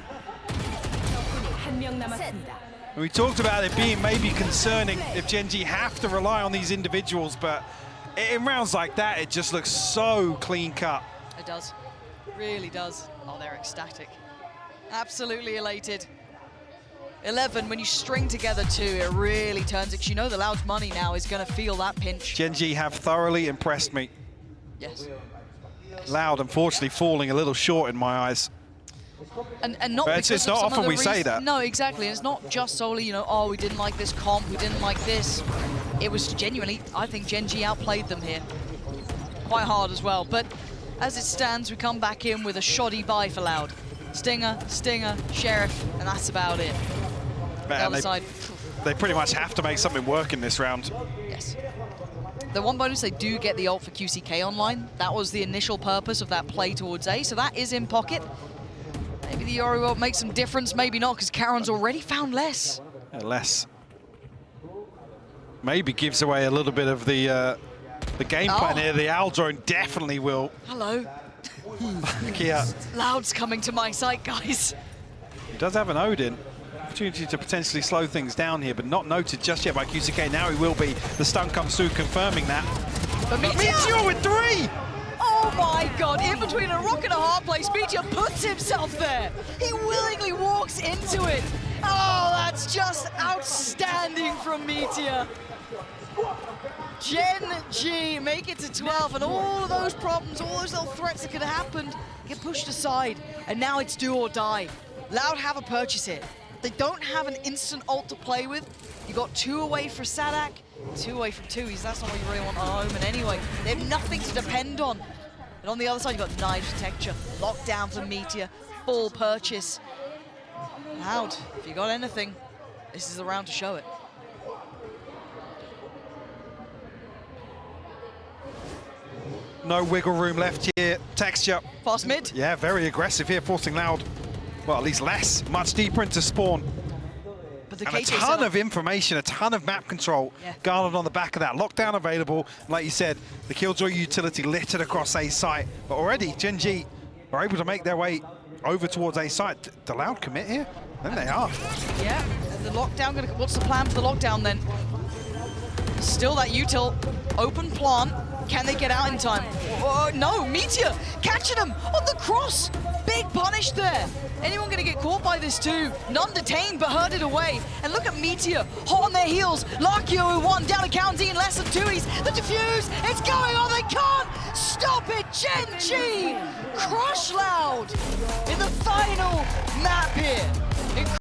And we talked about it being maybe concerning if GENG have to rely on these individuals, but in rounds like that, it just looks so clean cut. It does, really does. Oh, they're ecstatic. Absolutely elated. 11, when you string together 2, it really turns it, 'cause you know the Loud's money now is gonna feel that pinch. GENG have thoroughly impressed me. Yes. Loud, unfortunately, falling a little short in my eyes. And not but because it's of not some often of the we say that. No, exactly. And it's not just solely, you know, oh, we didn't like this comp, we didn't like this. It was genuinely, I think GENG outplayed them here. Quite hard as well. But as it stands, we come back in with a shoddy buy for Loud. Stinger, Sheriff, and that's about it. Man, the other side. They pretty much have to make something work in this round. Yes. The one bonus, they do get the ult for QCK online. That was the initial purpose of that play towards A, so that is in pocket. Maybe the Yori ult makes some difference, maybe not, because Karen's already found less. Less. Maybe gives away a little bit of the game plan here. The Aldrone definitely will. Hello. Yeah. Loud's coming to my site, guys. He does have an Odin. Opportunity to potentially slow things down here, but not noted just yet by QCK. Now he will be. The stun comes through, confirming that. But Meteor with 3! Oh my God, in between a rock and a hard place, Meteor puts himself there. He willingly walks into it. Oh, that's just outstanding from Meteor. GENG make it to 12, and all of those problems, all those little threats that could have happened get pushed aside. And now it's do or die. Loud have a purchase here. They don't have an instant ult to play with. You got 2 away for Sadak, 2 away from 2Es. That's not what you really want on Omen anyway. They have nothing to depend on. And on the other side, you've got knives for Texture, lockdown for Meteor, full purchase. Loud, if you got anything, this is the round to show it. No wiggle room left here. Texture. Fast mid. Yeah, very aggressive here, forcing Loud. Well, at least less. Much deeper into spawn. But the And a ton of information, a ton of map control garnered on the back of that. Lockdown available. Like you said, the Killjoy utility littered across A site. But already, GENG are able to make their way over towards A site. The Loud commit here? Then they are. Yeah, the lockdown, what's the plan for the lockdown then? Still that util, open plant. Can they get out in time? No, Meteor catching him on the cross. Big punish there. Anyone gonna get caught by this too? None detained, but herded away. And look at Meteor, hot on their heels. Larkio with 1, down to County in less than 2Es. The defuse, it's going on, they can't stop it. GENG crush Loud in the final map here.